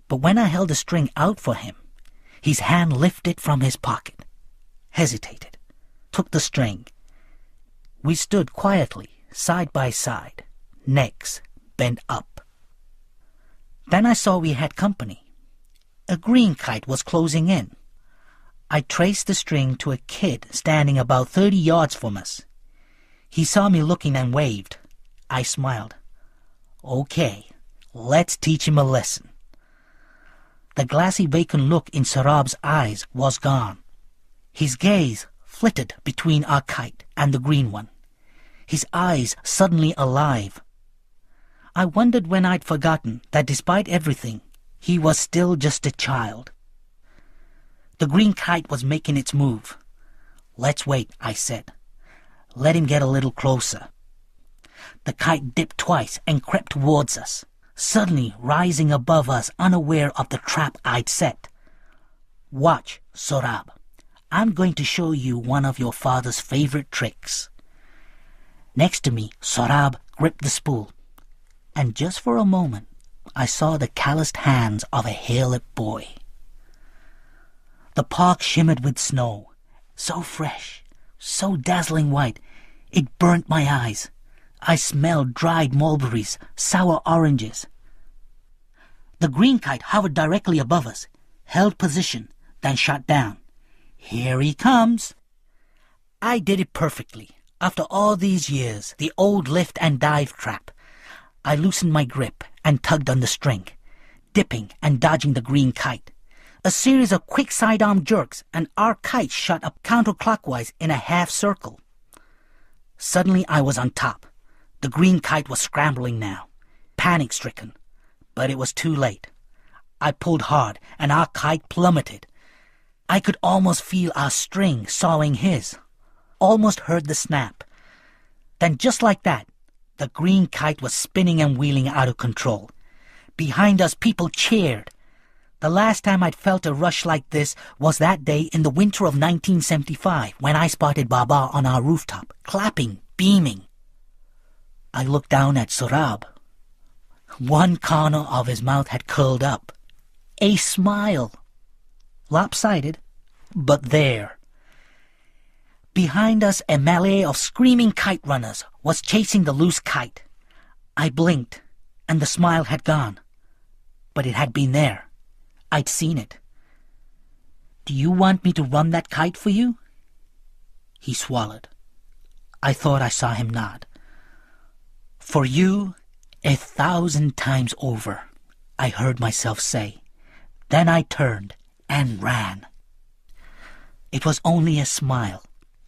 [SPEAKER 1] But when I held the string out for him, his hand lifted from his pocket, hesitated, took the string. We stood quietly, side by side, necks bent up. Then I saw we had company. A green kite was closing in. I traced the string to a kid standing about 30 yards from us. He saw me looking and waved. I smiled. "Okay, let's teach him a lesson." The glassy vacant look in Sarab's eyes was gone. His gaze flitted between our kite and the green one, his eyes suddenly alive. I wondered when I'd forgotten that despite everything, he was still just a child. The green kite was making its move. "Let's wait," I said. "Let him get a little closer." The kite dipped twice and crept towards us, suddenly rising above us, unaware of the trap I'd set. "Watch, Sorab. I'm going to show you one of your father's favorite tricks." Next to me, Sorab gripped the spool, and just for a moment, I saw the calloused hands of a hair-lipped boy. The park shimmered with snow, so fresh, so dazzling white, it burnt my eyes. I smelled dried mulberries, sour oranges. The green kite hovered directly above us, held position, then shot down. "Here he comes." I did it perfectly. After all these years, the old lift and dive trap. I loosened my grip and tugged on the string, dipping and dodging the green kite. A series of quick sidearm jerks, and our kite shot up counterclockwise in a half circle. Suddenly I was on top. The green kite was scrambling now, panic-stricken. But it was too late. I pulled hard, and our kite plummeted. I could almost feel our string sawing his. Almost heard the snap. Then just like that, the green kite was spinning and wheeling out of control. Behind us, people cheered. The last time I'd felt a rush like this was that day in the winter of 1975 when I spotted Baba on our rooftop, clapping, beaming. I looked down at Sorab. One corner of his mouth had curled up. A smile. Lopsided, but there. Behind us, a melee of screaming kite runners was chasing the loose kite. I blinked, and the smile had gone. But it had been there. I'd seen it. "Do you want me to run that kite for you?" He swallowed. I thought I saw him nod. "For you, 1,000 times over," I heard myself say. Then I turned and ran. It was only a smile,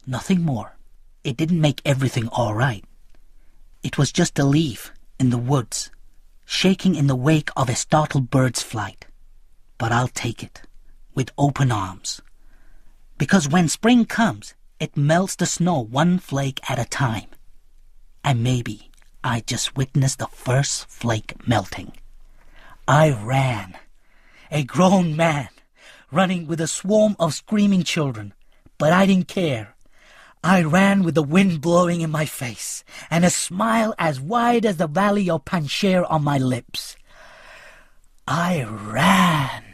[SPEAKER 1] nothing more. It didn't make everything all right. It was just a leaf in the woods, shaking in the wake of a startled bird's flight. But I'll take it, with open arms. Because when spring comes, it melts the snow one flake at a time. And maybe I just witnessed the first flake melting. I ran, a grown man, running with a swarm of screaming children. But I didn't care. I ran with the wind blowing in my face, and a smile as wide as the valley of Panjshir on my lips. I ran.